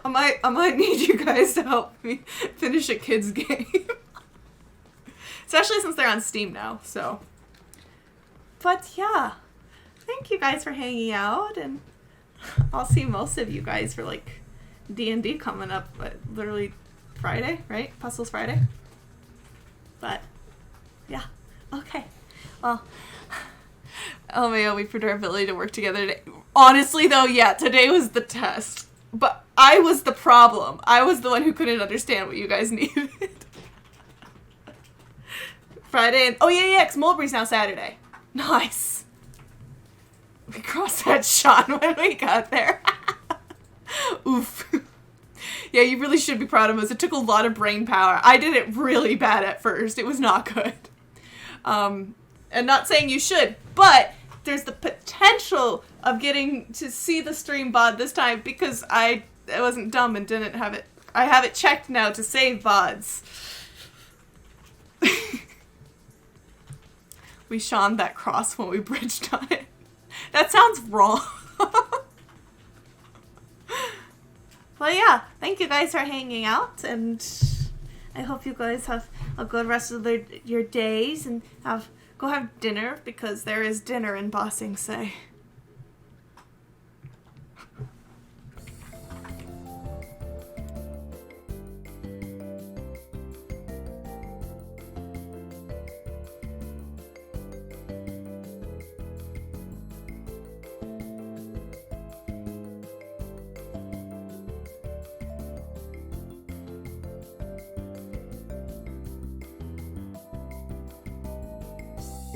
Speaker 1: I might need you guys to help me finish a kid's game. Especially since they're on Steam now, so. But yeah, thank you guys for hanging out, and I'll see most of you guys for like D&D coming up, literally Friday, right? Puzzles Friday. But yeah, okay. Well, LMAO, we proved our ability to work together today. Honestly though, yeah, today was the test. But I was the problem. I was the one who couldn't understand what you guys needed. Friday, and oh yeah, because Mulberry's now Saturday. Nice. We crossed that Sean when we got there. Oof. Yeah, you really should be proud of us. It took a lot of brain power. I did it really bad at first. It was not good. And not saying you should, but there's the potential of getting to see the stream VOD this time because I wasn't dumb and didn't have it. I have it checked now to save VODs. We shone that cross when we bridged on it. That sounds wrong. Well, yeah, thank you guys for hanging out, and I hope you guys have a good rest of your days, and go have dinner, because there is dinner in Bossing Say.